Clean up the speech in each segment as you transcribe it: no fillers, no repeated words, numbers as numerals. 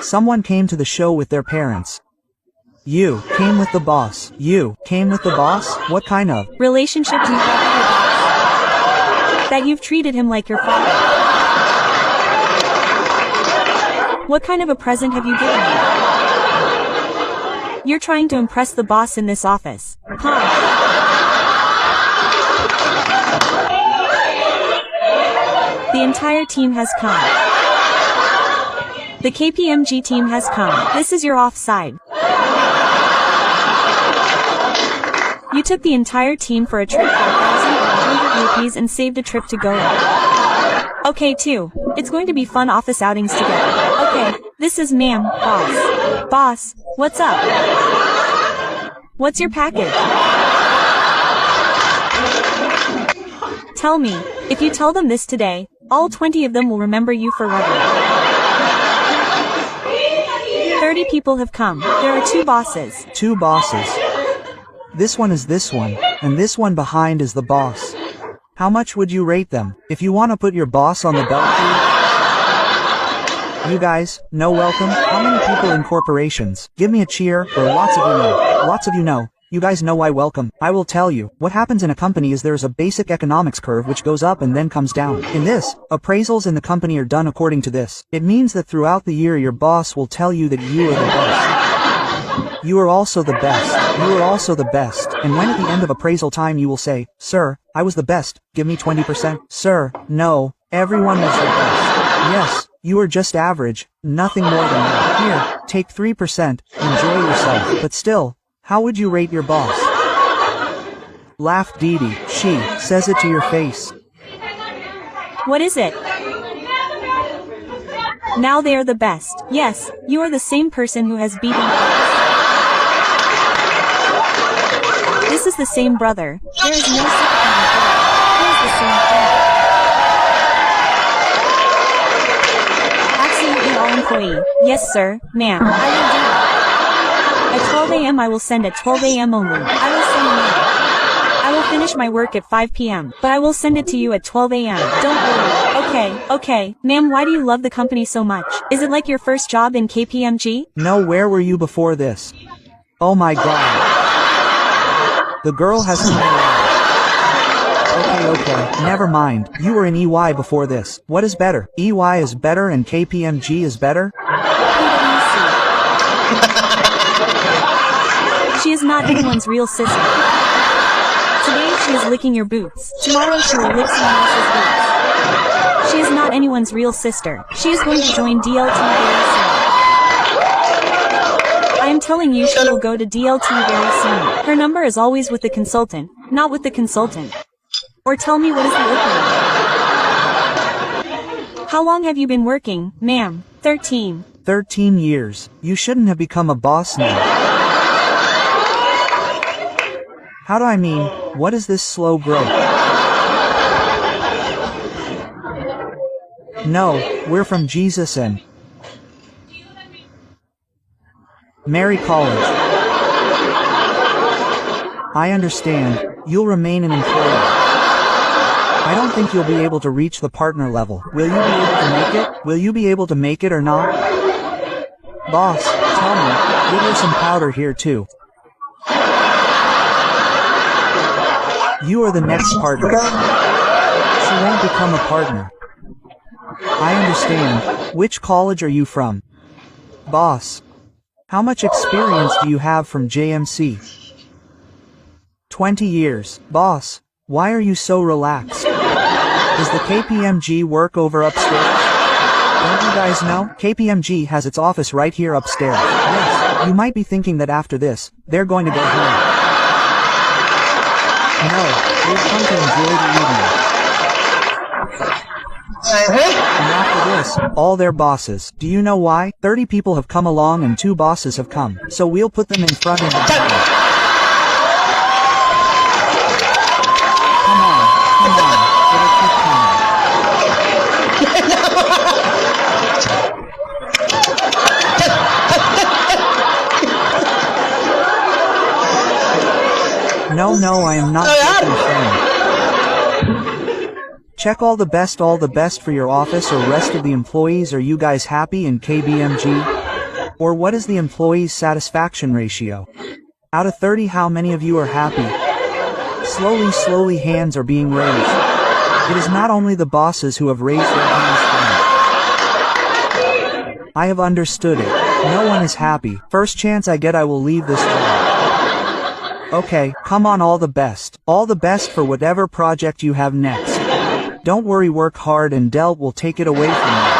Someone came to the show with their parents. You came with the boss. You came with the boss? What kind of relationship do you have with your boss? That you've treated him like your father. What kind of a present have you given him? You're trying to impress the boss in this office. Huh? The entire team has come. The KPMG team has come. This is your offside. You took the entire team for a trip for 1,100 rupees and saved a trip to Goa. Okay too. It's going to be fun office outings together. Okay, this is ma'am, boss. Boss, what's up? What's your package? Tell me, if you tell them this today, all 20 of them will remember you forever. 30 people have come. There are 2 bosses. 2 bosses. This one is this one, and this one behind is the boss. How much would you rate them? If you want to put your boss on the belt, you guys, no welcome? How many people in corporations? Give me a cheer, or lots of you know. Lots of you know. You guys know why welcome. I will tell you, what happens in a company is there's a basic economics curve which goes up and then comes down. In this, appraisals in the company are done according to this. It means that throughout the year your boss will tell you that you are the best. You are also the best. You are also the best. And when at the end of appraisal time you will say, sir, I was the best, give me 20%. Sir, no, everyone was the best. Yes, you are just average, nothing more than that. Here, take 3%, enjoy yourself. But still, how would you rate your boss? Laughed Didi. She says it to your face. What is it? Now they are the best. Yes, you are the same person who has beaten us. This is the same brother. There is no second brother. He is the same thing. Absolutely all employee. Yes sir, ma'am, I will do it. At 12 a.m. I will send at 12 a.m. only. I will send now. I will finish my work at 5 p.m. But I will send it to you at 12 a.m. Don't worry. Okay. Ma'am, why do you love the company so much? Is it like your first job in KPMG? No, where were you before this? Oh my god. The girl has come around. Okay, never mind. You were in EY before this. What is better? EY is better and KPMG is better? She is not anyone's real sister. Today she is licking your boots. Tomorrow she will lick someone else's boots. She is not anyone's real sister. She is going to join DLT very soon. I am telling you she will go to DLT very soon. Her number is always with the consultant, not with the consultant. Or tell me what is the opening. How long have you been working, ma'am? 13. 13 years. You shouldn't have become a boss now. How do I mean, what is this slow growth? No, we're from Jesus and Mary College. I understand, you'll remain an employee. I don't think you'll be able to reach the partner level. Will you be able to make it? Will you be able to make it or not? Boss, tell me, give her some powder here too. You are the next partner. She won't become a partner. I understand. Which college are you from? Boss. How much experience do you have from JMC? 20 years. Boss, why are you so relaxed? Is the KPMG work over upstairs? Don't you guys know? KPMG has its office right here upstairs. Yes, you might be thinking that after this, they're going to go home. No, they've come to enjoy the evening. And after this, all their bosses. Do you know why? 30 people have come along and 2 bosses have come. So we'll put them in front of the Come on. It'll keep coming. No, I am not joking, friend. Check all the best for your office or rest of the employees. Are you guys happy in KBMG? Or what is the employee's satisfaction ratio? Out of 30, how many of you are happy? Slowly hands are being raised. It is not only the bosses who have raised their hands for me. I have understood it. No one is happy. First chance I get I will leave this job. Okay, come on, all the best. All the best for whatever project you have next. Don't worry, work hard and Delt will take it away from you.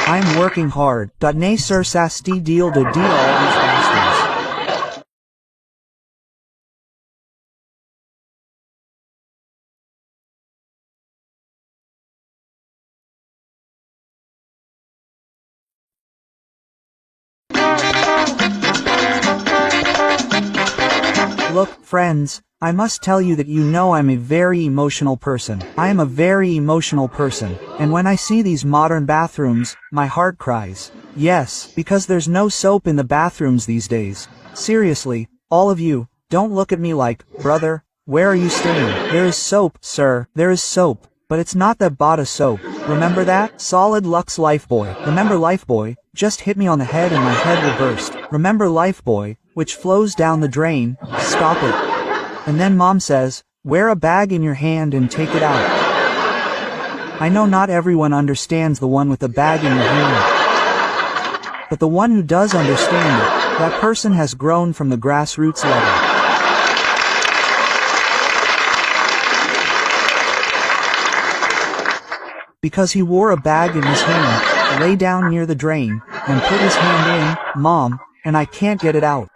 I am working hard. Nay sir, sasti deal to deal all these bastards. Look, friends, I must tell you that you know I'm a very emotional person. I am a very emotional person, and when I see these modern bathrooms, my heart cries. Yes, because there's no soap in the bathrooms these days. Seriously, all of you, don't look at me like, brother, where are you staying? There is soap, sir, there is soap, but it's not that Bata soap. Remember that? Solid Lux Lifebuoy. Remember Lifebuoy? Just hit me on the head and my head will burst. Remember Lifebuoy, which flows down the drain? Stop it. And then mom says, wear a bag in your hand and take it out. I know not everyone understands the one with the bag in your hand. But the one who does understand it, that person has grown from the grassroots level. Because he wore a bag in his hand, lay down near the drain, and put his hand in, mom, and I can't get it out.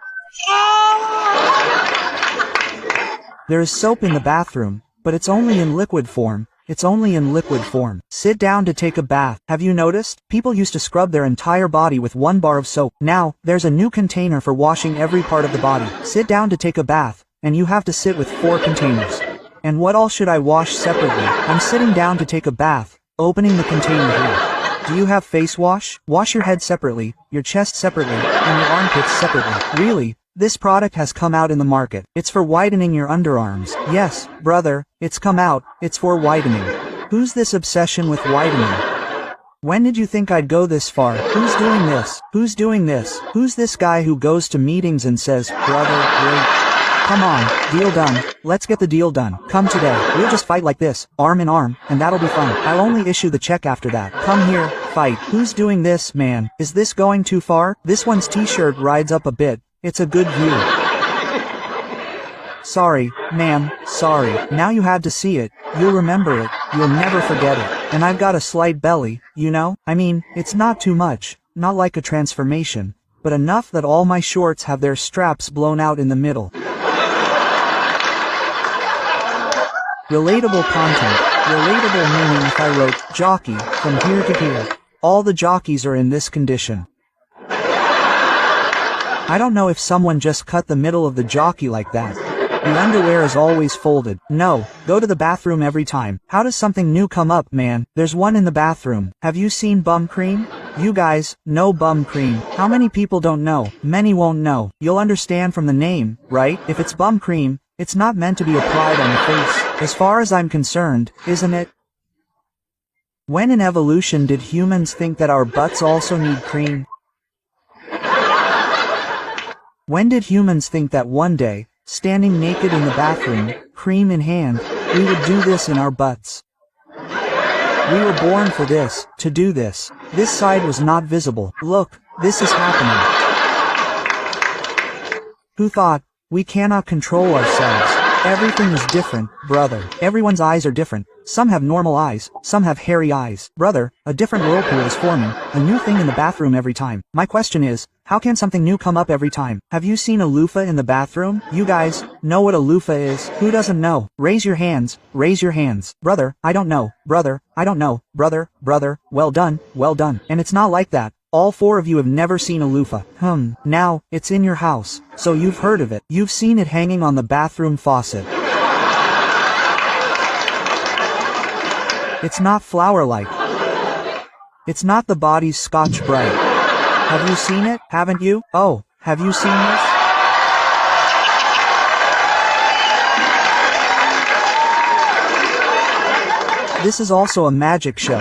There is soap in the bathroom, but it's only in liquid form. It's only in liquid form. Sit down to take a bath. Have you noticed? People used to scrub their entire body with 1 bar of soap. Now, there's a new container for washing every part of the body. Sit down to take a bath, and you have to sit with 4 containers. And what all should I wash separately? I'm sitting down to take a bath, opening the container here. Do you have face wash? Wash your head separately, your chest separately, and your armpits separately. Really? This product has come out in the market. It's for whitening your underarms. Yes, brother, it's come out, it's for whitening. Who's this obsession with whitening? When did you think I'd go this far? Who's doing this? Who's doing this? Who's this guy who goes to meetings and says, brother, great. Come on, deal done. Let's get the deal done. Come today. We'll just fight like this, arm in arm, and that'll be fun. I'll only issue the check after that. Come here, fight. Who's doing this, man? Is this going too far? This one's t-shirt rides up a bit. It's a good view. Sorry, ma'am, sorry. Now you had to see it. You'll remember it. You'll never forget it. And I've got a slight belly, you know? I mean, it's not too much. Not like a transformation. But enough that all my shorts have their straps blown out in the middle. Relatable content. Relatable meaning if I wrote, jockey, from here to here. All the jockeys are in this condition. I don't know if someone just cut the middle of the jockey like that. The underwear is always folded. No, go to the bathroom every time. How does something new come up, man? There's one in the bathroom. Have you seen bum cream? You guys, know bum cream. How many people don't know? Many won't know. You'll understand from the name, right? If it's bum cream, it's not meant to be applied on the face. As far as I'm concerned, isn't it? When in evolution did humans think that our butts also need cream? When did humans think that one day, standing naked in the bathroom, cream in hand, we would do this in our butts? We were born for this, to do this. This side was not visible. Look, this is happening. Who thought? We cannot control ourselves. Everything is different, brother. Everyone's eyes are different. Some have normal eyes, some have hairy eyes. Brother, a different whirlpool is forming, a new thing in the bathroom every time. My question is, how can something new come up every time? Have you seen a loofah in the bathroom? You guys, know what a loofah is? Who doesn't know? Raise your hands, raise your hands. Brother, I don't know. Brother, I don't know. Brother, well done, well done. And it's not like that. All 4 of you have never seen a loofah. Now, it's in your house, so you've heard of it. You've seen it hanging on the bathroom faucet. It's not flower-like. It's not the body's Scotch Brite. Have you seen it? Haven't you? Oh, have you seen this? This is also a magic show.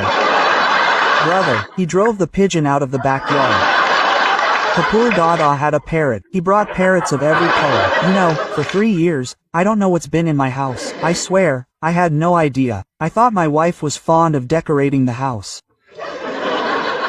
Brother, he drove the pigeon out of the backyard. Kapur Dada had a parrot. He brought parrots of every color. You know, for 3 years, I don't know what's been in my house. I swear, I had no idea. I thought my wife was fond of decorating the house.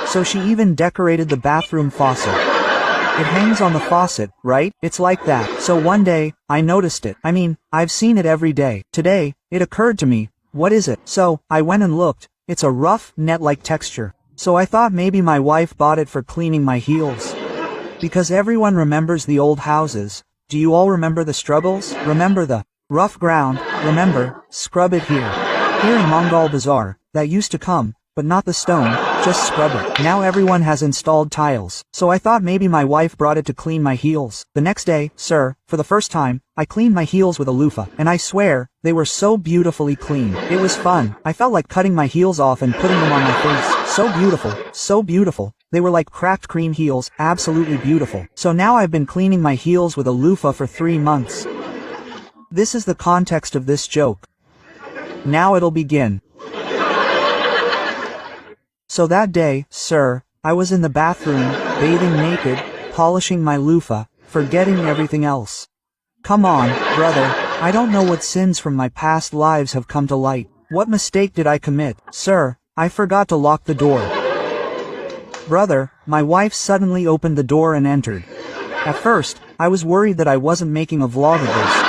So she even decorated the bathroom faucet. It hangs on the faucet, right? It's like that. So one day, I noticed it. I mean, I've seen it every day. Today, it occurred to me, what is it? So, I went and looked. It's a rough, net-like texture. So I thought maybe my wife bought it for cleaning my heels. Because everyone remembers the old houses. Do you all remember the struggles? Remember the rough ground? Remember, scrub it here. Here in Mongol Bazaar, that used to come, but not the stone, just scrub it. Now everyone has installed tiles. So I thought maybe my wife brought it to clean my heels. The next day, sir, for the first time, I cleaned my heels with a loofah. And I swear, they were so beautifully clean. It was fun. I felt like cutting my heels off and putting them on my face. So beautiful. So beautiful. They were like cracked cream heels, absolutely beautiful. So now I've been cleaning my heels with a loofah for 3 months. This is the context of this joke. Now it'll begin. So that day, sir, I was in the bathroom, bathing naked, polishing my loofah, forgetting everything else. Come on, brother, I don't know what sins from my past lives have come to light. What mistake did I commit? Sir, I forgot to lock the door. Brother, my wife suddenly opened the door and entered. At first, I was worried that I wasn't making a vlog of this.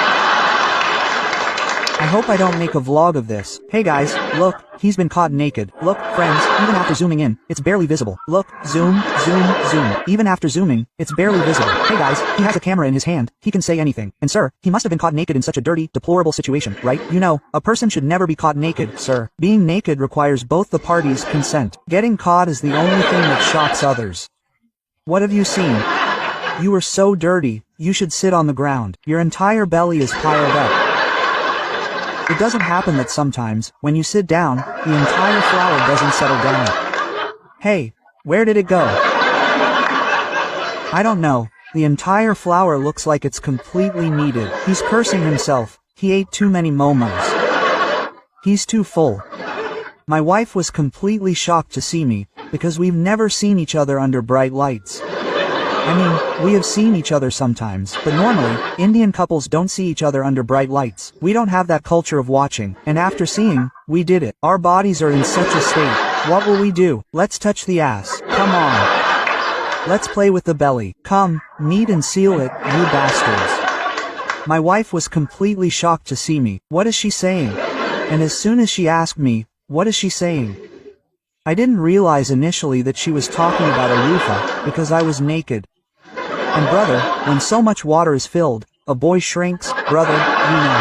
I hope I don't make a vlog of this. Hey guys, look, he's been caught naked. Look, friends, even after zooming in, it's barely visible. Look, zoom, zoom, zoom. Even after zooming, it's barely visible. Hey guys, he has a camera in his hand. He can say anything. And sir, he must have been caught naked in such a dirty, deplorable situation, right? You know, a person should never be caught naked, sir. Being naked requires both the parties' consent. Getting caught is the only thing that shocks others. What have you seen? You were so dirty, you should sit on the ground. Your entire belly is piled up. It doesn't happen that sometimes, when you sit down, the entire flower doesn't settle down. Hey, where did it go? I don't know. The entire flower looks like it's completely kneaded. He's cursing himself. He ate too many momos. He's too full. My wife was completely shocked to see me, because we've never seen each other under bright lights. I mean, we have seen each other sometimes, but normally, Indian couples don't see each other under bright lights. We don't have that culture of watching, and after seeing, we did it. Our bodies are in such a state. What will we do? Let's touch the ass. Come on. Let's play with the belly. Come, knead and seal it, you bastards. My wife was completely shocked to see me. What is she saying? And as soon as she asked me, what is she saying? I didn't realize initially that she was talking about a loofah, because I was naked. And brother, when so much water is filled, a boy shrinks, brother, you know.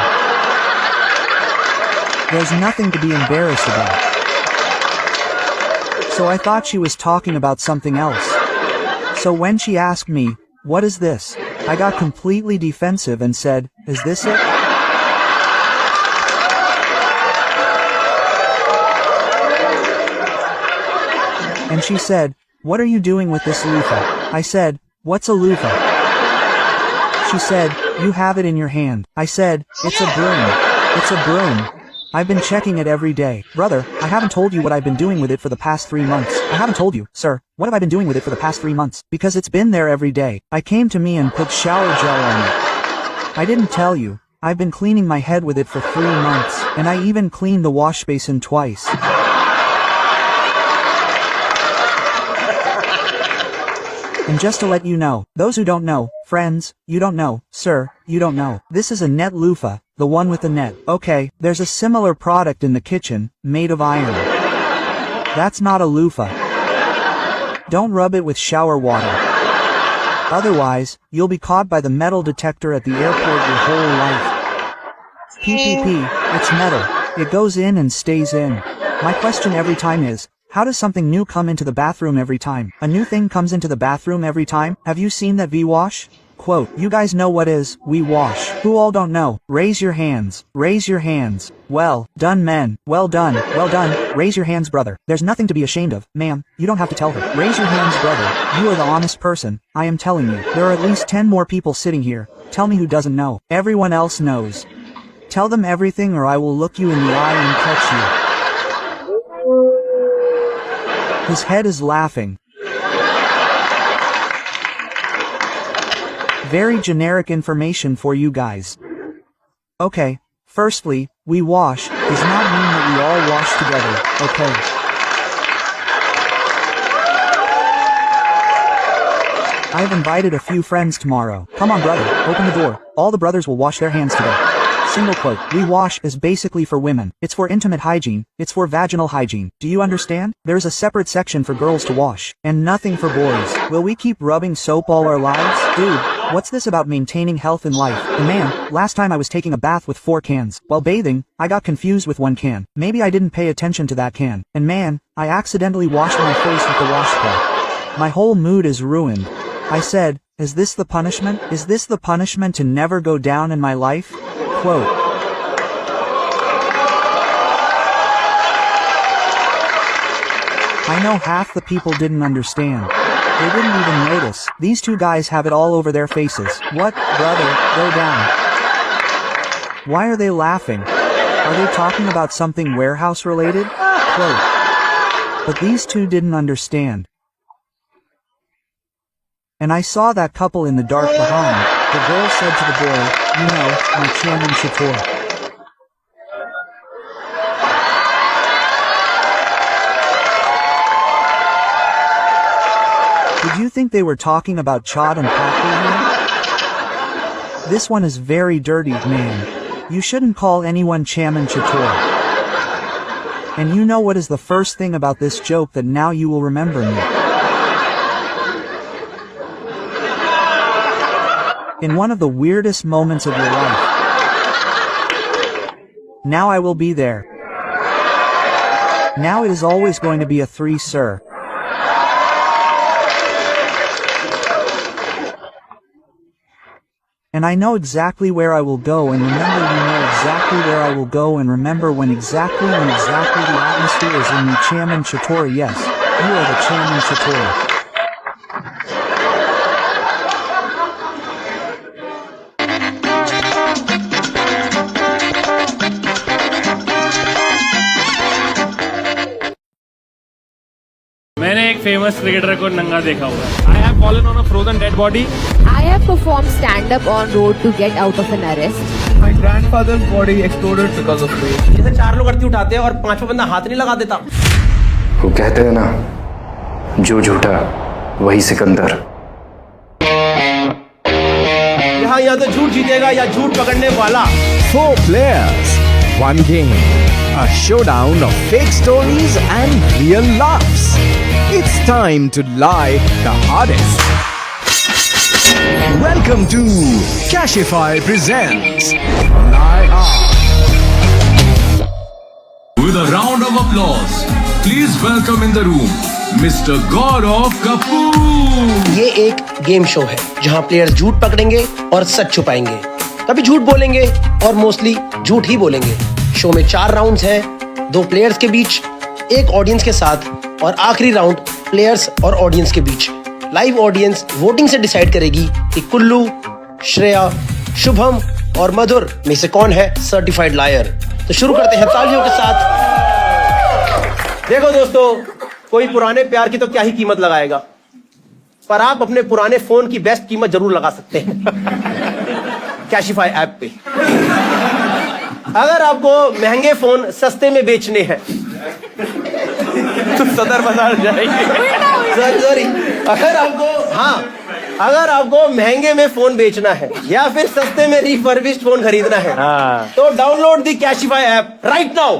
There's nothing to be embarrassed about. So I thought she was talking about something else. So when she asked me, what is this? I got completely defensive and said, is this it? And she said, what are you doing with this loofah? I said, what's a loofah? She said, you have it in your hand. I said, it's a broom. It's a broom. I've been checking it every day. Brother, I haven't told you what I've been doing with it for the past 3 months. I haven't told you, sir, what have I been doing with it for the past 3 months? Because it's been there every day. I came to me and put shower gel on it. I didn't tell you. I've been cleaning my head with it for 3 months. And I even cleaned the wash basin twice. And just to let you know, those who don't know, friends, you don't know, sir, you don't know. This is a net loofah, the one with the net. Okay, there's a similar product in the kitchen, made of iron. That's not a loofah. Don't rub it with shower water. Otherwise, you'll be caught by the metal detector at the airport your whole life. PPP, it's metal. It goes in and stays in. My question every time is, how does something new come into the bathroom every time? A new thing comes into the bathroom every time? Have you seen that V-wash? Quote, you guys know what is V-wash. Who all don't know? Raise your hands. Raise your hands. Well done, men. Well done. Well done. Raise your hands, brother. There's nothing to be ashamed of. Ma'am, you don't have to tell her. Raise your hands, brother. You are the honest person. I am telling you. There are at least 10 more people sitting here. Tell me who doesn't know. Everyone else knows. Tell them everything or I will look you in the eye and catch you. His head is laughing. Very generic information for you guys. Okay, firstly, we wash does not mean that we all wash together, okay? I've invited a few friends tomorrow. Come on brother, open the door. All the brothers will wash their hands today. Single quote, we wash is basically for women. It's for intimate hygiene. It's for vaginal hygiene. Do you understand? There's a separate section for girls to wash. And nothing for boys. Will we keep rubbing soap all our lives? Dude, what's this about maintaining health in life? And man, last time I was taking a bath with 4 cans. While bathing, I got confused with 1 can. Maybe I didn't pay attention to that can. And man, I accidentally washed my face with the washcloth. My whole mood is ruined. I said, is this the punishment? Is this the punishment to never go down in my life? Quote. I know half the people didn't understand. They didn't even notice. These 2 guys have it all over their faces. What, brother, go down. Why are they laughing? Are they talking about something warehouse related? Quote. But these 2 didn't understand. And I saw that couple in the dark behind. The girl said to the boy, you know, my Chairman Chator. Did you think they were talking about Chad and Paku here? This one is very dirty, man. You shouldn't call anyone Chairman Chator. And you know what is the first thing about this joke that now you will remember me? In one of the weirdest moments of your life. Now I will be there. Now it is always going to be a 3, sir. And I know exactly where I will go, and remember you know exactly where I will go, and remember when exactly the atmosphere is in the Chairman Chatori. Yes, you are the Chairman Chatori. मैंने एक famous cricketer को नंगा देखा हुआ है. I have fallen on a frozen dead body. I have performed stand-up on road to get out of an arrest. My grandfather's body exploded because of me. जैसे 4 लोग आरती उठाते हैं और 5वां बंदा हाथ नहीं लगा देता. वो कहते हैं ना, जो झूठा वही सिकंदर. यहाँ तो झूठ जीतेगा या झूठ पकड़ने वाला. 4 players, 1 game. A showdown of fake stories and real laughs. It's time to lie the hardest. Welcome to Cashify presents Lie Hard. With a round of applause, please welcome in the room Mr. Gaurav Kapoor. ये एक game show है जहाँ players झूठ पकड़ेंगे और सच छुपाएंगे. कभी झूठ बोलेंगे और मोस्टली झूठ ही बोलेंगे. शो में 4 राउंड्स हैं, 2 प्लेयर्स के बीच, 1 ऑडियंस के साथ और आखिरी राउंड प्लेयर्स और ऑडियंस के बीच. लाइव ऑडियंस वोटिंग से डिसाइड करेगी कि कुल्लू, श्रेया, शुभम और मधुर में से कौन है सर्टिफाइड लायर. तो शुरू करते हैं तालियों के साथ. देखो दोस्तों, कोई पुराने प्यार की तो क्या ही कीमत लगाएगा, पर आप अपने पुराने फोन की बेस्ट कीमत जरूर लगा सकते हैं कैशिफाई ऐप पे. अगर आपको महंगे फोन सस्ते में बेचने हैं तो सदर बाजार जाएंगे. सॉरी, अगर आपको महंगे में फोन बेचना है या फिर सस्ते में रिफर्बिश्ड फोन खरीदना है तो download the Cashify app right now.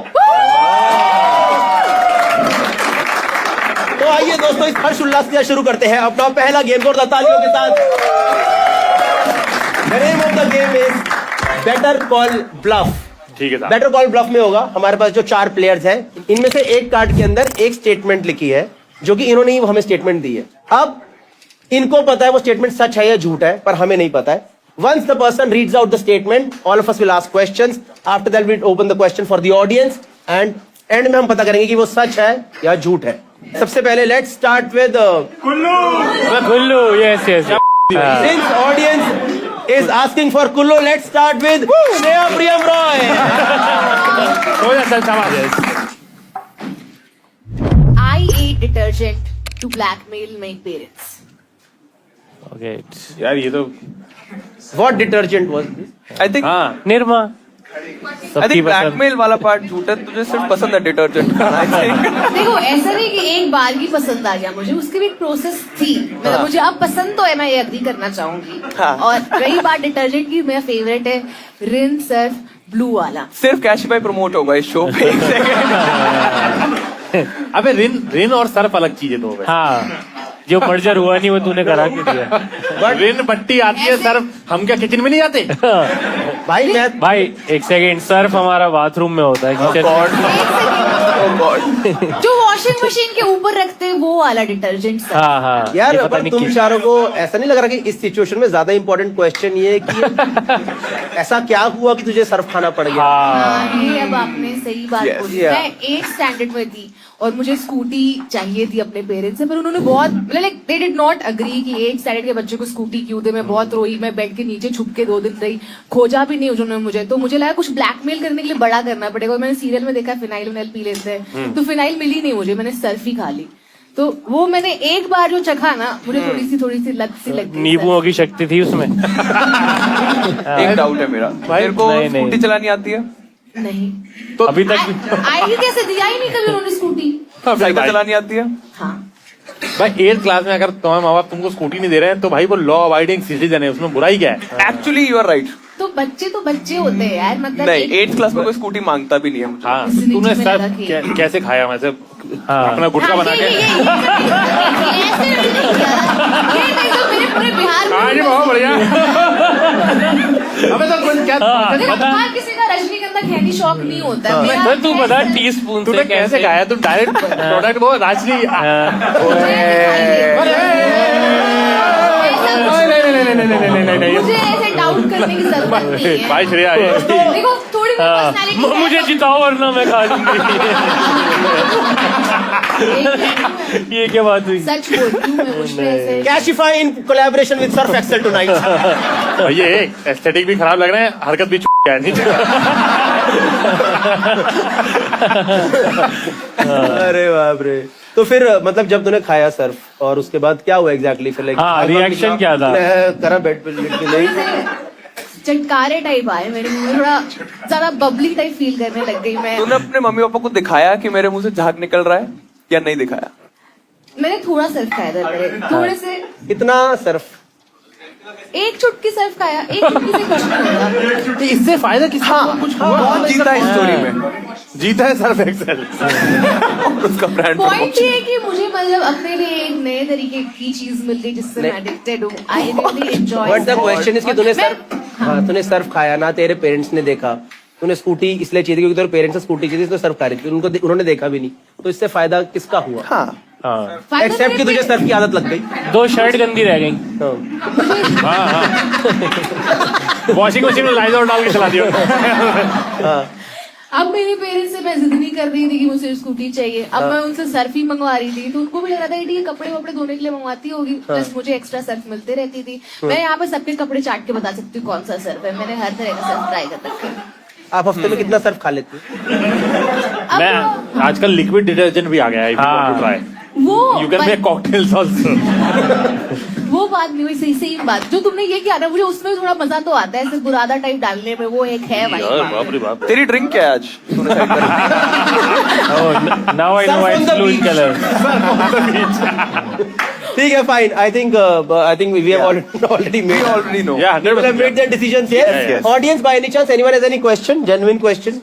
तो आइए दोस्तों, इस हर्ष उल्लास के साथ शुरू करते हैं अपना पहला गेम. जोरदार तालियों के साथ. The name of the game is Better Call Bluff. ठीक है साहब. बेटर कॉल ब्लफ में होगा. हमारे पास जो 4 प्लेयर्स हैं, इनमें से एक कार्ड के अंदर एक स्टेटमेंट लिखी है जो कि इन्होंने ही हमें स्टेटमेंट दी है. अब इनको पता है वो स्टेटमेंट सच है या झूठ है, पर हमें नहीं पता है. Once the person reads out the statement, all of us will ask questions. After that, we'll open the question for the audience, and and में हम पता करेंगे कि वो सच है या झूठ है. सबसे पहले let's start with Kullu. Yes yes. Since audience is asking for Kullu, let's start with Shreya Priyam Roy. I eat detergent to blackmail my parents? Okay यार ये तो What detergent was this? I think हाँ Nirma I think blackmail वाला part झूठा है, तुझे सिर्फ पसंद है डिटर्जेंट I think देखो ऐसा नहीं कि एक बार ही पसंद आ गया मुझे, उसकी भी एक प्रोसेस थी। मतलब मुझे अब पसंद तो है, मैं ये अग्री करना चाहूंगी। हाँ। और रही बात डिटर्जेंट की, मेरा फेवरेट है रिन सर्फ ब्लू वाला। सिर्फ कैशिफाई प्रमोट होगा इस शो पे। एक सेकंड। अबे रिन और सर्फ अलग चीज है दो। हाँ जो मर्जर हुआ नहीं वो तूने करा क्यों दिया? रिन पट्टी आती है, सर्फ हम क्या किचन में नहीं जाते? भाई मैं भाई एक सेकेंड, सर्फ हमारा बाथरूम में होता है, किचन Oh God. जो वॉशिंग मशीन के ऊपर रखते हैं वो वाला डिटर्जेंट। हाँ हाँ यार ये पता पर नहीं तुम किस- चारों को ऐसा नहीं लग रहा कि इस सिचुएशन में ज्यादा इंपॉर्टेंट क्वेश्चन ये है कि ऐसा क्या हुआ कि तुझे सर्फ खाना पड़ गया? हाँ ये अब आपने सही बात Yes, बोली। yeah. मैं 8th स्टैंडर्ड में थी और मुझे स्कूटी चाहिए थी अपने पेरेंट्स से, पर उन्होंने बहुत like they did not agree कि 8th स्टैंडर्ड के बच्चे को स्कूटी क्यों दे। मैं बहुत रोई, मैं बेड के नीचे छुप के 2 दिन रही, खोजा भी नहीं उन्होंने मुझे। तो मुझे लगा कुछ ब्लैकमेल करने के लिए बड़ा करना पड़ेगा। और मैंने सीरियल में देखा फिनाइल विनाइल पी लेते हैं, तो फिनाइल मिली नहीं मुझे, मैंने सर्फ ही खा ली। तो वो मैंने एक बार जो चखा ना, मुझे थोड़ी सी लत सी लग गई। नींबुओं की शक्ति थी उसमें। एक डाउट है मेरा, भाई, मेरे को नहीं, नहीं। स्कूटी चलानी आती है? नहीं तो अभी तक आई कैसे दिया ही नहीं कभी उन्होंने स्कूटी। साइकिल चलानी आती है? हाँ भाई 8th क्लास में अगर तुम्हारे माँ बाप तुमको स्कूटी नहीं दे रहे हैं तो भाई वो लॉ अबाइडिंग सिटीजन है, उसमें बुराई क्या है? Actually you are right. तो बच्चे होते हैं यार। मतलब नहीं, एक- 8th क्लास में कोई स्कूटी मांगता भी नहीं है मुझे। हाँ इसने तूने जीवन सर्फ लगा के- कैसे खाया वैसे अपना गुटखा हाँ, बना ये के? ऐसे नहीं किया। ये नहीं तो मेरे पूरे बिहार में हाँ जी बहुत बढ़िया। अबे तो कुछ क्या देखो, बता हर किसी का रजनीगंधा खैनी शौक नहीं होता है। मेरा सर तू बता है- टी स्पून तूने कैसे खाया? तू डायरेक्ट प्रोडक्ट वो राजनी नहीं मुझे ऐसे डाउट करने की जरूरत नहीं है। भाई श्रेया देखो थोड़ी भी पर्सनालिटी है। मुझे जिताओ वरना मैं खा लूंगी। ये क्या बात हुई? सच बोलती हूँ मैं, मुझ पे ऐसे Cashify in collaboration with Surf Excel tonight. ये एस्थेटिक भी खराब लग रहा है, हरकत भी है नहीं। अरे बाप रे। तो फिर मतलब जब तूने खाया सर्फ और उसके बाद क्या हुआ एग्जैक्टली फिर? हाँ, reaction क्या था? करा बेड पे लेट के नहीं? चटकारे टाइप आए मेरे मुंह में, थोड़ा ज्यादा बबली टाइप फील करने लग गई मैं। तूने अपने मम्मी पापा को दिखाया कि मेरे मुंह से झाग निकल रहा है या नहीं दिखाया? मैंने थोड़ा सर्फ खाया था मेरे, थोड़े से कितना सर्फ? एक चुटकी सर्फ खाया, एक चुटकी से कुछ नहीं होगा। इससे फायदा किसको? कुछ कौन जीता है स्टोरी में? जीता है सर्फ एक्सेल। उसका ब्रांड पॉइंट ये है कि मुझे मतलब अपने लिए एक नए तरीके की चीज मिल गई जिससे मैं एडिक्टेड हूँ। I really enjoy. But the question is कि तूने सर्फ, हाँ तूने सर्फ खाया ना, तेरे पेरेंट्स ने देखा, तूने स्कूटी इसलिए चाहिए क्योंकि तेरे पेरेंट्स ने स्कूटी चाहिए, तो सर्फ खा रही थी, उन्होंने देखा भी नहीं, तो इससे फायदा किसका हुआ? हाँ एक्सेप्ट कि तुझे सर्फ की आदत लग गई। 2 शर्ट गंदी रह गई। हाँ। हाँ वॉशिंग मशीन में लाइजर डाल के चला दियो। अब मेरे पेरेंट्स से मैं जिद नहीं कर रही थी कि मुझे स्कूटी चाहिए, अब मैं उनसे सर्फ ही मंगवा रही थी, तो उनको भी लग रहा था कि कपड़े वपड़े धोने के लिए मंगवाती होगी, प्लस मुझे एक्स्ट्रा सर्फ मिलते रहती थी। मैं यहाँ पे सबके कपड़े चाट के बता सकती हूँ कौन सा सर्फ है। मैंने हर तरह का सर्फ ट्राई कर रखा है। आप हफ्ते में कितना सर्फ खा लेते हो? मैं आजकल लिक्विड डिटर्जेंट भी आ गया है, वो you can make cocktails also. वो बात नहीं हुई, सही सही बात जो तुमने ये किया ना, मुझे उसमें थोड़ा मजा तो आता है, ऐसे बुरादा टाइप डालने में, वो एक है भाई बात। बाप रे बाप। तेरी ड्रिंक क्या है आज? तूने साइड कर now I know why blue in colour. ठीक है, fine. I think we have already made already know. Yeah, people have made their decisions here. Yes. Audience, by any chance anyone has any question, genuine question?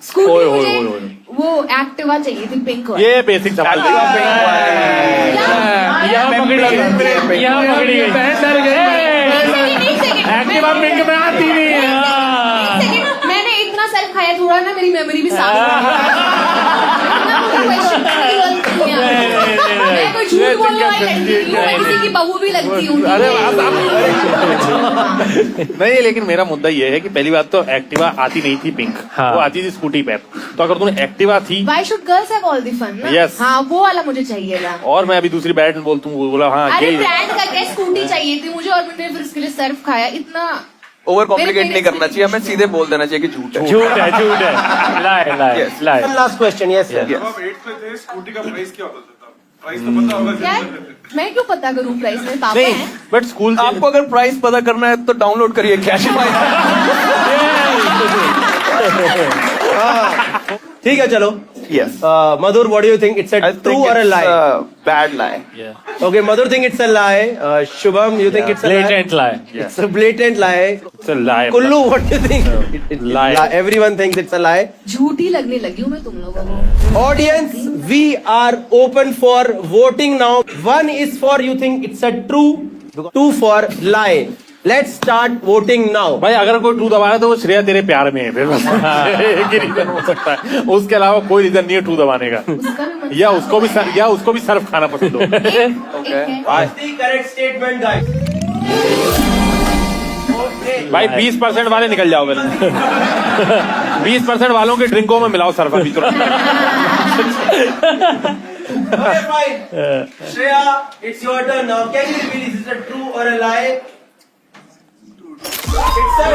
Scooty ओए, मुझे ओए, ओए, वो Activa चाहिए थी, pink वाली। ये बेसिक सवाल यहाँ पकड़ी गई, यहाँ पकड़ी गई। एक्टिवा पिंक में आती नहीं है। हाँ। मैंने इतना सर्फ खाया, थोड़ा ना मेरी मेमोरी भी साफ हो मैं कोई झूठ बोलने वाली लड़की नहीं हूँ, मैं किसी की बहू भी लगती हूँ। नहीं, लेकिन मेरा मुद्दा ये है कि पहली बात तो एक्टिवा आती नहीं थी पिंक, वो आती थी स्कूटी पे। तो अगर तूने एक्टिवा थी, Why should girls have all the fun? ना? Yes. हाँ, वो वाला मुझे चाहिए था। और मैं अभी दूसरी ब्रांड बोलता हूँ, बोला हाँ अरे यही। ब्रांड का क्या, स्कूटी चाहिए थी मुझे, और मैंने फिर उसके लिए सर्फ खाया। इतना ओवर कॉम्प्लिकेट नहीं करना चाहिए, हमें सीधे बोल देना चाहिए कि झूठ है। झूठ है, झूठ है, लाए लाए लाए। Last question, yes sir. Scooty का प्राइस क्या होता था? प्राइस तो पता होगा। क्या है? मैं क्यों पता करूं प्राइस में? पापा हैं। बट स्कूल आपको अगर प्राइस पता करना है तो डाउनलोड करिए कैशिफाई। ठीक है, चलो। Yes. Madhur, what do you think? It's a I true think or a it's lie? Bad lie. Okay, Madhur think it's a lie. Shubham, you think it's a lie? blatant lie. It's a blatant lie. It's a lie. Kullu, what do you think? It's Lie. Everyone thinks it's a lie. झूठी लगने लगी हूँ मैं तुम लोगों को। Audience, we are open for voting now. 1 is for you think it's a true, 2 for lie. Let's start voting now. भाई अगर कोई ट्रू दबाया तो वो श्रेया तेरे प्यार में है, फिर बस एक ही रीजन हो सकता है, उसके अलावा कोई रीजन नहीं है ट्रू दबाने का। या उसको भी सर्फ खाना पसंद हो। एक है। What's the correct statement, guys? भाई 20% वाले निकल जाओ फिर। 20% वालों के ड्रिंकों में मिलाओ सर्फ अभी तुरंत। Okay, fine. Shreya, it's your turn now. Can you reveal is it a true or a lie? It's a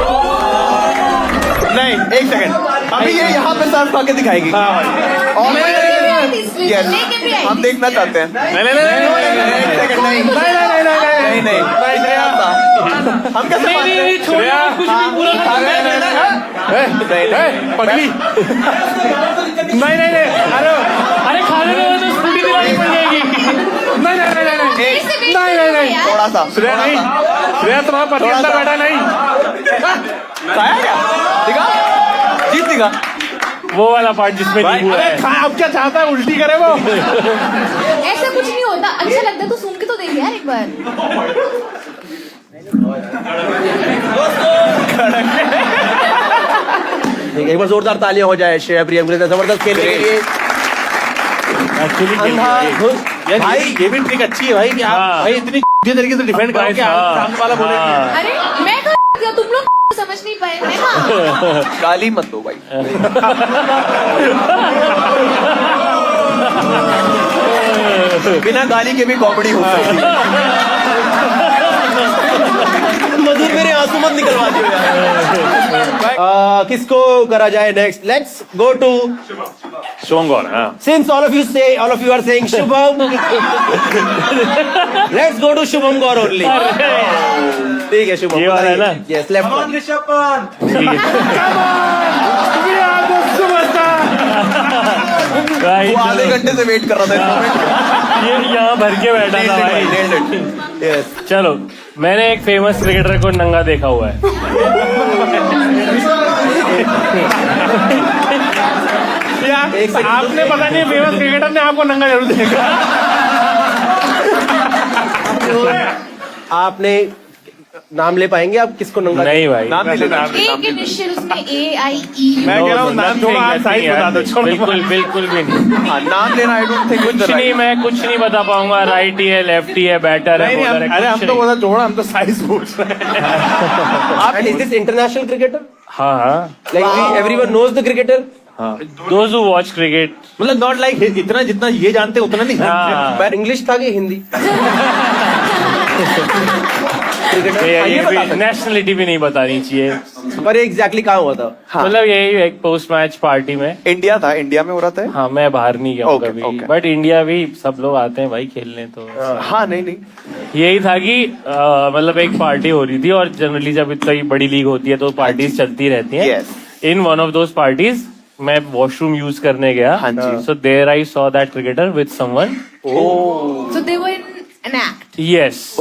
नहीं, एक सेकंड, अभी ये यहाँ पे सर्फ खा के दिखाएगी। और Yes, हम देखना चाहते हैं। नहीं, हम कैसे पगली। नहीं, अरे खाने में तो स्कूटी दिलानी पड़ जाएगी। नहीं, थोड़ा सा श्रेया तुम्हारा पति अंदर बैठा नहीं। खाया क्या? दिखा, जीत दिखा। वो वाला पार्ट जिसमें नींबू है। अब क्या चाहता है, उल्टी करे वो? ऐसा कुछ नहीं होता, अच्छा लगता है तो सुन के तो देख यार एक बार। ठीक है, एक बार जोरदार तालियां हो जाए श्रेया प्रियम के जबरदस्त खेल के लिए। भाई ये भी ट्रिक अच्छी है भाई कि आप भाई इतनी तरीके से डिफेंड करो कि सामने वाला बोले। अरे मैं क्या तुम लोग समझ नहीं पाए है ना? गाली मत दो भाई। बिना गाली के भी कॉमेडी हो सकती है। मधुर मेरे आंसू मत निकलवा दियो यार। किसको करा जाए next? Let's go to Shubham Gaur. Since all of you are saying Shubham, let's go to Shubham Gaur only. ठीक है शुभम, ये वाला है ना? Yes, left one. वो आधे घंटे से वेट कर रहा था। ये यहाँ भर के बैठा था भाई। Yes. चलो, मैंने एक फेमस क्रिकेटर को नंगा देखा हुआ है। आपने पता नहीं फेमस क्रिकेटर ने आपको नंगा जरूर देखा। आपने नाम ले पाएंगे आप किसको नंगा? नहीं भाई, नाम नहीं लेना। एक इनिशियल उसमें AIE। मैं कह रहा हूँ नाम छोड़ो, आप साइज बता दो। बिल्कुल भी नहीं। नाम लेना आई डोंट थिंक कुछ नहीं, मैं कुछ नहीं बता पाऊंगा। राइटी है, लेफ्टी है, बैटर है, बॉलर है। अरे हम तो बोला छोड़ो, हम तो साइज पूछ रहे हैं। And is this international cricketer? हाँ, Like everyone knows the cricketer? those who watch cricket। मतलब नॉट लाइक इतना जितना ये जानते उतना नहीं जानते। हाँ। पर इंग्लिश था कि हिंदी? ये नेशनलिटी भी नहीं बतानी चाहिए। पर एग्जैक्टली कहाँ हुआ था? मतलब यही एक पोस्ट मैच पार्टी में। इंडिया था, इंडिया में हो रहा था। हाँ, मैं बाहर नहीं गया हूँ Okay, कभी, okay. बट इंडिया भी सब लोग आते हैं भाई खेलने। तो हाँ, नहीं यही था कि मतलब एक पार्टी हो रही थी, और जनरली जब इतनी बड़ी लीग होती है तो पार्टीज चलती रहती हैं। Yes. In one of those parties मैं वॉशरूम यूज करने गया। हाँ जी। So there I saw that cricketer with someone. So they were in an act. Yes.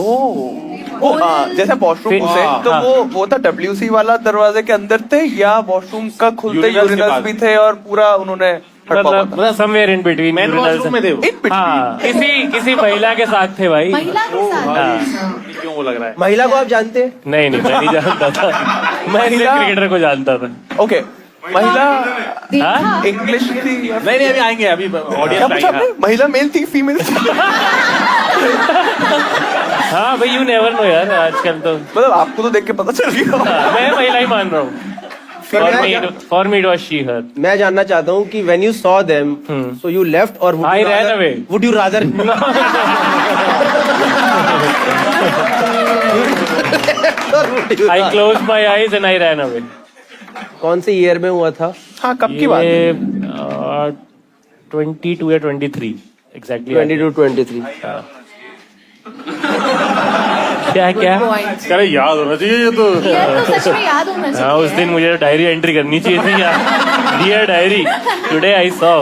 जैसे वॉशरूम से तो वो था WC वाला दरवाजे के अंदर थे, या वॉशरूम का खुलते Urinals के यूरिनल्स पास। भी थे और पूरा उन्होंने मतलब somewhere in between. Main washroom में थे वो। हाँ, किसी महिला के साथ थे भाई। महिला के साथ। क्यों वो लग रहा है? महिला को आप जानते हैं? नहीं, मैं नहीं जानता था। मैं क्रिकेटर को जानता था। ओके, महिला देखा? इंग्लिश थी? नहीं, अभी आएंगे, अभी क्या ऑडियंस पूछा आपने? महिला मेल थी फीमेल? हाँ भाई, यू नेवर नो यार, आजकल तो। मतलब आपको तो देख के पता चल गया। मैं महिला ही मान रहा हूँ। For me it was she her. मैं जानना चाहता हूँ कि when you saw them, so you left or would I you ran rather, away. Would you rather? I closed my eyes and I ran away. कौन से year में हुआ था? हाँ, कब की बात है? ये 22 या 23 एग्जैक्टली 22-23। क्या क्या पॉइंट अरे याद होना चाहिए ये तो। यार तो सच में याद होना हाँ चाहिए। उस दिन मुझे डायरी एंट्री करनी चाहिए थी क्या? Dear diary today I saw.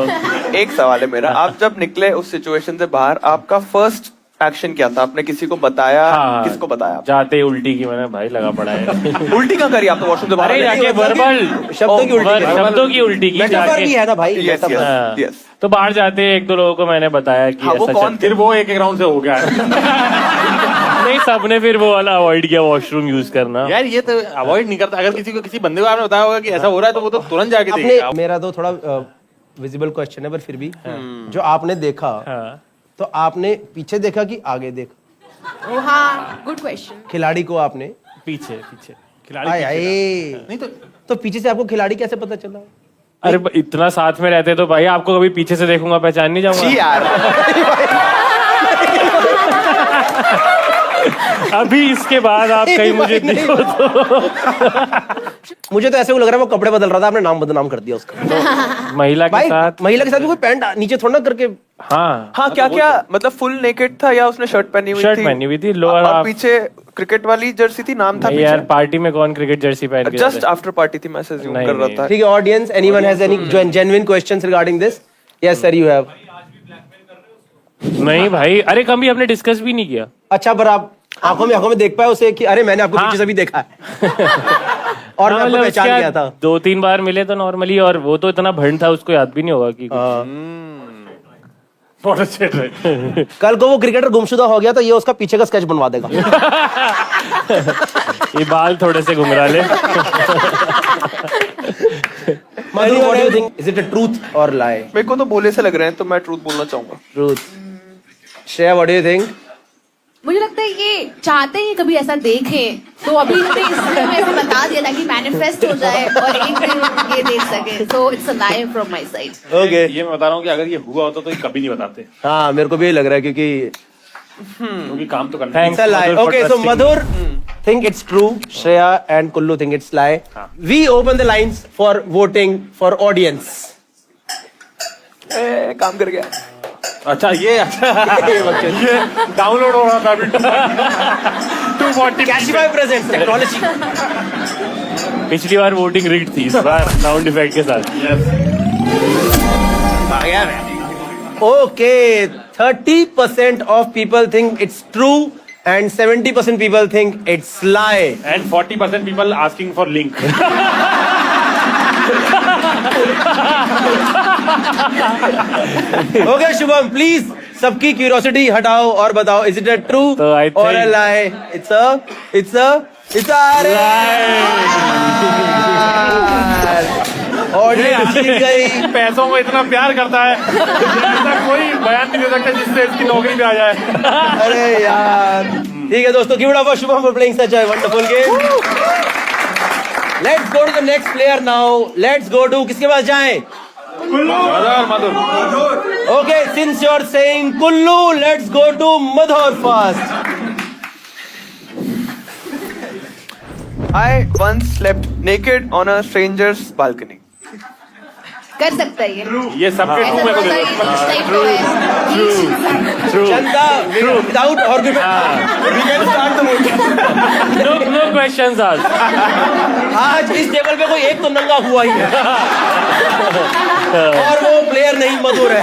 एक सवाल है मेरा, आप जब निकले उस सिचुएशन से बाहर, आपका फर्स्ट एक्शन क्या था? आपने किसी को बताया? हाँ, किसको बताया? जाते ही उल्टी की मैंने भाई लगा पड़ा है। उल्टी कहाँ करी आपने वॉशरूम से बाहर? अरे जाके वर्बल शब्दों की उल्टी करी। शब्दों की उल्टी की मेटाफर जाके। भी है ना भाई। Yes, metaphor. yes. हाँ, Yes. तो बाहर जाते एक दो लोगों को मैंने बताया कि हाँ, वो ऐसा कौन चल- फिर वो एक राउंड से हो गया है। नहीं सबने फिर वो वाला अवॉइड किया वॉशरूम यूज करना। यार ये तो अवॉइड नहीं करता। अगर किसी को किसी बंदे को आपने बताया होगा कि ऐसा हो रहा है तो वो तो तुरंत जाके आपने देखेगा। मेरा तो थोड़ा विजिबल क्वेश्चन है पर फिर भी जो आपने देखा हाँ। तो आपने पीछे देखा कि आगे देखा? हाँ, गुड क्वेश्चन। खिलाड़ी को आपने पीछे पीछे खिलाड़ी आए पीछे आए नहीं तो पीछे से आपको खिलाड़ी कैसे पता चला? अरे इतना साथ में रहते तो भाई आपको कभी पीछे से देखूंगा पहचान नहीं जी जाऊंगा। यार। अभी इसके बाद आप कहीं मुझे नहीं, देखो तो मुझे तो ऐसे वो लग रहा है वो कपड़े बदल रहा था, आपने नाम बदनाम कर दिया उसका। महिला के भाई साथ। महिला के साथ भी कोई पैंट नीचे थोड़ा ना करके। हाँ हाँ, क्या क्या मतलब फुल नेकेड था या उसने शर्ट पहनी हुई थी? शर्ट पहनी हुई थी, लोअर और हाफ। पीछे क्रिकेट वाली जर्सी थी, नाम था नहीं यार पीछे? पार्टी में कौन क्रिकेट जर्सी पहन के जस्ट जाता है? आफ्टर पार्टी थी, मैं ऐसे assume नहीं, कर रहा नहीं। था। ठीक है audience, anyone has any genuine questions regarding this? Yes sir you have. नहीं भाई अरे कभी हमने डिस्कस भी नहीं किया। अच्छा पर आप आंखों में देख पाए उसे कि अरे मैंने आपको हाँ। पीछे से भी देखा है और मैं हाँ, आपको मतलब पहचान उसके गया था। 2-3 बार मिले तो नॉर्मली और वो तो इतना भंड था उसको याद भी नहीं होगा कि बहुत अच्छे थे। कल को वो क्रिकेटर गुमशुदा हो गया तो ये उसका पीछे का स्केच बनवा देगा। ये बाल थोड़े से घुंघरा ले। Madhu what do you think, is it a truth or lie? मेरे को तो बोले से लग रहे हैं, तो मैं ट्रूथ बोलना चाहूंगा। Truth. Shreya what do you think? मुझे लगता है ये चाहते ही कभी ऐसा देखें तो अभी इसलिए मैं ऐसे बता दिया ताकि मैनिफेस्ट हो जाए और एक दिन ये देख सके। So it's a lie from my side. Okay ये मैं बता रहा हूँ कि अगर ये हुआ होता तो ये कभी नहीं बताते, हाँ मेरे को भी यही लग रहा है क्योंकि क्योंकि काम तो करना Thanks. it's a lie. Madhur for Okay, so trusting me. Madhur think it's true. Shreya and Kullu think it's lie. We open the lines for voting for audience. काम कर गया। अच्छा ये ये डाउनलोड हो रहा था अभी 240 Cashify presents technology. पिछली बार वोटिंग रिग्ड थी, इस बार साउंड इफेक्ट के साथ। Okay, 30% of people think it's true and 70% people think it's lie. and 40% people asking for link. Okay, Shubham, please सबकी क्यूरियोसिटी हटाओ और बताओ is it a true So I or a think- lie? It's a audience जीत गई। पैसों को इतना प्यार करता है ऐसा कोई बयान नहीं दे सकता जिससे इसकी नौकरी पे आ जाए। अरे यार ठीक है दोस्तों, give it up for Shubham for playing such a wonderful game. Let's go to the next player now. Let's go to किसके पास जाएं? मधुर Okay, since you're saying Kullu, let's go to Madhur first. I once slept naked on a stranger's balcony. कर सकता है ये सबके ऐसा to में को तो दे नहीं, कुछ टाइप तो है। चंदा without argument. We can start the movie. No questions asked. आज इस टेबल पे कोई एक तो नंगा हुआ ही है और वो प्लेयर नहीं मधुर है।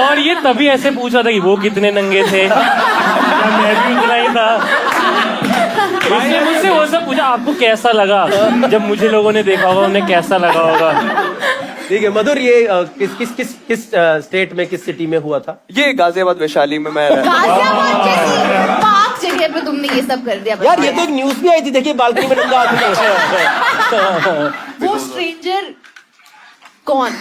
और ये तभी ऐसे पूछा था कि वो कितने नंगे थे, क्या मैं भी उतना ही था। इसलिए मुझसे वो सब पूछा आपको कैसा लगा, जब मुझे लोगों ने देखा होगा उन्हें कैसा लगा होगा। ठीक है मधुर, ये किस स्टेट में किस सिटी में हुआ था? ये गाजियाबाद वैशाली में मैं गाजियाबाद जैसी पाक जगह पे तुमने ये सब कर दिया। यार ये तो एक न्यूज भी आई थी, देखिए बालकनी में नंगा आदमी। वो स्ट्रेंजर कौन?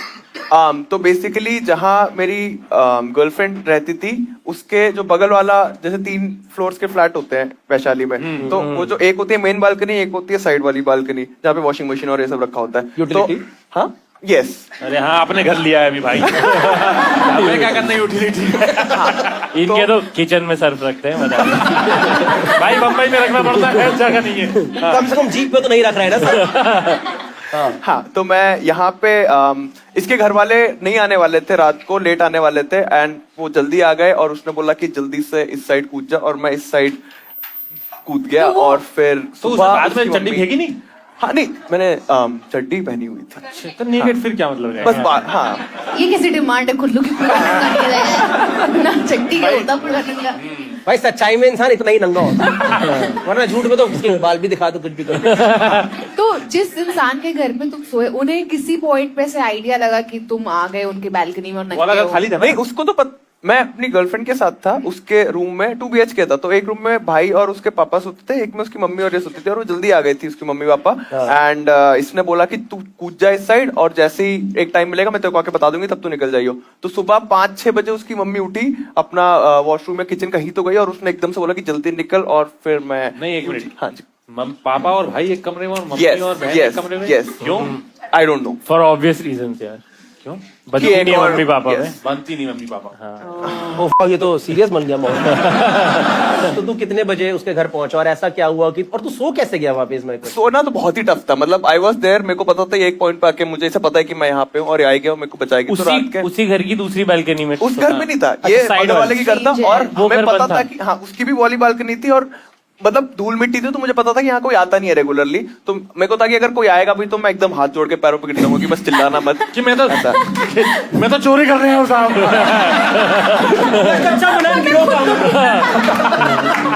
तो बेसिकली जहाँ मेरी गर्लफ्रेंड रहती थी उसके जो बगल वाला, जैसे 3 फ्लोर्स के फ्लैट होते हैं वैशाली में, तो वो जो एक होती है मेन बालकनी, एक होती है साइड वाली बालकनी जहाँ पे वॉशिंग मशीन और ये सब रखा होता है। Utility? तो हाँ यस अरे हाँ, आपने घर लिया है अभी भाई। हमें क्या करना है यूटिलिटी। इनके तो किचन में सर्फ रखते हैं, बता दें। भाई बम्बई में रखना पड़ता है, जगह नहीं है। कम से कम जीप पे तो नहीं रख रहा है ना सर। हाँ, तो मैं यहाँ पे इसके घर वाले नहीं आने वाले थे, रात को लेट आने वाले थे, एंड वो जल्दी आ गए और उसने बोला कि जल्दी से इस साइड कूद जा, और मैं इस साइड कूद गया। और फिर तो सुबह बाद में उसकी चड्डी मम्मी- फेंकी नहीं? हाँ नहीं, मैंने चड्डी पहनी हुई थी। तो नेकेड फिर क्या मतलब है? बस हाँ, ये कैसी डिमांड है खुल्लू की पूरा ना चट्टी का होता पूरा नंगा। भाई सच्चाई में इंसान इतना ही नंगा होता है, वरना झूठ में तो उसके बाल भी दिखा दो, कुछ भी करो। तो जिस इंसान के घर में तुम सोए, उन्हें किसी पॉइंट पे से आइडिया लगा कि तुम आ गए उनके बैल्कनी में और वाला नंगे घर हो? खाली था ना? नहीं उसको तो मैं अपनी गर्लफ्रेंड के साथ था, उसके रूम में 2 BHK था, तो एक रूम में भाई और उसके पापा सोते थे, एक में उसकी मम्मी और ये सोती थी, और वो जल्दी आ गई थी उसकी मम्मी पापा। एंड इसने बोला कि तू कूद जा इस साइड, और जैसे ही एक टाइम मिलेगा मैं तेरे को आके बता दूंगी, तब तू निकल जाइयो। तो सुबह 5-6 बजे उसकी मम्मी उठी, अपना वॉशरूम में किचन कहीं तो गई, और उसने एकदम से बोला कि जल्दी निकल, और फिर मैं नहीं, एक मिनट। हाँ जी, पापा और भाई एक कमरे में और मम्मी यस और बहन एक यस कमरे में? यस, क्यों? I don't know. For obvious reason यार। क्यों? बनती एक नहीं है और- मम्मी पापा yes. में। बनती नहीं मम्मी पापा। ओह, ये तो सीरियस बन गया माहौल। तो तू कितने बजे उसके घर पहुंचा और ऐसा क्या हुआ कि, और तू सो कैसे गया वहां पे इसमें? सोना तो बहुत ही टफ था, मतलब आई वॉज देयर, मेरे को पता था एक पॉइंट पे आके मुझे ऐसा पता है कि मैं यहाँ पे हूँ और आई गया, मेरे को बचाएगी। तो रात के उसी घर की दूसरी बालकनी में? उस घर में नहीं था, ये अच्छा, बगल वाले की घर था, और वो हमें घर पता बंद था था। कि हाँ उसकी भी वाली बालकनी थी, और मतलब धूल मिट्टी थी, तो मुझे पता था कि यहाँ कोई आता नहीं है रेगुलरली। तो मेरे को था कि अगर कोई आएगा भी तो मैं एकदम हाथ जोड़ के पैरों पे गिर जाऊंगा कि बस चिल्लाना मत कि मैं तो चोरी कर रहे हूँ साहब। कच्चा बना गिरो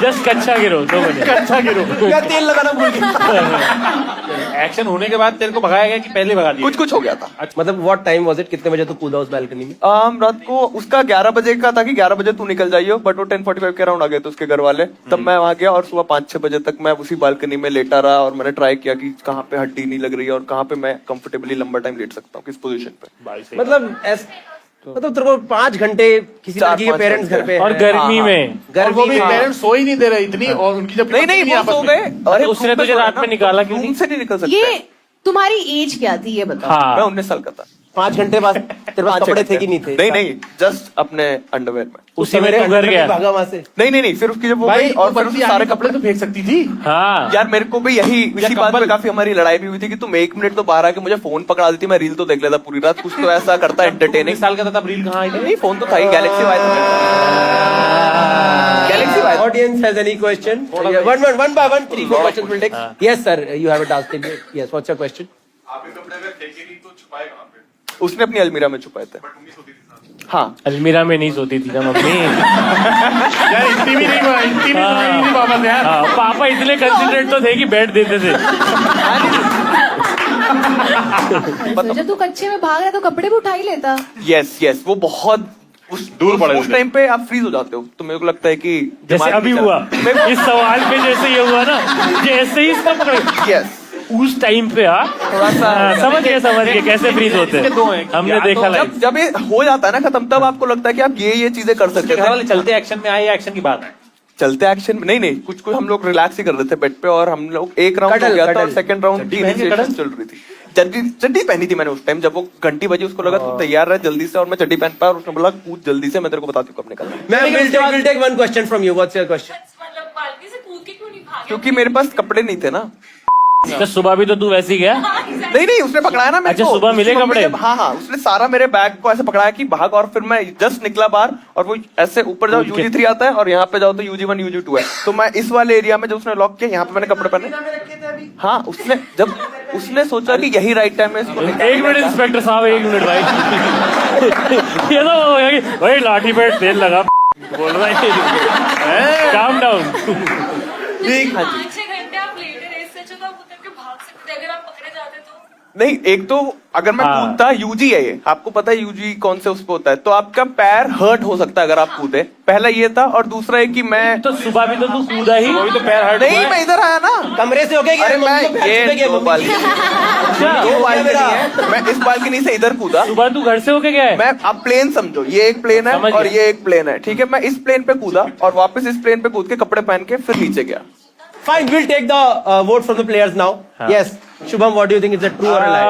जस्ट कच्चा गिरो 2 बजे। अच्छा गिरो। क्या तेल लगाना भूल गया। एक्शन होने के बाद तेरे को भगाया गया कि पहले भगा दिया? कुछ कुछ हो गया था। मतलब व्हाट टाइम वाज इट, कितने बजे तू कूदा उस बालकनी में? रात को उसका 11 बजे का था कि 11 बजे तू निकल जाइयो, बट वो 10:45 के अराउंड आ गए थे उसके घर वाले। तब मैं वहां गया, और सुबह 5-6 बजे तक मैं उसी बालकनी में लेटा रहा, और मैंने ट्राई किया कि कहाँ पे हड्डी नहीं लग रही है और कहाँ पे मैं कंफर्टेबली लंबा टाइम लेट सकता हूँ, किस पोजीशन पे। मतलब मतलब तेरे को 5 घंटे किसी लड़की के 4-5 पेरेंट्स घर पे और हैं। गर्मी में? और वो भी हाँ। पेरेंट्स सो ही नहीं दे रहे इतनी, और उनकी जब नहीं वो सो गए। अरे उसने तुझे रात में निकाला क्यों रूम नहीं? से नहीं निकल सकते। ये तुम्हारी एज क्या थी ये बताओ? मैं हाँ 19 साल का था। 5 घंटे बाद तेरे पास 5 कपड़े घंटे। थे कि नहीं थे? नहीं जस्ट अपने अंडरवेयर में। उसी में तू घर गया? भागा वहां से? नहीं फिर उसकी जब वो भाई गई, और फिर उसके सारे कपड़े तो फेंक सकती थी। हाँ यार मेरे को भी इसी बात पे काफी हमारी लड़ाई भी हुई थी कि तुम 1 मिनट तो बाहर आके मुझे फोन पकड़ा देती, मैं रील तो देख लेता पूरी रात, कुछ तो ऐसा करता एंटरटेनिंग। 19 साल का था तब, रील कहाँ आई थी? नहीं फोन तो था ही, गैलेक्सी वाई था। Galaxy Y. Audience has any question? One by one, 3-4 questions will take. Yes sir, you have a task. Yes, what's your question? आपके कपड़े अगर फेंके नहीं तो छुपाए कहाँ पे? उसने अपनी अलमीरा में छुपाए थे। बट मम्मी सोती थी साथ। हाँ अलमीरा में नहीं सोती थी ना मम्मी? यार इतनी भी नहीं पापा से यार। हाँ, पापा इतने कंसिडरेट तो थे कि बेड देते थे। सोचा तू कच्चे में भाग रहा तो कपड़े भी उठा ही लेता। यस वो बहुत दूर पड़े उस टाइम पे आप फ्रीज हो जाते हो, तो मेरे को लगता है कि जैसे अभी हुआ इस सवाल पे, जैसे ये हुआ ना, जैसे ही इसका पकड़े यस उस टाइम पे। थोड़ा सा समझ गए कैसे फ्रीज होते इसके दो हैं। हैं, हमने या तो देखा लाइव। जब ये हो जाता है ना खत्म, तब आपको लगता है कि आप ये चीजें कर सकते घर हैं। वाले चलते एक्शन में आए, एक्शन की बात है। चलते एक्शन में नहीं कुछ हम लोग रिलैक्स ही कर रहे थे बेड पे, और हम लोग एक राउंड हो गया था और सेकंड राउंड की इनिशिएशन चल रही थी। चड्डी पहनी थी मैंने उस टाइम, जब वो घंटी बजी उसको लगा तू तैयार रह जल्दी से, और मैं चड्डी पहन पाया, और उसने बोला कूद जल्दी से, मैं तेरे को बताती हूँ कब निकलना। मैं will take one question from you. What's your question? क्योंकि मेरे पास कपड़े नहीं थे ना। तो सुबह भी तो तू वैसे ही गया? नहीं उसने पकड़ाया ना मेरे अच्छा, को। सुबह मिले उसकी मम्मी कपड़े? जब- हाँ उसने सारा मेरे बैग को ऐसे पकड़ाया कि भाग, और फिर मैं जस्ट निकला बाहर, और वो ऐसे ऊपर जाओ कूद के। UG3 आता है, और यहाँ पे जाओ तो UG1 UG2 है, तो मैं इस वाले एरिया में जब उसने लॉक किया, यहाँ पे मैंने कपड़े पहने। हाँ उसने सोचा कि यही राइट टाइम है इसको निकालने एक मिनट का। इंस्पेक्टर साहब, 1 मिनट भाई। ये तो हो गया कि भाई लाठी पे तेल लगा बोल रहा है। Calm down. ठीक हाँ जी। 5-6 घंटे आप लेटे रहे, इससे अच्छा तो आप उतर के भाग सकते अगर आप पकड़े जाते तो। नहीं एक तो अगर मैं हाँ। कूदता, UG है ये, आपको पता है UG कौन से उस पे होता है, तो आपका पैर हर्ट हो सकता है अगर आप कूदे। पहला ये था, और दूसरा है कि मैं तो सुबह भी तो तू कूदा ही, वही तो पैर हट नहीं मैं इधर आया ना कमरे से हो गया? अरे मैं ये दो बालकनी है, मैं इस बालकनी से इधर कूदा। सुबह तू घर से होके गया है? मैं आप प्लेन समझो, ये एक प्लेन है समझ और गया। ये एक प्लेन है, ठीक है। मैं इस प्लेन पे कूदा और वापस इस प्लेन पे कूद के कपड़े पहन के फिर नीचे गया। Fine, we'll take the vote from the players now. Yes, Shubham, what do you think? Is it true or a lie?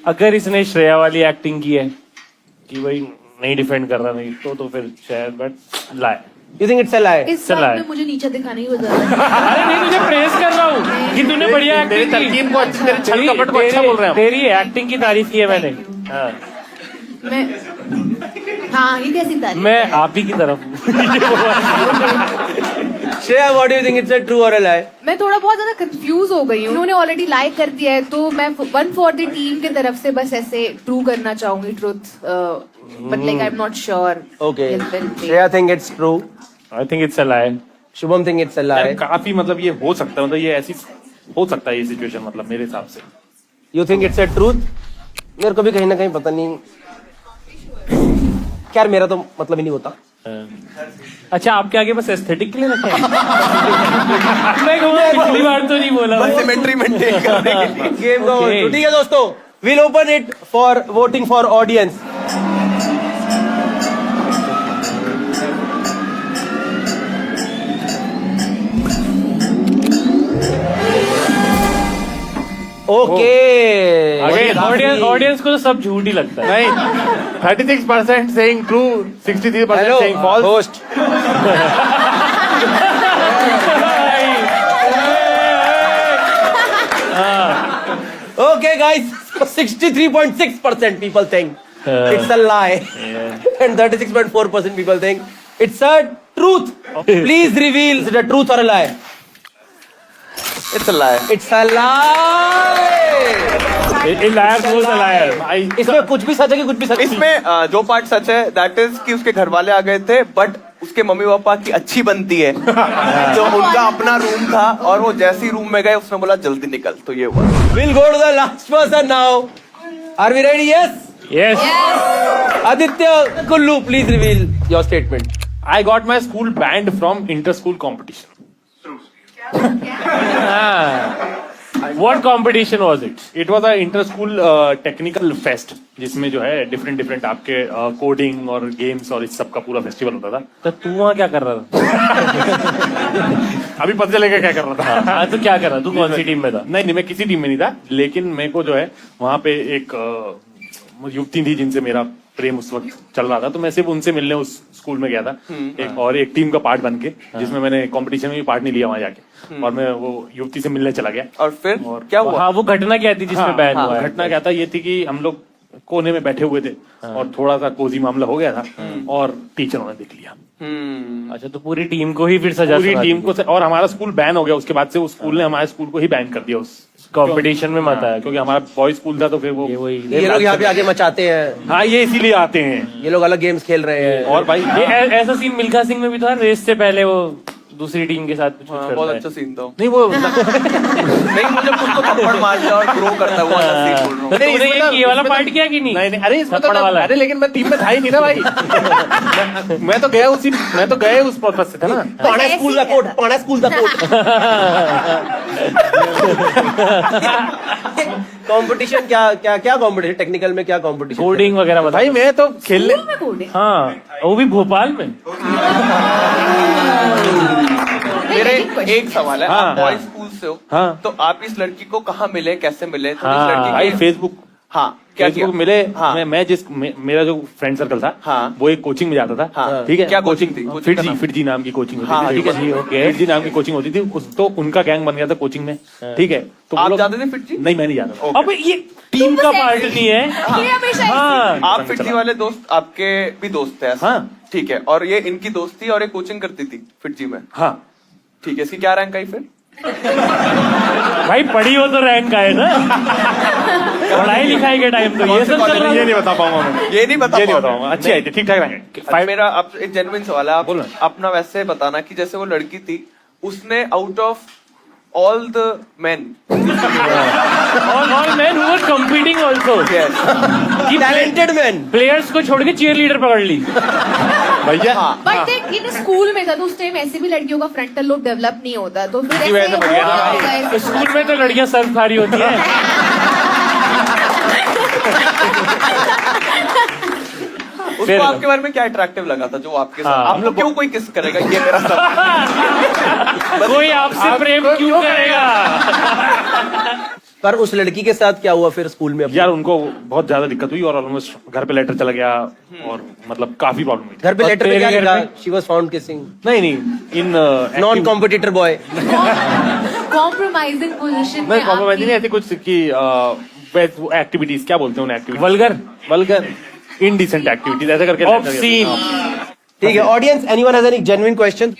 अगर इसने श्रेया वाली एक्टिंग की है कि भाई नहीं डिफेंड कर रहा नहीं तो फिर शायद बट लाए। You think it's a lie? इस चला बात है। में मुझे नीचे दिखाने की वजह अरे नहीं तुझे प्रेस कर रहा हूँ कि तूने बढ़िया तेरी एक्टिंग की। तरकीब को अच्छी, तेरे छल कपट को अच्छा बोल रहे हैं हम। तेरी एक्टिंग की तारीफ की है मैंने। हाँ। मैं हाँ ये कैसी तारीफ मैं आप ही की तरफ हूँ। Shreya, what do you think? It's a true or a lie? मैं थोड़ा बहुत ज्यादा कंफ्यूज हो गई हूँ। उन्होंने ऑलरेडी लाइक कर दिया है तो मैं वन फॉर द टीम की तरफ से बस ऐसे ट्रू करना चाहूंगी truth but like I am not sure. Okay. Shreya think it's true. I think it's a lie. Shubham think it's a यार lie. काफी मतलब ये हो सकता है, मतलब ये ऐसी हो सकता है ये सिचुएशन, मतलब मेरे हिसाब से। You think it's a truth? मेरे को भी कहीं ना कहीं पता नहीं। यार मेरा तो मतलब ही नहीं होता। अच्छा आपके आगे बस एस्थेटिक के लिए रखा है? मैं कहूँगा पिछली बार तो नहीं बोला। बस सिमेट्री मेंटेन करने के लिए। गेम का Okay. तो ठीक है दोस्तों, we'll open it for voting for audience. Okay. Audience को तो सब झूठ ही लगता है। नहीं 36% saying true, 63% Hello, saying false। host. Okay, guys. 63.6% people think it's a lie, and 36.4% people think it's a truth. Please reveal is it a truth or a lie? It's a lie. It's a lie. इसमें कुछ भी सच है कि कुछ भी सच नहीं? इसमें जो पार्ट सच है दैट इज कि उसके घर वाले आ गए थे बट उसके मम्मी पापा की अच्छी बनती है तो उनका अपना रूम था और वो जैसे ही रूम में गए उसने बोला जल्दी निकल, तो ये हुआ। We'll go to the last person now. Are we ready? Yes. Yes. Aditya Kullu, please reveal your statement. I got my school banned from inter-school competition। What competition was it? It was a inter-school technical fest, जिसमें जो है different आपके coding और games और इस सब का पूरा फेस्टिवल होता था। तो तू वहाँ क्या कर रहा था? अभी पता चलेगा क्या कर रहा था। हाँ तो क्या कर रहा? तू कौन सी टीम में था? नहीं मैं किसी टीम में नहीं था, लेकिन मेरे को जो है वहाँ पे एक युवती थी जिनसे मेरा प्रेम उस वक्त चल रहा था, तो मैं सिर्फ उनसे मिलने उस स्कूल में गया था एक टीम का पार्ट बन के, जिसमें मैंने कंपटीशन में भी पार्ट नहीं लिया वहाँ जाके, और मैं वो युवती से मिलने चला गया। और फिर क्या हुआ? हाँ वो घटना क्या थी जिसमें बैन हुआ? घटना क्या था, ये थी कि हम लोग कोने में बैठे हुए थे और थोड़ा सा कोजी मामला हो गया था और टीचरों ने देख लिया। अच्छा तो पूरी टीम को ही फिर सजा? पूरी टीम को और हमारा स्कूल बैन हो गया। उसके बाद से उस स्कूल ने हमारे स्कूल को ही बैन कर दिया उस कंपटीशन में मत आया क्योंकि हमारा बॉय स्कूल था, तो फिर वो ये लोग यहाँ पे आगे मचाते हैं। हाँ ये इसीलिए आते हैं, ये लोग अलग गेम्स खेल रहे हैं। और भाई ये ऐसा सीन मिल्खा सिंह में भी था, रेस से पहले वो दूसरी टीम के साथ कुछ करता बहुत है। अच्छा सीन था। नहीं वो नहीं मुझे खुद को थप्पड़ मार दिया और ग्रो करता हुआ सीन बोल रहा हूँ। तो तूने ये वाला पार्ट किया कि नहीं? नहीं अरे इसमें तो थप्पड़ वाला। अरे लेकिन मैं टीम में था ही नहीं ना भाई। मैं तो गया उस पर्पस से था ना। पाना स्कूल का कोड, पाना स्कूल का कोड। कंपटीशन क्या कंपटीशन? टेक्निकल में क्या कंपटीशन? कोडिंग वगैरह बता। भाई मैं तो खेलने हाँ वो भी भोपाल में। मेरा एक सवाल है, हाँ, आप बॉयज स्कूल से हो, हाँ। तो आप इस लड़की को कहाँ मिले, कैसे मिले? तो इस हाँ, लड़की भाई के फेसबुक हाँ क्या किया? फेसबुक मिले। हाँ। मेरा जो फ्रेंड सर्कल था, हाँ। वो एक कोचिंग में जाता था। हाँ। ठीक है, क्या कोचिंग थी? कोचिंग का नाम? फिटजी नाम की कोचिंग होती हाँ, थी। ठीक जी, है, फिटजी नाम की कोचिंग होती थी। तो उनका गैंग बन गया था कोचिंग में। ठीक है, तो वो आप लोग- जाते थे फिटजी? नहीं मैं नहीं जाता था। अब ये टीम का पार्ट नहीं है। ये हमेशा हाँ आप फिटजी वाले दोस्त आपके भी दोस्त थे ऐसा? हाँ। ठीक है, और ये इनकी दोस्ती और ये कोचिंग करती थी फिटजी में? हाँ ठीक है, इसकी क्या रैंक आई फिर? भाई पढ़ी हो तो रैंक आए ना। पढ़ाई लिखाई के टाइम तो ये सब चल रहा ये है। नहीं बता पाऊंगा मैं। ये नहीं बता पाऊंगा। अच्छी आई थी, ठीक ठाक रहे। मेरा आप एक जेन्युइन सवाल है, आप बोलो। अपना वैसे बताना कि जैसे वो लड़की थी, उसने out of all the main All men who were competing also. Talented man players को छोड़ के चीयर लीडर पकड़ ली। भैया बट देख इन स्कूल में था तो उस टाइम ऐसे भी लड़कियों का फ्रंटल लोब डेवलप नहीं होता, तो फिर इसी वजह से बढ़ गया ना भाई। होगा ऐसे। स्कूल में तो लड़कियां सर्फ खा रही होती है। उसको आपके बारे में क्या अट्रैक्टिव लगा था जो आपके साथ? हाँ। आप लोग क्यों कोई किस करेगा, ये मेरा सवाल। कोई आपसे प्रेम क्यों करेगा? पर उस लड़की के साथ क्या हुआ फिर स्कूल में अपने? यार उनको बहुत ज्यादा दिक्कत हुई और ऑलमोस्ट घर पे लेटर चला गया और मतलब काफी प्रॉब्लम हुई। घर पे और लेटर पे तेरे क्या घर लिखा? पे? शी वाज फाउंड किसिंग नहीं in non competitor boy. Compromising position नहीं कॉम्प्रोमाइज नहीं, ऐसी कुछ की एक्टिविटीज क्या बोलते हैं उन्हें, एक्टिविटी वल्गर इनडिसेंट एक्टिविटीज ऐसे करके ऑब्सीन। ठीक है audience, anyone has any genuine question?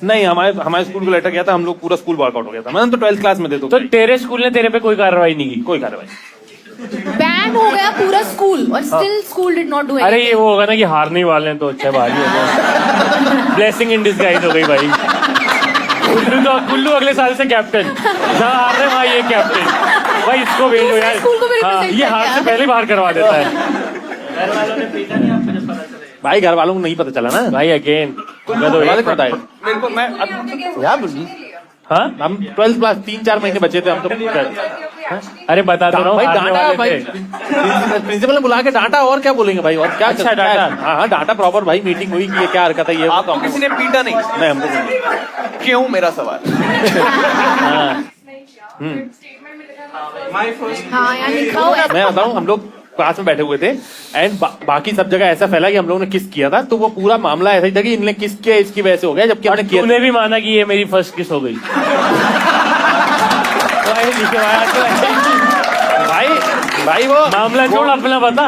नहीं हमारे स्कूल को लेटर गया था, हम लोग पूरा स्कूल वर्कआउट हो गया था। मैं तो 12th क्लास में थे तो तेरे स्कूल ने तेरे पे कोई कार्रवाई नहीं की? कोई कार्रवाई। बैन हो गया पूरा स्कूल और still school did not do anything. अरे ये वो होगा ना कि हारने वाले हैं तो अच्छा भारी हो गया। ब्लेसिंग इन डिस्गाइज हो गई भाई। कुल्लू अगले साल से कैप्टन, जहाँ हार रहे वहाँ ये कैप्टन। भाई इसको भेजो यार, स्कूल को भी हाँ, represent ये कर हार दिया। से पहले बाहर करवा देता है। भाई घर वालों को नहीं पता चला ना भाई अगेन पता है। मेरे को मैं हाँ हम 12th क्लास 3-4 महीने बचे थे हम तो। अरे बता तो रहा हूँ, भाई हारने डांटा वाले भाई, थे। प्रिंसिपल ने बुला के डांटा और क्या बोलेंगे भाई, और क्या अच्छा, डांटा। हाँ डांटा प्रॉपर भाई, मीटिंग हुई कि ये क्या हरकत है ये। आपको किसी ने पीटा नहीं? नहीं हमको नहीं। क्यों, मेरा सवाल। हाँ यार लिखा हुआ है। मैं बताऊं, हम लोग क्लास में बैठे हुए थे एंड बाकी सब जगह ऐसा फैला कि हम लोगों ने किस किया था, तो वो पूरा मामला ऐसा ही था कि इनने किस किया इसकी वजह से हो गया, जबकि हमने किया। तूने भी माना कि ये मेरी फर्स्ट किस हो गई। भाई वो मामला छोड़, अपना बता।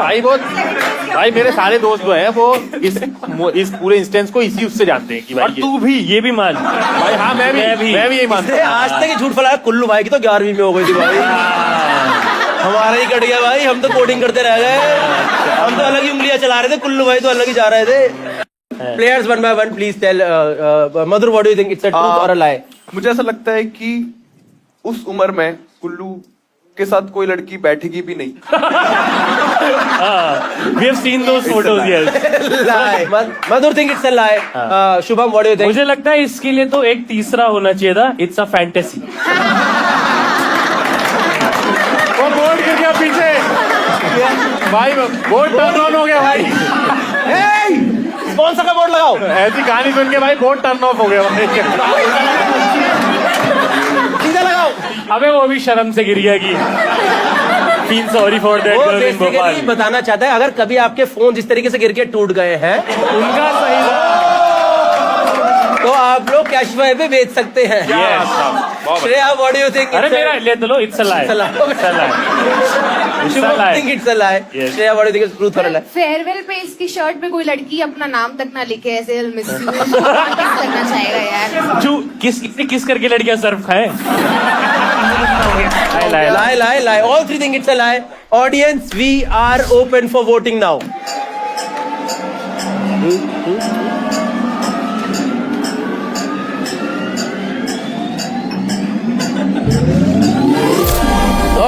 भाई मेरे सारे दोस्त जो हैं वो इस पूरे इंस्टेंस को इसी उससे जानते हैं कि भाई और तू भी ये भी मान। भाई हाँ मैं भी यही मानता हूँ। आज तक ये झूठ फैलाया कुल्लू भाई की तो 11वीं में हो गई थी भाई। हमारा ही कट गया भाई, हम तो कोडिंग करते रह गए। हम तो अलग ही उंगलियां चला रहे थे, कुल्लू भाई तो अलग ही जा रहे थे। Players one by one please tell Madhur, what do you think, it's a truth or a लाई? मुझे ऐसा लगता है कि उस उम्र में कुल्लू के साथ कोई लड़की बैठेगी भी नहीं। We have seen those photos, yes. Lie. Madhur think it's a lie. Shubham, what do you think? मुझे लगता है इसके लिए तो एक तीसरा होना चाहिए था, इट्स अ फैंटेसी। वो बोर्ड गिर गया पीछे भाई, बोर्ड टर्न ऑन हो गया भाई। स्पॉन्सर का बोर्ड लगाओ। ऐसी कहानी सुन के भाई बोर्ड टर्न ऑफ हो गया भाई। सीधा लगाओ। अबे वो भी शर्म से गिर गया कि फील सॉरी फॉर दैट वो गर्ल इन भोपाल। बेसिकली बताना चाहता है, अगर कभी आपके फोन जिस तरीके से गिर के टूट गए हैं उनका सही तो आप लोग कैशफाई पे बेच सकते हैं। Shreya, what do you think? अरे मेरा ले तो लो, it's a lie. Think it's a lie. Shreya, what do you think, it's truth or a lie? Farewell पे इसकी शर्ट पे कोई लड़की अपना नाम तक ना लिखे, ऐसे मिस करना चाहेगा यार। किस करके लड़कियां सर्फ खाए? lie, lie, lie. All three think it's a lie. Audience, we are open for voting now.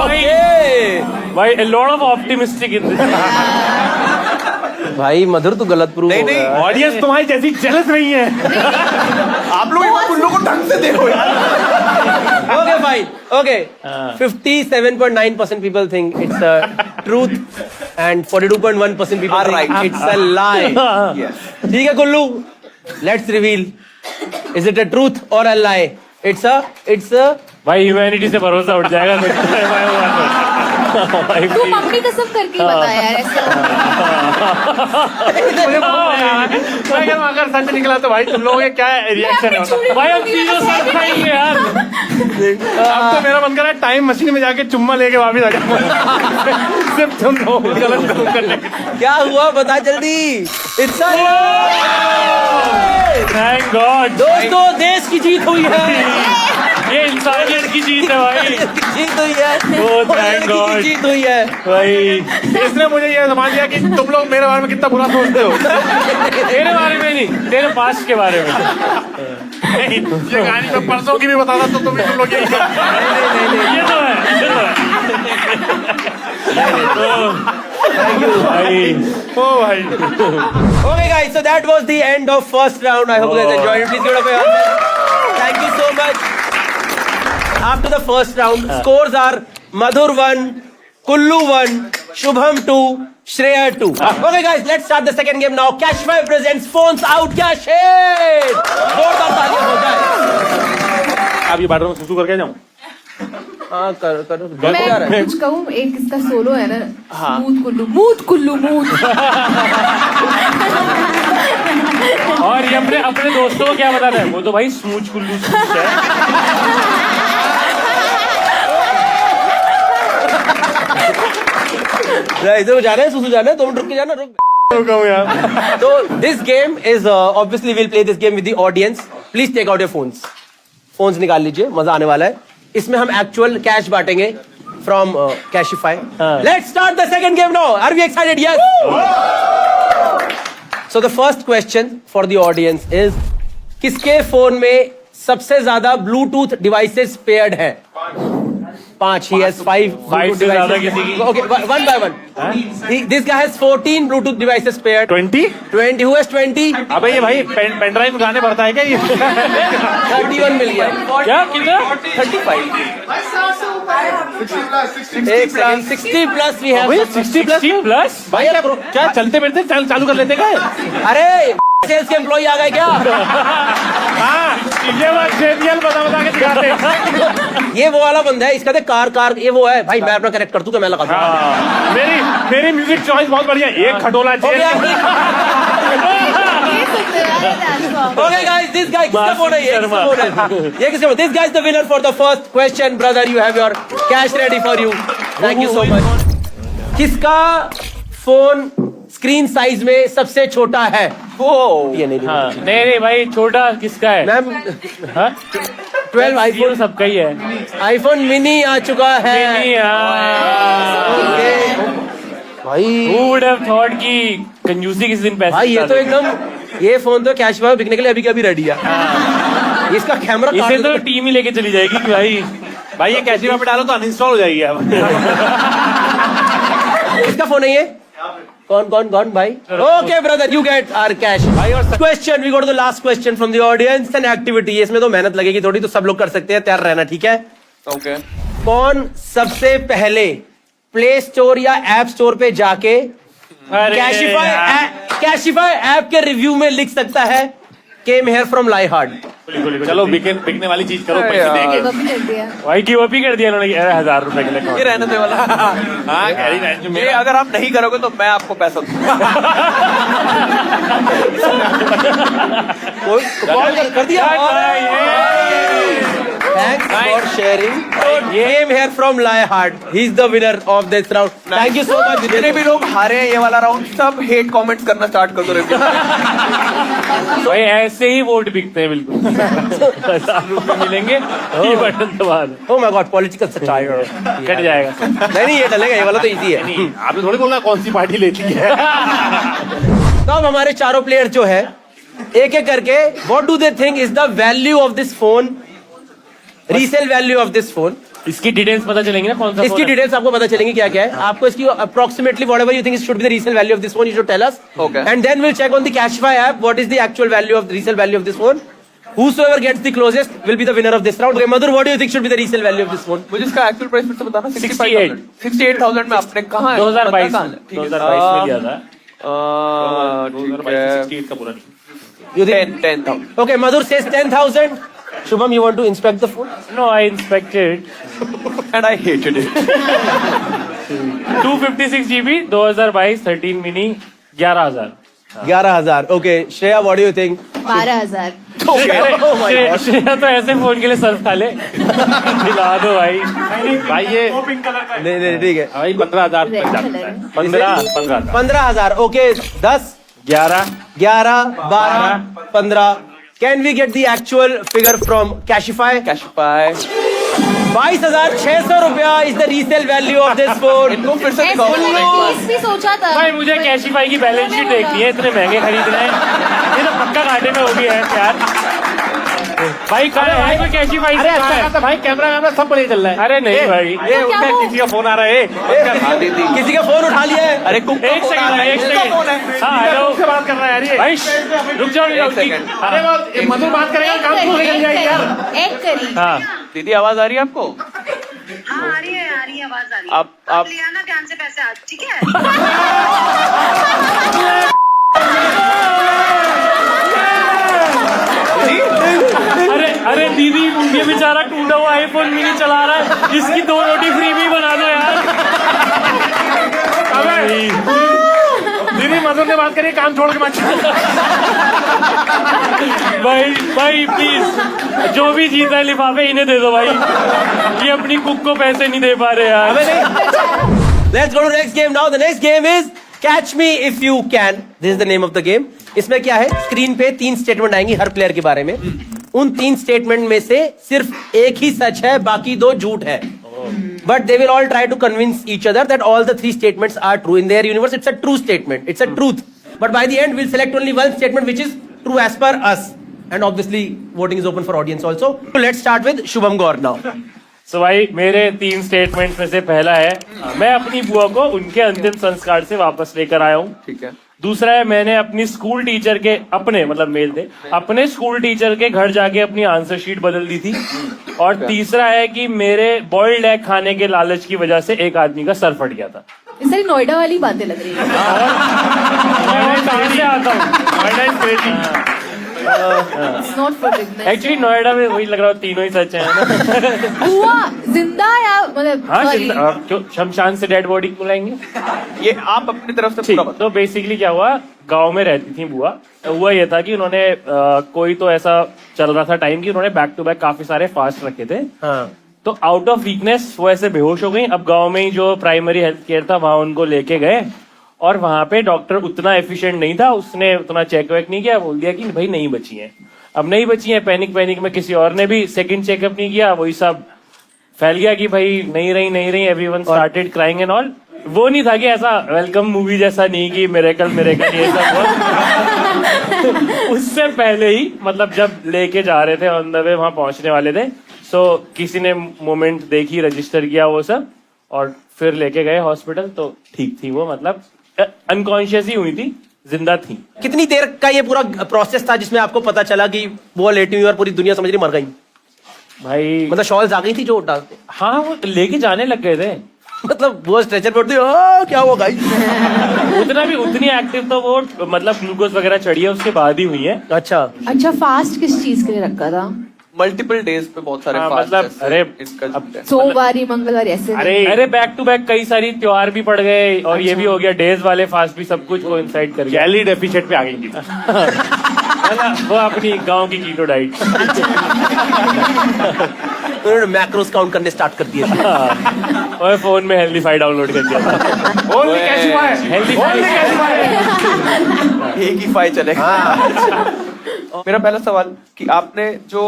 Okay. Why a lot of optimistic in this. भाई मधुर तो गलत प्रूव नहीं, नहीं, ऑडियंस तुम्हारी जैसी जेलस नहीं है। आप लोग इन कुल्लू को ढंग से देखो यार। Okay, fine. Okay. 57.9% people think it's a truth and 42.1% people Are think right. it's a lie. Yes. ठीक है Kullu, let's reveal. Is it a truth or a lie? It's a भाई ह्यूमैनिटी से भरोसा उठ जाएगा। तुम अपनी कसम करके ही बता यार ऐसे। अगर सच निकला तो भाई तुम लोगों के क्या रिएक्शन है? भाई अब चीजों सब खाएंगे यार। अब तो मेरा मन कर रहा है टाइम मशीन में जाके चुम्मा लेके वापस आ जाऊं। सिर्फ तुम लोग गलत करने। क्या हुआ बता जल्दी। It's a थैंक गॉड दोस्तों, देश की जीत हुई है। ये इंसानियत की जीत है भाई। जीत हुई है। Oh, thank God. जीत हुई है भाई इसने मुझे ये समझ लिया कि तुम लोग मेरे बारे में कितना बुरा सोचते हो। तेरे बारे में नहीं, तेरे पास्ट के बारे में। ये कहानी तो परसों की भी बताता तो तुम लोग यही ये तो है, ये तो है। भाई ओ भाई। Okay guys, so that was the end of first round. I hope you guys enjoyed it. Please give it up for yourself. Thank you so much. After the first round, scores are Madhur 1, Kullu 1, Shubham 2, Shreya 2. Okay guys, let's start the second game now. Cash 5 presents Phones Out Cash Hit. जोरदार तालियां हो जाए। अब ये bathroom में सुसु करके जाऊं? हाँ करो गलत जा रहा है। मैं कुछ कहूँ, एक इसका सोलो है ना, हाँ। मूत कुल्लू मूत कुल्लू मूत। और ये अपने दोस्तों को क्या बताना है, वो तो भाई स्मूच कुल्लू स्मूच है। इधर जा रहे हैं, सुसु जाना है, 2 मिनट रुक के जाना, रुक। तो this game is obviously will play this game with the audience. Please take out your phones निकाल लीजिए, मजा आने वाला है। इसमें हम एक्चुअल कैश बांटेंगे from Cashify. Let's start the second game now. Are we excited? Yes. So the first question for the audience is, किसके फोन में सबसे ज्यादा ब्लूटूथ डिवाइसेस पेयर्ड है? 5. He has 5 Bluetooth से ज्यादा devices. किसी की? Okay, one by one. This guy has 14 Bluetooth devices paired. 20? 20. Who has 20? अबे ये भाई पेन ड्राइव गाने भरता है क्या ये? 31 मिल गया। क्या कितना? 35. 60 plus we have. 60 प्लस भाई क्या चलते फिरते चालू कर लेते क्या? अरे सेल्स के एम्प्लॉय आ गए क्या? हाँ, ये बात जेबीएल बता के दिखाते। ये वो वाला बंदा है, इसका तो कार ये वो है भाई। मैं अपना कनेक्ट कर दूं, मैं लगा दूं। हाँ, मेरी म्यूजिक चॉइस बहुत बढ़िया। एक खटोला jail. Okay guys, this guy किसका फोन है ये? किसका फोन है? ये किसका phone? This guy is the winner for the first question, brother. You have your cash ready for you. Thank you so much. किसका फोन स्क्रीन साइज में सबसे छोटा है? ये नहीं हाँ, नहीं भाई, छोटा किसका है? मैम, हाँ? 12 आईफोन सबका ही है। आईफोन मिनी आ चुका है। मिनी, भाई Who would have thought कि कंजूसी किसी दिन पैसे भाई ये तो एकदम, ये फोन तो कैश में बिकने के लिए अभी कभी रेडी है। इसका कैमरा इसे तो टीम ही लेके चली जाएगी कि भाई ये कैशियर पे डालो तो अनइंस्टॉल हो जाएगी अब। इसका फोन है ये? कौन भाई? Okay brother, you get our cash. Question, we go to the last question from the audience. An activity, इसमें तो मेहनत लगेगी थोड़ी, तो सब लोग कर सकते हैं, तैयार रहना, ठीक है? ओके। कौन सबसे पहले प्ले स्टोर या ऐप स्टोर पे जाके कैशिफाई ऐप के रिव्यू में लिख सकता है came here from lie hard? चलो बिकने वाली चीज करो, पैसे देंगे। भाई गिव अप ही कर दिया उन्होंने 1000 रुपए के लिए। ये रहने दे वाला। हाँ, ये अगर आप नहीं करोगे तो मैं आपको पैसा दूंगा। कर दिया। Thanks for sharing. Came here from Liehard. He's the winner of this round. Thank you so much. जितने भी लोग हारे हैं ये वाला राउंड, सब हेट कमेंट्स करना स्टार्ट कर दो। भाई ऐसे ही वोट बिकते हैं बिल्कुल। 1000 रुपए मिलेंगे, ये बटन दबा दो। Oh my God, political satire. Cut जाएगा। नहीं ये डलेगा, ये वाला तो इजी है। आपने थोड़ी बोलना कौन सी पार्टी लेती है। तो अब हमारे चारों प्लेयर जो है, एक एक करके, what do they think is the value of this phone? Resale value of this phone. इसकी डिटेल्स पता चलेंगी ना, कौन सा इसकी डिटेल्स आपको पता चलेंगी क्या क्या है। आपको इसकी approximately whatever you think should be the resale value of this phone, you should tell us. Okay. And then will check on the Cashify app what is the actual value of the resale value of this phone. Whosoever gets the closest will be the winner of this round. Okay, Madhur, what do you think should be the resale value of this phone? मुझे इसका actual price फिर से बताना। 68,000 68,000 में आपने कहाँ 2022 में लिया था। 68 का पूरा नहीं। You think 10,000? Okay, Madhur says 10,000. Shubham, you want to inspect the phone? No, I inspected. And I hated it. 256 GB, 2022 13 mini, 11,000। 11,000. Okay, Shreya, what do you think? 12,000। Shreya तो ऐसे फोन के लिए सर्फ खा ले। दिला दो भाई। भाई ये नहीं ठीक है भाई 15,000 तक जाता है। 15,000 15,000. Okay, 10, 11, 11, 12, 15. Can we get the actual figure from Cashify? Cashify. 22,600 रुपया is the resale value of this phone. इनको फिर से दिखाओ। भी सोचा था। भाई मुझे कैशिफाई की बैलेंस शीट देखनी है, इतने महंगे खरीद रहे हैं, ये तो पक्का घाटे में हो गया है यार। भाई कहाँ भाई कोई कैशिफाई? अरे अच्छा भाई, कैमरा सब बढ़िया चल रहा है। अरे नहीं भाई, ये उठा, किसी का फोन आ रहा है। किसी का फोन उठा लिया है। अरे एक सेकंड। हाँ हेलो, से बात कर रहा है यार ये। भाई रुक जाओ। अरे वो मधुर बात करेगा, काम क्यों निकल जाएगी यार। एक करी। हाँ दीदी आवाज आ रही है आपको? हाँ आ रही है आवाज आ रही है। आप लिया ना ध्यान से पैसे आज, ठीक है? अरे दीदी ये बेचारी बेचारा टूटा हुआ आईफोन मिनी चला रहा है, इसकी 2 रोटी फ्री भी बना दो यार। दीदी मजूर ने बात करी, काम छोड़ के मत। भाई प्लीज, जो भी जीता है लिफाफे इन्हें दे दो भाई, ये अपनी कुक को पैसे नहीं दे पा रहे यार। Let's go to the next game now. The next game is Catch Me If You Can. This is the name of the game. इसमें क्या है, स्क्रीन पे 3 स्टेटमेंट आएंगी हर प्लेयर के बारे में। उन 3 स्टेटमेंट में से सिर्फ एक ही सच है, बाकी 2 झूठ है। But they will all try to convince each other that all the 3 statements are true. In their universe, it's a true statement. It's a truth. But by the end, we'll select only one statement which is true as per us. And obviously, voting is open for audience also. So let's start with Shubham Gaur now. So भाई मेरे 3 statement में से पहला है, मैं अपनी बुआ को उनके अंतिम संस्कार से वापस लेकर आया हूँ। ठीक है। दूसरा है, मैंने अपनी स्कूल टीचर के, अपने मतलब मेल थे, अपने स्कूल टीचर के घर जाके अपनी आंसर शीट बदल दी थी। और तीसरा है कि मेरे बॉइल्ड एग खाने के लालच की वजह से एक आदमी का सर फट गया था। इस सारी नोएडा वाली बातें लग रही है। मैं कहाँ से आता हूँ? It's not for business. Actually Noida में वही लग रहा है, तीनों ही सच है। हुआ जिंदा या मतलब हाँ, sorry. क्यों शमशान से डेड बॉडी बुलाएंगे? ये आप अपनी तरफ से पूरा बताओ। तो बेसिकली क्या हुआ, गांव में रहती थी बुआ। हुआ ये था कि उन्होंने कोई तो ऐसा चल रहा था टाइम कि उन्होंने बैक टू बैक काफी सारे फास्ट रखे थे। हाँ। तो आउट ऑफ वीकनेस वो ऐसे बेहोश हो गई। अब गांव में ही जो प्राइमरी हेल्थ केयर था वहां उनको लेके गए, और वहां पे डॉक्टर उतना एफिशिएंट नहीं था, उसने उतना चेक वेक नहीं किया, बोल दिया कि भाई नहीं बची है। अब नहीं बची है, पैनिक में किसी और ने भी सेकंड चेकअप नहीं किया, वही सब फैल गया कि भाई नहीं रही, everyone started crying and all. वो नहीं था कि ऐसा वेलकम मूवी जैसा नहीं कि मिरेकल ये सब हुआ। उससे पहले ही मतलब जब लेके जा रहे थे ऑन द वे, वहां पहुंचने वाले थे, सो किसी ने मोमेंट देखी, रजिस्टर किया वो सब, और फिर लेके गए हॉस्पिटल। तो ठीक थी वो, मतलब अनकॉन्शियस ही हुई थी, जिंदा थी। कितनी देर का ये पूरा प्रोसेस था जिसमें आपको पता चला कि वो लेटी हुई और पूरी दुनिया समझ रही मर गई? भाई मतलब शॉल्स आ गई थी जो डालते? हाँ, वो लेके जाने लग गए थे। मतलब वो स्ट्रेचर पर थी, क्या हुआ गाइस? उतनी एक्टिव तो वो मतलब ग्लूकोज वगैरह चढ़ी है उसके बाद ही हुई है। अच्छा, फास्ट किस चीज के लिए रखा था? मल्टीपल डेज पे बहुत सारे फास्ट, मतलब अरे सोमवार मंगलवार ऐसे। अरे बैक टू बैक कई सारी त्योहार भी पड़ गए, और ये भी हो गया, डेज वाले फास्ट भी, सब कुछ कोइंसाइड कर गया। कैलोरी डेफिशिएंट पे आ गई थी। वो अपनी गांव की कीटो डाइट। उन्होंने मैक्रोस काउंट करने स्टार्ट कर दिए थे। और फोन में हेल्दीफाई डाउनलोड कर दिया था। एक ही फाइल चलेगा। मेरा पहला सवाल कि आपने जो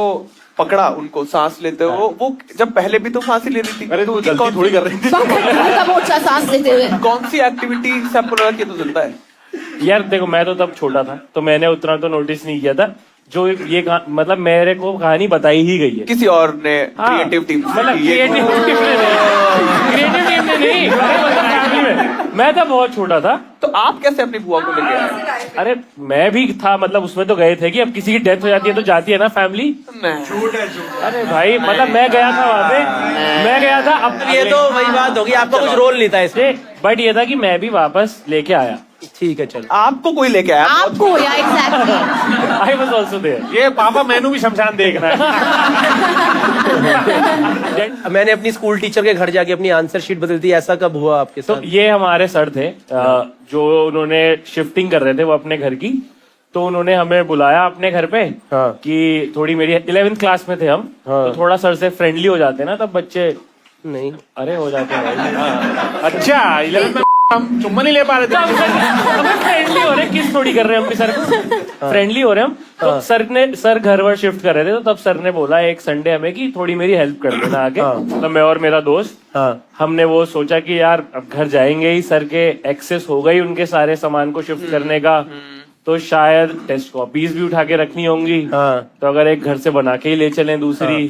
पकड़ा उनको सांस लेते हुए, वो जब पहले भी तो सांस ही ले रही थी। अरे तो गलती थोड़ी कर रही थी। सांस लेते हुए कौन सी एक्टिविटी से आपको लगा कि तो जलता है? यार देखो, मैं तो तब छोटा था, तो मैंने उतना तो नोटिस नहीं किया था। जो ये मतलब मेरे को कहानी बताई ही गई है किसी और ने, क्रिएटिव टीम, मतलब क्रिएटिव टीम ने नहीं, फैमिली में। मैं तो बहुत छोटा था। तो आप कैसे अपनी बुआ को लेके आए? अरे मैं भी था, मतलब उसमें तो गए थे कि अब किसी की डेथ हो जाती है तो जाती है ना फैमिली। अरे भाई, मतलब मैं गया था वहां पे, मैं गया था। अब ये तो वही बात होगी, आपका कुछ रोल नहीं था इसमें, बट ये था कि मैं भी वापस लेके आया। ठीक है, चलो। आपको कोई लेके आया? आपको या exactly. I was also there. ये पापा मैनू भी शमशान देखना है। मैंने अपनी स्कूल टीचर के घर जाके अपनी आंसर शीट बदल दी, ऐसा कब हुआ आपके साथ? तो ये हमारे सर थे, जो उन्होंने शिफ्टिंग कर रहे थे वो अपने घर की, तो उन्होंने हमें बुलाया अपने घर पे। हाँ। कि थोड़ी, मेरी 11th क्लास में थे हम। हाँ। तो थोड़ा सर से फ्रेंडली हो जाते हैं ना तब बच्चे। नहीं, अरे हो जाते हैं भाई। अच्छा, 11th में हम चुम्मा नहीं ले पा रहे थे। फ्रेंडली हो रहे, किस थोड़ी कर रहे हैं हम भी सर को, फ्रेंडली हो रहे हम। तो सर घर वर शिफ्ट कर रहे थे, तो तब सर ने बोला एक संडे हमें कि थोड़ी मेरी हेल्प कर देना आगे। तो मैं और मेरा दोस्त, हमने वो सोचा कि यार अब घर जाएंगे ही, सर के एक्सेस हो गई उनके सारे सामान को शिफ्ट करने का, तो शायद टेस्ट कॉपीज भी उठा के रखनी होंगी। तो अगर एक घर से बना के ही ले चलें दूसरी,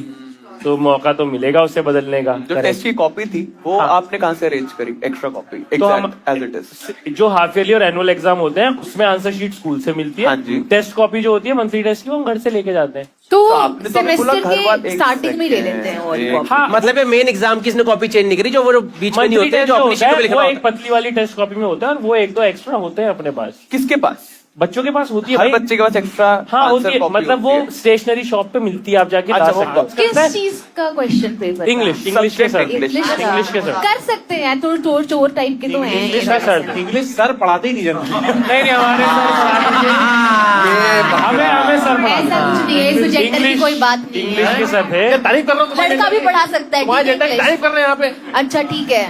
तो मौका तो मिलेगा उसे बदलने का। जो टेस्ट की कॉपी थी वो आपने कहाँ से अरेंज करी, एक्स्ट्रा कॉपी? तो हम एज इट इज, जो हाफ ईयरली और एनुअल एग्जाम होते हैं उसमें आंसर शीट स्कूल से मिलती है। हाँ जी। टेस्ट कॉपी जो होती है मंथली टेस्ट की, वो हम घर से लेके जाते हैं। तो आपने तो हमें बोला सेमेस्टर घर बाद के एक स्टार्टिंग में ही ले सेकंड, लेते हैं और एक- कॉपी। हाँ, मतलब मेन एग्जाम की इसने कॉपी चेंज नहीं करी, जो वो बीच में नहीं मंथली होते हैं, टेस्ट जो जो अपनी होता शीट पे है लिखना वो होता एक पतली वाली टेस्ट कॉपी में होता है, और वो एक दो एक्स्ट्रा होते हैं अपने पास। किसके पास? बच्चों के पास होती है हर भाई। बच्चे के पास एक्स्ट्रा हाँ होती है, मतलब वो स्टेशनरी शॉप पे मिलती है, आप जाके ला अच्छा, सकते हो। किस चीज का क्वेश्चन पेपर? इंग्लिश के सर, English। इंग्लिश के सर। कर सकते हैं यार, थोड़े चोर चोर टाइप के तो हैं। इंग्लिश का सर, इंग्लिश सर पढ़ाते ही नहीं जनरली। नहीं हमारे सर पढ़ाते थे। हमें सर पढ़ाते ऐसा कुछ नहीं है, इस जेंडर की कोई बात नहीं इंग्लिश है। के सर थे। तारीफ कर रहा हूँ तुम्हारे लड़का भी पढ़ा सकता है, ठीक है, तारीफ कर रहे हैं यहाँ पे। अच्छा ठीक है।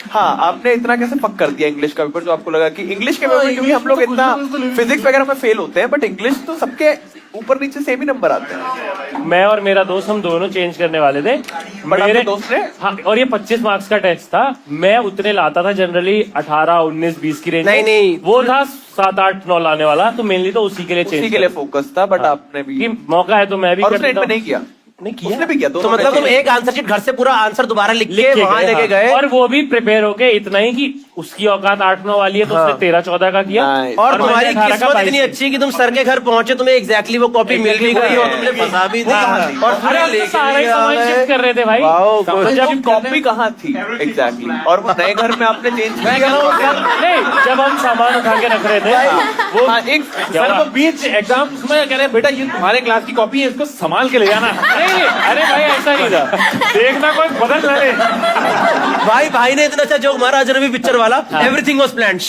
हाँ, आपने इतना कैसे पक कर दिया इंग्लिश का पेपर, जो आपको लगा कि इंग्लिश के पेपर में, क्योंकि हम लोग इतना फिजिक्स वगैरह में फेल होते हैं, बट इंग्लिश तो सबके ऊपर नीचे सेम ही नंबर आते हैं। मैं और मेरा दोस्त हम दोनों चेंज करने वाले थे। आपके दोस्त ने? हाँ, और ये 25 मार्क्स का टेस्ट था। मैं उतने लाता था जनरली 18, 19, 20 की रेंज। नहीं। वो था 7, 8, 9 लाने वाला, तो मेनली तो उसी के लिए चेंज, उसी के लिए फोकस था, बट आपने भी कि मौका है तो मैं भी और कर उसने देता हूँ। नहीं किया। नहीं किया। उसने भी किया, तो मतलब तुम एक आंसर शीट घर से पूरा आंसर दोबारा लिख के वहां लेके गए, और वो भी प्रिपेयर होके, इतना ही कि उसकी औकात 8-9 वाली है तो उसने 13-14 का किया। Nice। और तुम्हारी मैंने 18 का किस्मत 22 इतनी अच्छी कि तुम सर के घर पहुंचे, तुम्हें एग्जैक्टली वो कॉपी मिल भी गई और तुमने फंसा भी दिया। और अरे हम तो सारा ही सामान शिफ्ट कर रहे थे भाई। तो जब कॉपी कहाँ थी एग्जैक्टली, और वो नए घर में आपने चेंज किया? नहीं, जब हम सामान उठा के रख रहे थे वो एक सर वो बीच एग्जाम में कह रहे हैं बेटा ये तुम्हारे क्लास की कॉपी है, इसको संभाल के ले जाना। नहीं, अरे भाई ऐसा नहीं था। देखना कोई बदल ना ले। भाई ने इतना अच्छा जोक मारा अजनबी पिक्चर वाला, एवरीथिंग वाज प्लान्ड।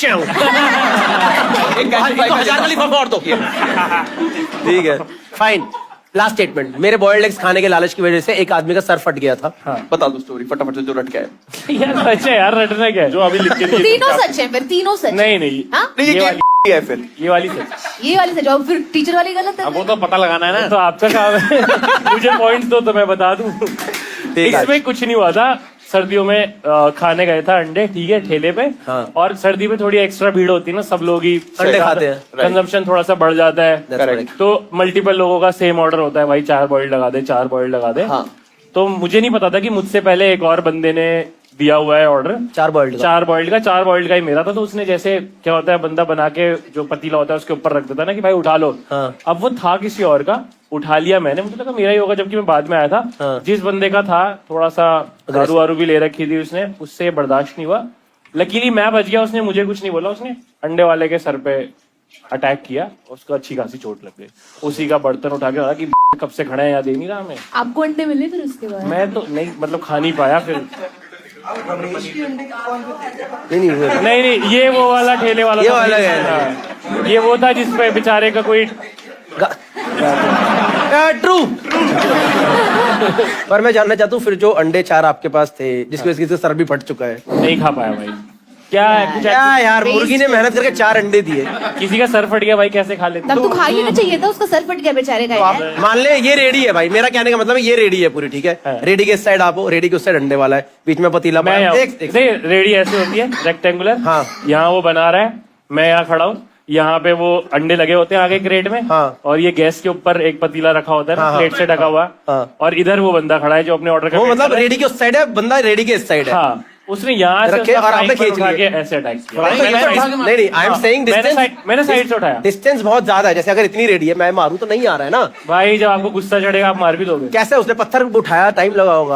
एक हजार वाली और दो। ठीक है, फाइन। लास्ट स्टेटमेंट, मेरे बॉइल्ड एग्स खाने के लालच की वजह से एक आदमी का सर फट गया था। बता दो स्टोरी फटाफट से, जो रट के आए। यार सच है यार, रटना क्या है? जो अभी लिख के दिए। तीनों सच है फिर, तीनों सच। नहीं हाँ? नहीं, ये ये है फिर ये वाली सच। ये वाली सच, और फिर टीचर वाली गलत है। अब वो तो पता लगाना है ना। तो आपका काम है। मुझे पॉइंट्स दो तो मैं बता दूं। इसमें कुछ नहीं हुआ था। सर्दियों में खाने गए था अंडे, ठीक है, ठेले पे। और सर्दी में थोड़ी एक्स्ट्रा भीड़ होती है ना, सब लोग ही अंडे खाते हैं, कंजम्पशन थोड़ा सा बढ़ जाता है। Correct। तो मल्टीपल लोगों का सेम ऑर्डर होता है, भाई 4 बॉइल्ड लगा दे, 4 बॉइल्ड लगा दे। तो मुझे नहीं पता था कि मुझसे पहले एक और बंदे ने दिया हुआ है ऑर्डर 4 बॉइल्ड का। 4 बॉइल्ड का ही मेरा था। तो उसने जैसे क्या होता है, बंदा बना के जो पतीला होता है उसके ऊपर रख देता ना कि भाई उठा लो। अब वो था किसी और का, उठा लिया मैंने, मुझे लगा मेरा ही होगा, जबकि मैं बाद में आया था। जिस बंदे का था थोड़ा सा दारू वारू भी ले रखी थी उसने, उससे बर्दाश्त नहीं हुआ। लकीली मैं बच गया, उसने मुझे कुछ नहीं बोला। उसने अंडे वाले के सर पे अटैक किया, उसको अच्छी खासी चोट लग गई। उसी का बर्तन उठा के कि कब से खड़े हैं, यहाँ दे नहीं रहा हमें। आपको अंडे मिले फिर उसके बाद? मैं तो नहीं, मतलब खा नहीं पाया फिर। नहीं, ये वो वाला ठेले वाला, ये वाला है। ये वो था जिसपे बेचारे का कोई ट्रू। पर मैं जानना चाहता हूँ, फिर जो अंडे 4 आपके पास थे, जिसकी वजह से सर भी फट चुका है, नहीं खा पाया भाई। क्या है कुछ क्या यार, मुर्गी ने मेहनत करके 4 अंडे दिए, किसी का सर फट गया भाई, कैसे खा लेते? तब तो खा लेना चाहिए था, उसका सर फट गया बेचारे का यार। मान ले ये रेडी है भाई, मेरा कहने का मतलब है ये रेडी है पूरी, ठीक है। रेडी के इस साइड आप हो, रेडी के उस साइड अंडे वाला है, बीच में पतीला। मैं रेडी ऐसे होती है रेक्टेंगुलर। हाँ। यहाँ वो बना रहा है, मैं यहाँ खड़ा हूँ, यहाँ पे वो अंडे लगे होते हैं आगे क्रेट में। हाँ। और ये गैस के ऊपर एक पतीला रखा होता है ना, प्लेट से ढका हुआ। और इधर वो बंदा खड़ा है जो अपने ऑर्डर का, वो मतलब रेडी के उस साइड है, बंदा रेडी के इस साइड है। हाँ, उसने यहाँ से रखे और आपने खींच उठा के लिया। ऐसे अटैक किया। नहीं, आई एम सेइंग मैंने साइड से उठाया। डिस्टेंस बहुत ज्यादा है, जैसे अगर इतनी रेडी है मैं मारूं तो नहीं आ रहा है ना भाई। जब आपको गुस्सा चढ़ेगा आप मार भी दोगे। कैसे? उसने पत्थर उठाया, टाइम लगा होगा।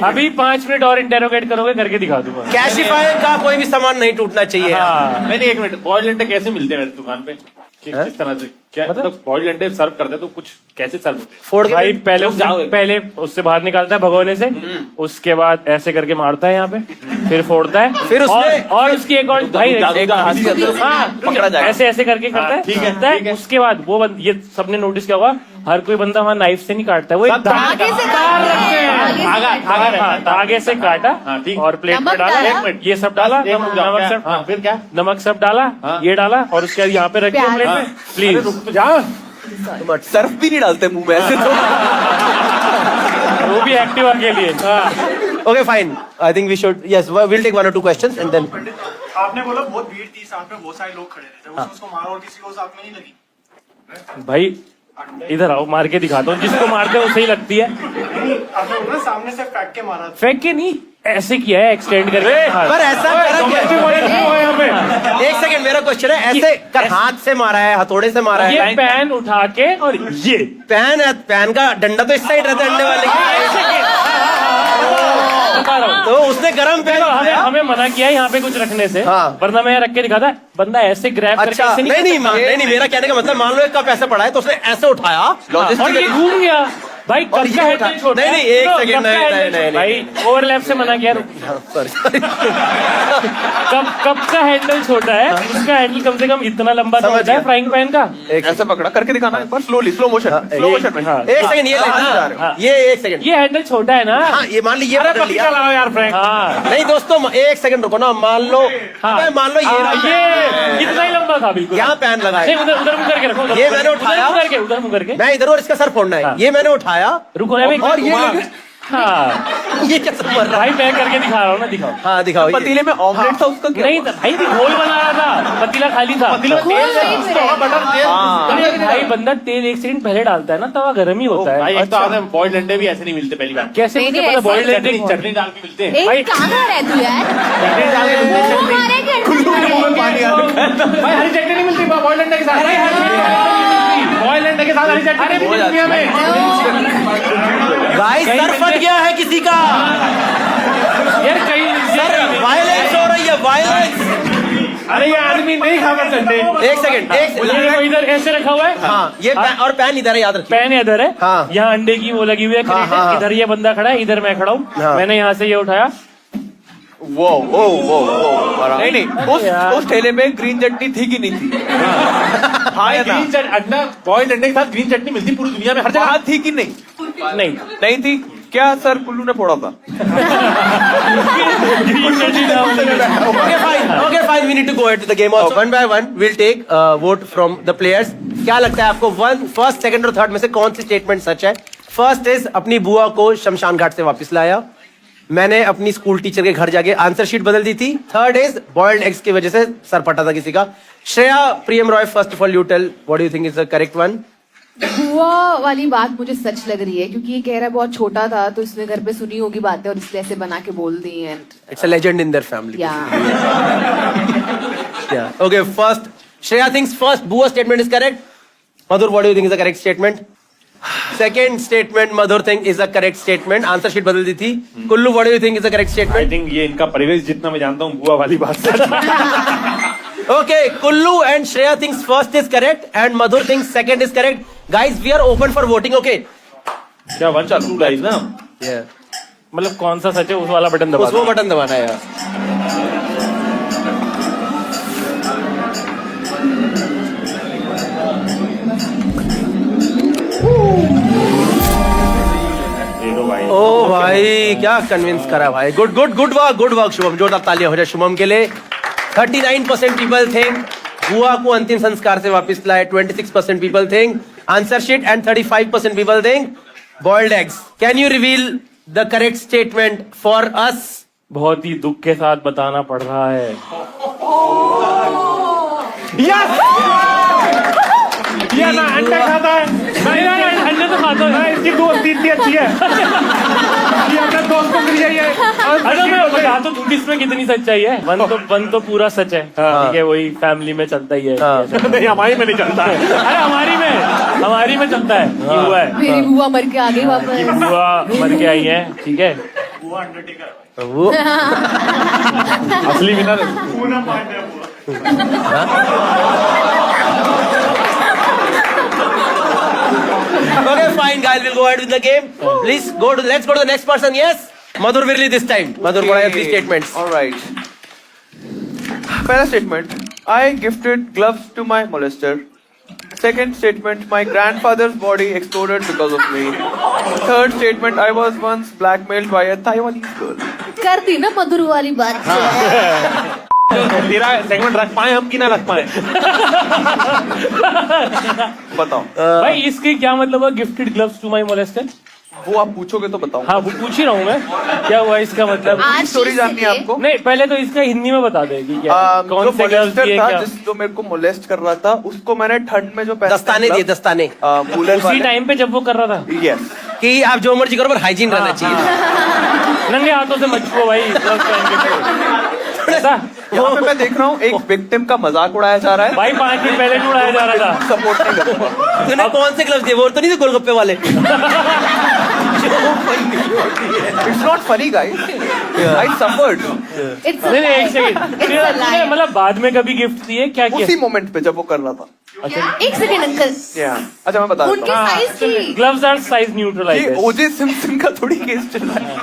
अभी 5 मिनट और इंटेरोगेट करोगे, करके दिखा दूंगा। कैशिफायर का कोई भी सामान नहीं टूटना चाहिए। हाँ। मैंने 1 मिनट, बॉइल्ड अंडे कैसे मिलते हैं मेरी दुकान पे? किस तरह से, क्या मतलब बॉइल्ड अंडे सर्व करते हैं तो कुछ कैसे सर्व होते हैं? फोड़ के भाई पहले उससे बाहर निकालता है भगोने से, उसके बाद ऐसे करके मारता है यहाँ पे, फिर फोड़ता है, फिर उसमें और उसकी एक और भाई पकड़ा जाएगा। ऐसे ऐसे करके करता है, ठीक है। उसके बाद वो ये सबने नोटिस किया होगा, हर कोई बंदा वहाँ नाइफ से नहीं काटता है, वो एक धागे से धागे से काटा और प्लेट में डाला, 1 मिनट ये सब डाला, नमक सब, फिर क्या? नमक सब डाला, ये डाला, और उसके बाद यहाँ पे रख दिया प्लेट में। प्लीज सर्फ भी नहीं डालते मुंह में ऐसे तो। वो भी एक्टिवा के लिए। Okay fine, I think we should, yes will take 1 or 2 questions and then. आपने बोला बहुत भीड़ थी, साथ में बहुत सारे लोग खड़े थे, जब उसको मारा और किसी को साथ में नहीं लगी? भाई इधर आओ, मार के दिखाता हूँ, जिसको मारते हैं उसे ही लगती है। आपने बोला सामने से फेंक के मारा था। फेंक के नहीं, ऐसे किया है, एक्सटेंड करके। पर ऐसा एक सेकंड, मेरा क्वेश्चन है, ऐसे कर हाथ से मारा है, हथौड़े से मारा है? ये पैन उठा के, और ये पैन का डंडा तो इस साइड रहता है अंडे वाले की। बता रहा हूँ। तो उसने गरम पेन हमें हमें मना किया है यहाँ पे कुछ रखने से, हाँ। वरना मैं रख के दिखाता, बंदा ऐसे ग्रैब करके अच्छा ऐसे नहीं मेरा कहने का मतलब, मान लो एक कप ऐसे पड़ा है तो उसने ऐसे उठाया, और ये घूम गया भाई। कब का हैंडल छोटा है? नहीं, एक सेकंड, नहीं भाई ओवरलैप से मना किया। कब का हैंडल छोटा है, उसका हैंडल कम से कम इतना लंबा तो होता है फ्राइंग पैन का। ऐसे पकड़ा करके दिखाना एक बार, स्लोली, स्लो मोशन में। एक सेकंड, ये एक सेकंड, ये हैंडल छोटा है ना। हाँ, ये मान लीजिए चलाओ यार फ्रैंक। हाँ नहीं दोस्तों, एक सेकंड रुको ना, मान लो ये इतना ही लंबा था बिल्कुल। यहाँ पैन लगा है, उधर मुंह करके रखो। ये मैंने उठाया, उधर मुंह करके मैं इधर और इसका सर फोड़ना है, ये मैंने उठाया, रुको ना और ये हाँ ये कैसे मर रहा भाई मैं करके दिखा रहा हूँ ना, दिखाओ। हाँ दिखाओ। पतीले में ऑमलेट था उसका क्या? नहीं था भाई, घोल बना रहा था, पतीला खाली था। तेल अरे भाई बंदा तेल 1 सेकंड पहले डालता है ना, तवा गर्म ही होता है। भाई एक तो आते हैं बॉइल्ड अंडे भी ऐसे नहीं मिलते पहली बार। कैसे नहीं, मुझे नहीं, पता बॉइल्ड अंडे चटनी डाल के मिलते हैं। एक कहाँ रह तू यार? चटनी डाल के मिलते हैं, चटनी। भाई हरी चटनी नहीं मिलती बॉइल्ड अंडे के साथ। बॉइल्ड अंडे के साथ हरी चटनी नहीं मिलती दुनिया में। गाइस सर फट गया है किसी का, यार कहीं सर वायलेंस हो रही है, वायलेंस। अरे ये आदमी नहीं खाता चटनी। एक सेकंड, ये इधर ऐसे रखा हुआ है। हाँ ये और पैन इधर है, याद रखिए। पैन इधर है, हाँ। यहाँ अंडे की वो लगी हुई है, हाँ, हाँ। इधर ये बंदा खड़ा है, इधर मैं खड़ा हूँ। हाँ। मैंने यहाँ से ये उठाया। वो नहीं उस ठेले पे ग्रीन चटनी थी कि नहीं थी? हाँ या ना? ग्रीन चटनी, अंडा बॉइल्ड अंडे के साथ ग्रीन चटनी मिलती पूरी दुनिया में हर जगह। थी कि नहीं? नहीं नहीं थी क्या सर? कुल्लू ने फोड़ा था। Okay, fine. We need to go ahead to the game. Also, one by one, we'll take vote from the players. क्या लगता है आपको फर्स्ट, सेकंड और थर्ड में से कौन सी स्टेटमेंट सच है? फर्स्ट इज अपनी बुआ को शमशान घाट से वापस लाया, मैंने अपनी स्कूल टीचर के घर जाके आंसर शीट बदल दी थी। थर्ड इज बॉइल्ड एग्स की वजह से सर फटा था किसी का। Shreya Priyam Roy, first of all you tell what do you think is the correct one? बुआ वाली बात मुझे सच लग रही है, क्योंकि ये कह रहा है बहुत छोटा था तो इसने घर पे सुनी होगी बातें और इसलिए ऐसे बना के बोल दी है। It's a legend in their family. Yeah okay, first Shreya thinks first बुआ statement is correct. Madhur, what do you think is the correct statement? Second statement Madhur think is the correct statement, answer sheet बदल दी थी। Kullu, what do you think is the correct I statement? Think ये इनका परिवेश जितना मैं जानता हूँ बुआ वाली बात सच है। Okay, Kullu and Shreya thinks first is correct and Madhur thinks second is correct. Guys, we are open for voting, okay? क्या वन चालू गाइस ना? मतलब कौन सा सच है उस वाला बटन दबा उस वो बटन दबाना है यार। ओ भाई क्या कन्विंस करा भाई, good good good work Shubham, जोरदार तालियां हो जाए शुभम के लिए। 39% पीपल थिंक बुआ को अंतिम संस्कार से वापस लाए, 26% people think answer sheet and 35% people think boiled eggs. Can you reveal the correct statement for us? बहुत ही दुख के साथ बताना पड़ रहा है। ये ना अंडे खाता है। नहीं नहीं अंडे तो खाता है, इसकी दोस्ती इतनी अच्छी है। ये अपने दोस्तों के लिए ये अरे मैं बता तो दूं इसमें कितनी सच्चाई है। वन तो पूरा सच है, ठीक है, वही फैमिली में चलता ही है। नहीं हमारी में नहीं चलता है। अरे हमारी में चलता है, ये हुआ है। मेरी बुआ मर के आ गई वापस। बुआ मर के आई है, ठीक है। बुआ अंडरटेकर वो असली विनर पूना पांडे बुआ। Okay, fine, guys. We'll go ahead with the game. Please let's go to the next person. Yes, Madhur Virli this time. Madhur, what are your three statements? All right. पहला statement, I gifted gloves to my molester. Second statement, my grandfather's body exploded because of me. Third statement, I was once blackmailed by a Taiwanese girl. कर दी ना मधुर वाली बात। तेरा segment रख पाए हम कि ना रख पाए? बताओ। भाई इसके क्या मतलब है gifted gloves to my molester? वो आप पूछोगे तो बताओ। हाँ वो पूछ ही रहा हूँ मैं, क्या हुआ इसका मतलब? आज स्टोरी जाननी है आपको? नहीं पहले तो इसका हिंदी में बता दे कि क्या कौन जो से ग्लव्स molester दिए था, क्या? जो मेरे को मोलेस्ट कर रहा था, उसको मैंने ठंड में जो पहनते हैं दस्ताने दिए, gloves, दस्ताने वूलन उसी वाले। टाइम पे जब वो कर रहा था। Yes. कि आप जो मर्जी करो पर हाइजीन रहना चाहिए। नंगे हाथों से मत छुओ भाई ग्लव्स पहन के। ऐसा? यहाँ पे मैं देख रहा हूँ एक विक्टिम का मजाक उड़ाया जा रहा है। भाई 5 दिन पहले उड़ाया जा रहा था। सपोर्ट नहीं कर रहा। तूने कौन से ग्लव्स दिए? वो तो नहीं थे गोलगप्पे वाले? It's not funny, guys. I suffered. It's a नहीं lie. एक सेकंड It's a lie. मतलब बाद में कभी गिफ्ट दिए क्या उसी किया मोमेंट पे जब वो कर रहा था। एक सेकंड अंकल, अच्छा मैं बता उनकी देता साइज थी। ग्लव्स आर साइज न्यूट्रल हूँ। आई ये गेस ओजे सिम्पसन का थोड़ी केस चल रहा है।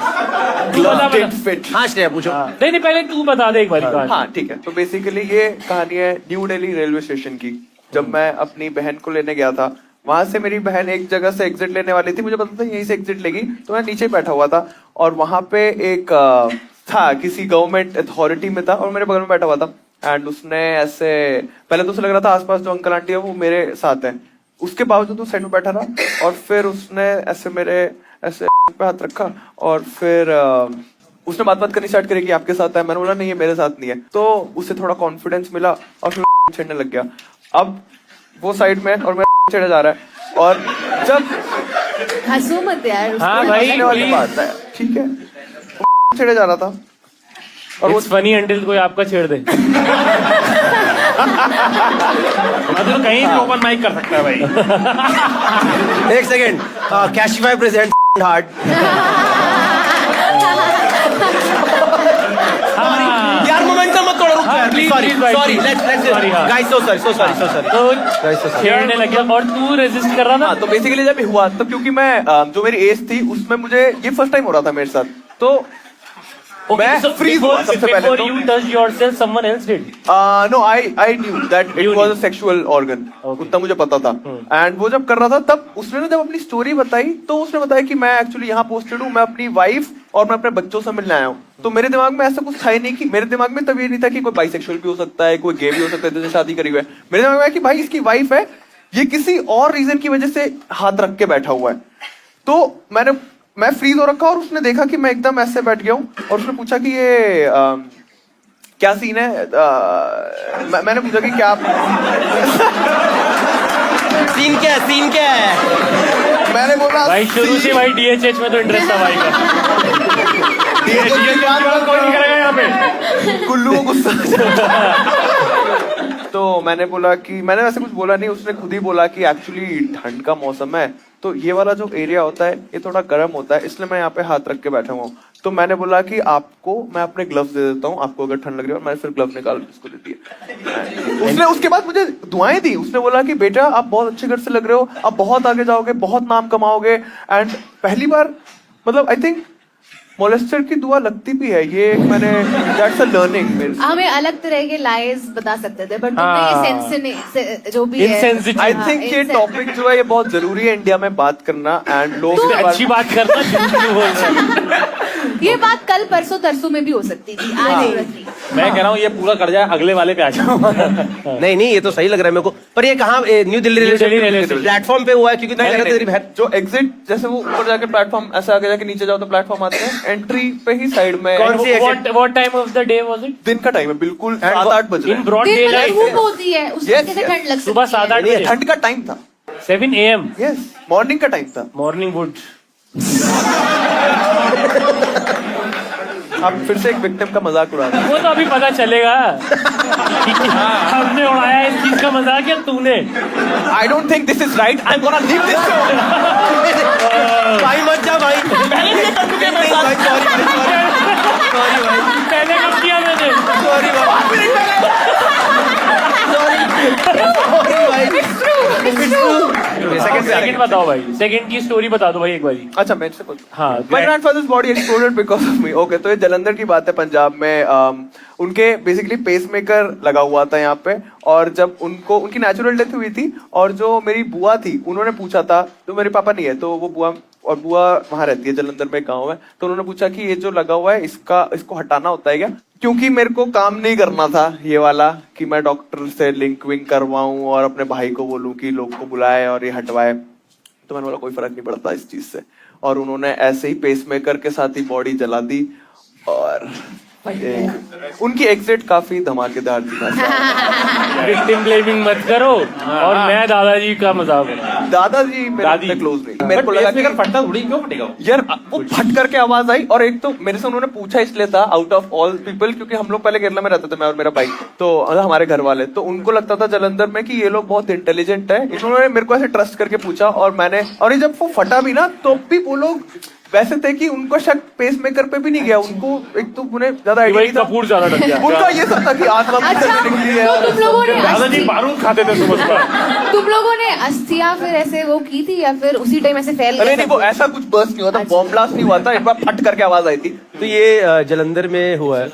तू बता, Glove बता। didn't fit. हाँ श्रेया पूछो। नहीं नहीं पहले तू बता दे एक बार कहानी हाँ ठीक है, तो बेसिकली ये कहानी है न्यू दिल्ली रेलवे स्टेशन की। जब मैं अपनी बहन को लेने गया था, वहां से मेरी बहन एक जगह से एग्जिट लेने वाली थी, मुझे पता था यहीं से एग्जिट लेगी, तो मैं नीचे बैठा हुआ था और वहां पे एक था किसी गवर्नमेंट अथॉरिटी में था और मेरे बगल में बैठा हुआ था। एंड उसने ऐसे पहले तो उसे लग रहा था आसपास जो अंकल आंटी है वो मेरे साथ है, उसके बावजूद वो साइड में बैठा रहा और फिर उसने ऐसे मेरे ऐसे पे हाथ रखा और फिर उसने बात करनी स्टार्ट करी कि आपके साथ है। मैंने बोला नहीं, ये मेरे साथ नहीं है। तो उसे थोड़ा कॉन्फिडेंस मिला और फिर छेड़ने लग गया। अब वो साइड में और मेरा छेड़ा जा रहा है और जब हंसो मत यार। हाँ भाई, हंसने वाली please। बात है, ठीक है, छेड़े जा रहा था और वो इट्स फनी अंटिल कोई आपका छेड़ दे मतलब कहीं भी ओपन माइक कर सकता है भाई। एक सेकेंड, कैशिफाई प्रेजेंट हार्ट। यार मोमेंटम मत तोड़ो, रुक यार, please, सॉरी please, भाई, सॉरी, please. लेट्स Sorry, हाँ। Guys, so sorry. तो छेड़ने लग गया और तू रेजिस्ट कर रहा था। तो बेसिकली जब ये हुआ तो क्योंकि मैं जो मेरी एज थी उसमें मुझे ये फर्स्ट टाइम हो रहा था मेरे साथ, तो मैं फ्रीज हुआ सबसे पहले Before तो। you touched yourself, someone else did. No I knew that it You was knew. A sexual organ, Okay. उतना मुझे पता था। एंड वो जब कर रहा था तब उसने ना जब अपनी स्टोरी बताई तो उसने बताया कि मैं एक्चुअली यहाँ पोस्टेड हूँ, मैं अपनी वाइफ और मैं अपने बच्चों से मिलने आया हूँ। तो मेरे दिमाग में ऐसा कुछ था ही नहीं कि मेरे दिमाग में तब ये नहीं था कि कोई बाइसेक्सुअल भी हो सकता है, कोई गे भी हो सकता है जिसने शादी करी हुई है। मेरे दिमाग में है कि भाई इसकी वाइफ है, ये किसी और रीजन की वजह से हाथ रख के बैठा हुआ है। तो मैं फ्रीज हो रखा और उसने देखा कि मैं एकदम ऐसे बैठ गया हूँ और उसने पूछा कि ये क्या सीन है। मैंने पूछा कि क्या सीन क्या है? मैंने बोला भाई शुरू से भाई डीएचएच में तो इंटरेस्ट था भाई का। कोई नहीं करेगा यहाँ पे। कुल्लू को गुस्सा आ जाता। तो मैंने बोला कि मैंने वैसे कुछ बोला नहीं, उसने खुद ही बोला कि एक्चुअली ठंड का मौसम है तो ये वाला जो एरिया होता है ये थोड़ा गर्म होता है, इसलिए मैं यहाँ पे हाथ रख के बैठा हुआ हूँ। तो मैंने बोला कि आपको मैं अपने ग्लव्स दे देता हूँ, आपको अगर ठंड लग रही है। और मैंने फिर ग्लव्स निकाल के उसको दे दिए। उसने उसके बाद मुझे दुआएं दी, उसने बोला कि बेटा आप बहुत अच्छे घर से लग रहे हो, आप बहुत आगे जाओगे, बहुत नाम कमाओगे। एंड पहली बार मतलब आई थिंक मोलेस्टर की दुआ लगती भी है, ये मैंने दैट्स अ लर्निंग मेरे से। हमें अलग तरह के लाइज बता सकते थे बट तुमने ये जो भी है Insensitive. आई थिंक ये टॉपिक जो है ये बहुत जरूरी है इंडिया में बात करना। एंड लोग उससे अच्छी बात करना क्यों बोल रहे हैं? ये बात कल परसों तरसों में भी हो सकती थी, आज जरूरत नहीं। मैं कह रहा हूँ ये पूरा कर जाए, अगले वाले पे आ जाओ। नहीं ये तो सही लग रहा है मेरे को, पर ये कहाँ न्यू दिल्ली रेलवे प्लेटफॉर्म पे हुआ है? क्योंकि नहीं, मैं नहीं, तेरी बहन जो एग्जिट जैसे वो ऊपर जाके प्लेटफॉर्म ऐसे आगे जाके नीचे जाओ तो प्लेटफॉर्म आते हैं, एंट्री पे ही साइड में। कौन सी exit? What time of the day was it? दिन का टाइम है, बिल्कुल 7-8 बज रहे In हैं। broad दिन में daylight. धूप होती है, उसमें Yes, कैसे yes. ठंड लग सुबह सकती है? 7-8 नहीं, बजे। ठंड का टाइम था। 7 AM. यस, मॉर्निंग का टाइम था। Morning wood. आप फिर से एक विक्टिम का मजाक उड़ा रहे हैं। वो तो अभी पता चलेगा। हमने उड़ाया इस चीज का मजाक या तूने? I don't think this is right, I am gonna leave this show. भाई मत जा भाई, पहले कर चुके हैं मेरे साथ। सॉरी भाई, पहले कब किया मैंने? सॉरी सेकंड बताओ भाई, सेकंड की स्टोरी बता दो भाई एक बारी। अच्छा मैं इससे पूछूं। हाँ, My grandfather's body exploded because of me. Okay, तो ये जलंधर की बात है पंजाब में। उनके बेसिकली पेसमेकर लगा हुआ था यहाँ पे, और जब उनकी नेचुरल डेथ हुई थी और जो मेरी बुआ थी उन्होंने पूछा था, तो मेरे पापा नहीं है तो वो बुआ वहां रहती है जलंधर में गाँव में, तो उन्होंने पूछा कि ये जो लगा हुआ है इसको हटाना होता है क्या? क्योंकि मेरे को काम नहीं करना था ये वाला कि मैं डॉक्टर से लिंक विंक करवाऊं और अपने भाई को बोलूं कि लोग को बुलाए और ये हटवाए, तो मैंने बोला कोई फर्क नहीं पड़ता इस चीज से। और उन्होंने ऐसे ही पेसमेकर के साथ ही बॉडी जला दी और उनकी एग्जिट काफी धमाकेदार थी। विक्टिम ब्लेमिंग मत करो और मैं दादाजी का मजाक बना। दादाजी मेरे क्लोज नहीं, मेरे को लगा कि फटता थोड़ी क्यों फटेगा यार वो फट करके आवाज आई। और एक तो मेरे से उन्होंने पूछा इसलिए था आउट ऑफ ऑल पीपल, क्योंकि हम लोग पहले केरला में रहते थे, मैं और मेरा भाई, तो हमारे घर वाले, तो उनको लगता था जलंधर में कि ये लोग बहुत इंटेलिजेंट है। इन्होंने मेरे को ऐसे ट्रस्ट करके पूछा और ये जब वो फटा भी ना तो भी वो लोग वैसे थे कि उनको शक पेस मेकर पे भी नहीं गया, उनको एक तो उन्हें ज्यादा आइडिया नहीं था, कपूर ज्यादा डर गया उनका ये सब था कि आत्मा अच्छा, से निकली है। तो तुम लोगों ने दादाजी बारूद खाते थे सुबह सुबह। तुम लोगों ने अस्थियां फिर ऐसे वो की थी या फिर उसी टाइम ऐसे फैल अरे गए नहीं, सब? वो ऐसा कुछ बर्स्ट नहीं हुआ था, बॉम्ब ब्लास्ट नहीं हुआ था, एक बार फट करके आवाज आई थी। तो ये जलंधर में हुआ है।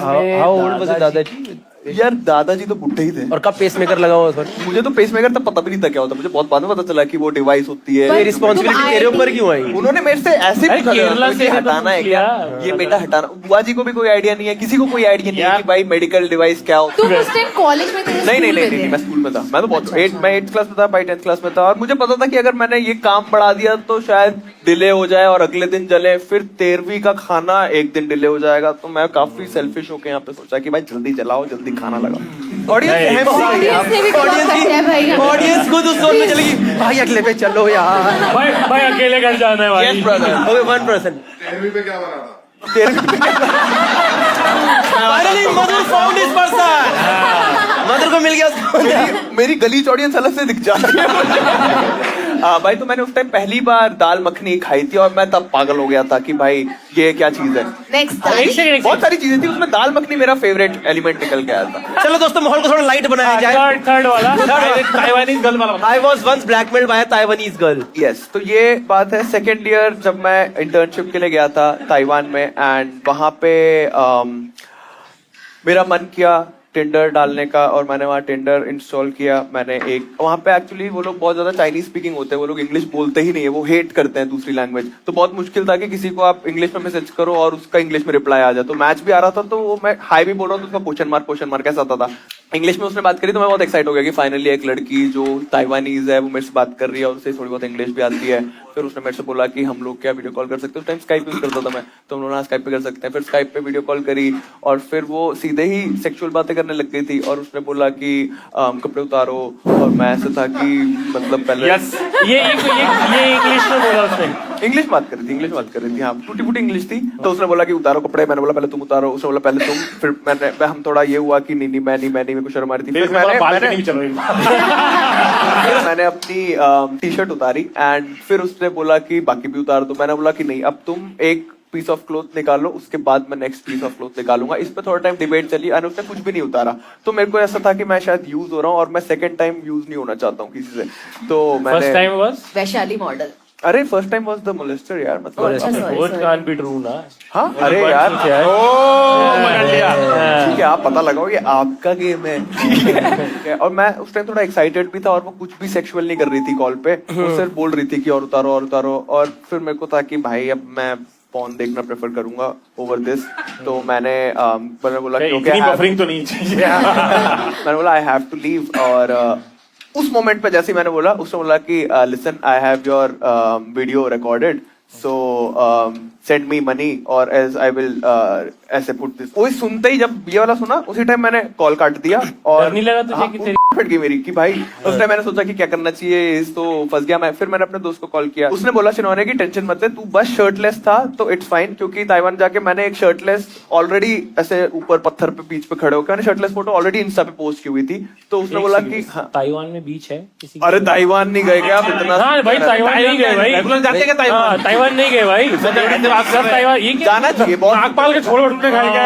हाउ ओल्ड वाज दादाजी? यार दादाजी तो बुढ़े ही थे। और कब पेसमेकर लगा हुआ सर? मुझे तो पेसमेकर तब पता भी नहीं था क्या होता, मुझे बहुत बाद में पता चला कि वो डिवाइस होती है। ये रिस्पॉन्सिबिलिटी तेरे ऊपर क्यों आई? उन्होंने मेरे से ऐसे अरे पूछा केरला कि से तो हटाना है पूछ क्या, लिया। ये बेटा हटाना। बुआ जी को भी कोई आइडिया नहीं है, किसी को कोई आइडिया नहीं है कि भाई मेडिकल डिवाइस क्या होता तुम उस टाइम कॉलेज में थे? नहीं नहीं नहीं नहीं, मैं स्कूल में था। मैं तो बहुत मैं 8th क्लास में था, भाई 10th क्लास में था। और मुझे पता था कि अगर मैंने ये काम बढ़ा दिया तो शायद डिले हो जाए और अगले दिन जले, फिर 13वीं का खाना एक दिन डिले हो जाएगा। तो मैं काफी सेल्फिश होकर यहाँ पे सोचा कि भाई जल्दी चलाओ, जल्दी खाना लगाओ। ऑडियंस ऑडियंस खुद उस जोन में चलेगी, भाई अगले पे चलो यार, भाई अकेले घर जाना है भाई। Yes, brother. ओके 1%। फाइनली मधुर फाउंड हिज पर्सन, मधुर को मिल गया उसको। मेरी गलीच ऑडियंस अलग से दिख जाती है। भाई तो मैंने उस टाइम पहली बार दाल मखनी खाई थी और मैं तब पागल हो गया था कि भाई ये क्या चीज है। नेक्स्ट बहुत सारी चीजें थी उसमें, दाल मखनी मेरा फेवरेट एलिमेंट निकल के आया था। चलो दोस्तों माहौल को थोड़ा लाइट बनाया जाए। थर्ड वाला ताइवानीज गर्ल वाला। I was once blackmailed by a Taiwanese girl. Yes तो ये बात है सेकेंड ईयर जब मैं इंटर्नशिप के लिए गया था ताइवान में, एंड वहां पे मेरा मन किया टिंडर डालने का और मैंने वहाँ टिंडर इंस्टॉल किया। मैंने एक वहाँ पे एक्चुअली वो लोग बहुत ज्यादा चाइनीज स्पीकिंग होते हैं, वो लोग इंग्लिश बोलते ही नहीं है, वो हेट करते हैं दूसरी लैंग्वेज। तो बहुत मुश्किल था कि किसी को आप इंग्लिश में मैसेज करो और उसका इंग्लिश में रिप्लाई आ जाए। तो मैच भी आ रहा था तो वो मैं हाई भी बोल रहा हूँ तो उसका क्वेश्चन मार्क ऐसा आता था। इंग्लिश में उसने बात करी तो मैं बहुत एक्साइट हो गया कि फाइनली एक लड़की जो ताइवानीज है वो मेरे से बात कर रही है और उसे थोड़ी बहुत इंग्लिश भी आती है। फिर उसने मेरे से बोला कि हम लोग क्या वीडियो कॉल कर सकते हैं, उस टाइम स्काइप यूज करता था मैं, तो हम लोग स्काइप पे कर सकते हैं। फिर स्काइप पे वीडियो कॉल करी और फिर वो सीधे ही सेक्सुअल बातें करने लग गई थी और उसने बोला कि कपड़े उतारो, और मैं ऐसा था कि मतलब पहले ये इंग्लिश में बोला उसने। इंग्लिश बात कर रही थी हाँ, टूटी फूटी इंग्लिश थी। तो उसने बोला कि उतारो कपड़े, मैंने बोला पहले तुम उतारो, उसने बोला पहले तुम, फिर हम थोड़ा ये हुआ कि नहीं मैं नहीं मेरे को शर्म आ रही थी। फिर मैंने अपनी टी शर्ट उतारी एंड फिर उसने बोला कि बाकी भी उतार दो। मैंने बोला कि नहीं, अब तुम एक पीस ऑफ क्लोथ निकालो, उसके बाद मैं नेक्स्ट पीस ऑफ क्लोथ निकालूंगा। इस पे थोड़ा टाइम डिबेट चली और उसने कुछ भी नहीं उतारा। तो मेरे को ऐसा था कि मैं शायद यूज हो रहा हूँ और मैं सेकंड टाइम यूज नहीं होना चाहता हूँ किसी से। तो मैंने first time was Vaishali model. अरे first time was the molester यार, मतलब वो कान भी ट्रू ना। हाँ अरे यार ठीक है, आप पता लगाओ ये आपका गेम है। ठीक है। और मैं उस टाइम थोड़ा एक्साइटेड भी था और वो कुछ भी सेक्सुअल नहीं कर रही थी कॉल पे, वो सिर्फ बोल रही थी कि और उतारो। और फिर मेरे को था कि भाई अब मैं पॉर्न देखना प्रेफर करूंगा ओवर दिस। तो मैंने बोला कि ओके बफरिंग तो नहीं चाहिए। मैंने बोला आई हैव टू लीव। और उस मोमेंट पे जैसे ही मैंने बोला, उसने बोला कि listen I have your video recorded, so send me money और एज आई विल ऐसे पुट दिस। वो सुनते ही जब ये वाला सुना उसी टाइम मैंने कॉल काट दिया और नहीं लगा तुझे कि तेरी फट गई मेरी कि भाई। उस टाइम मैंने सोचा कि क्या करना चाहिए, इस तो फंस गया मैं। फिर मैंने अपने दोस्त को कॉल किया, उसने बोला शिनोने की टेंशन मत ले, तू बस शर्टलेस था तो इट्स फाइन। क्योंकि ताइवान जाके मैंने एक शर्टलेस ऑलरेडी ऐसे ऊपर पत्थर पे बीच पे खड़े होकर मैंने शर्टलेस फोटो ऑलरेडी इंस्टा पे पोस्ट की हुई थी। तो उसने बोला कि ताइवान में बीच है किसी? अरे ताइवान नहीं गए क्या आप इतना? हाँ भाई ताइवान नहीं गए भाई, जाते क्या ताइवान? ताइवान नहीं गए भाई, ताइवान ये जाना चाहिए बहुत। आग पाल के छोड़ उठने खाएगा।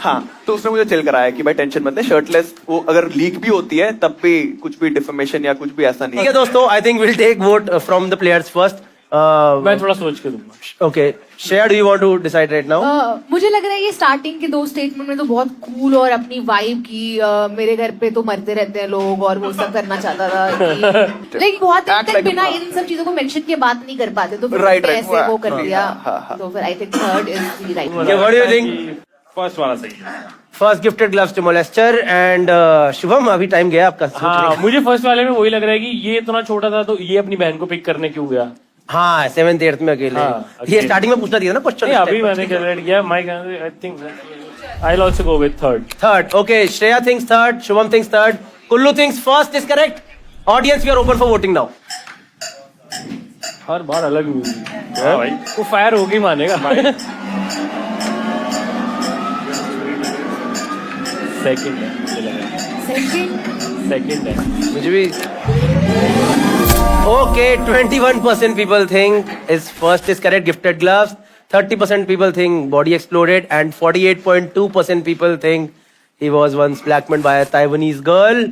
हाँ तो उसने मुझे चिल कराया कि भाई टेंशन मत ले, शर्टलेस वो अगर लीक भी होती है तब भी कुछ भी डिफर्मेशन या कुछ भी ऐसा नहीं। ठीक है दोस्तों, I think will take vote from the players first. मैं थोड़ा सोच के दूंगा। Okay Shreya, do you want to decide right now? मुझे लग रहा है ये स्टार्टिंग के 2 स्टेटमेंट में तो बहुत कूल और अपनी वाइब की मेरे घर पे तो मरते रहते हैं लोग और वो सब करना चाहता था लेकिन बहुत दिन तक बिना इन सब चीजों को मेंशन के बात नहीं कर पाते, तो फिर ऐसे वो कर दिया। तो फिर I think third is the right. What do you think? First वाला सही है। First gifted gloves to molester and Shubham, अभी टाइम गया आपका। हाँ मुझे फर्स्ट वाले में वही लग रहा है कि ये इतना छोटा था तो ये अपनी बहन को पिक करने क्यों गया? हाँ 7th 8th में अकेले। ये स्टार्टिंग में पूछना दिया ना क्वेश्चन। अभी मैंने कैलकुलेट किया, I think I will also go with third. Okay Shreya thinks third, Shubham thinks third, Kullu thinks first is correct. Audience we are open for voting now. हर बार अलग म्यूजिक भाई, वो फायर होगी मानेगा भाई। सेकंड है मुझे भी। Okay, 21% people think his first is correct, gifted gloves. 30% people think body exploded, and 48.2% people think he was once blackmailed by a Taiwanese girl.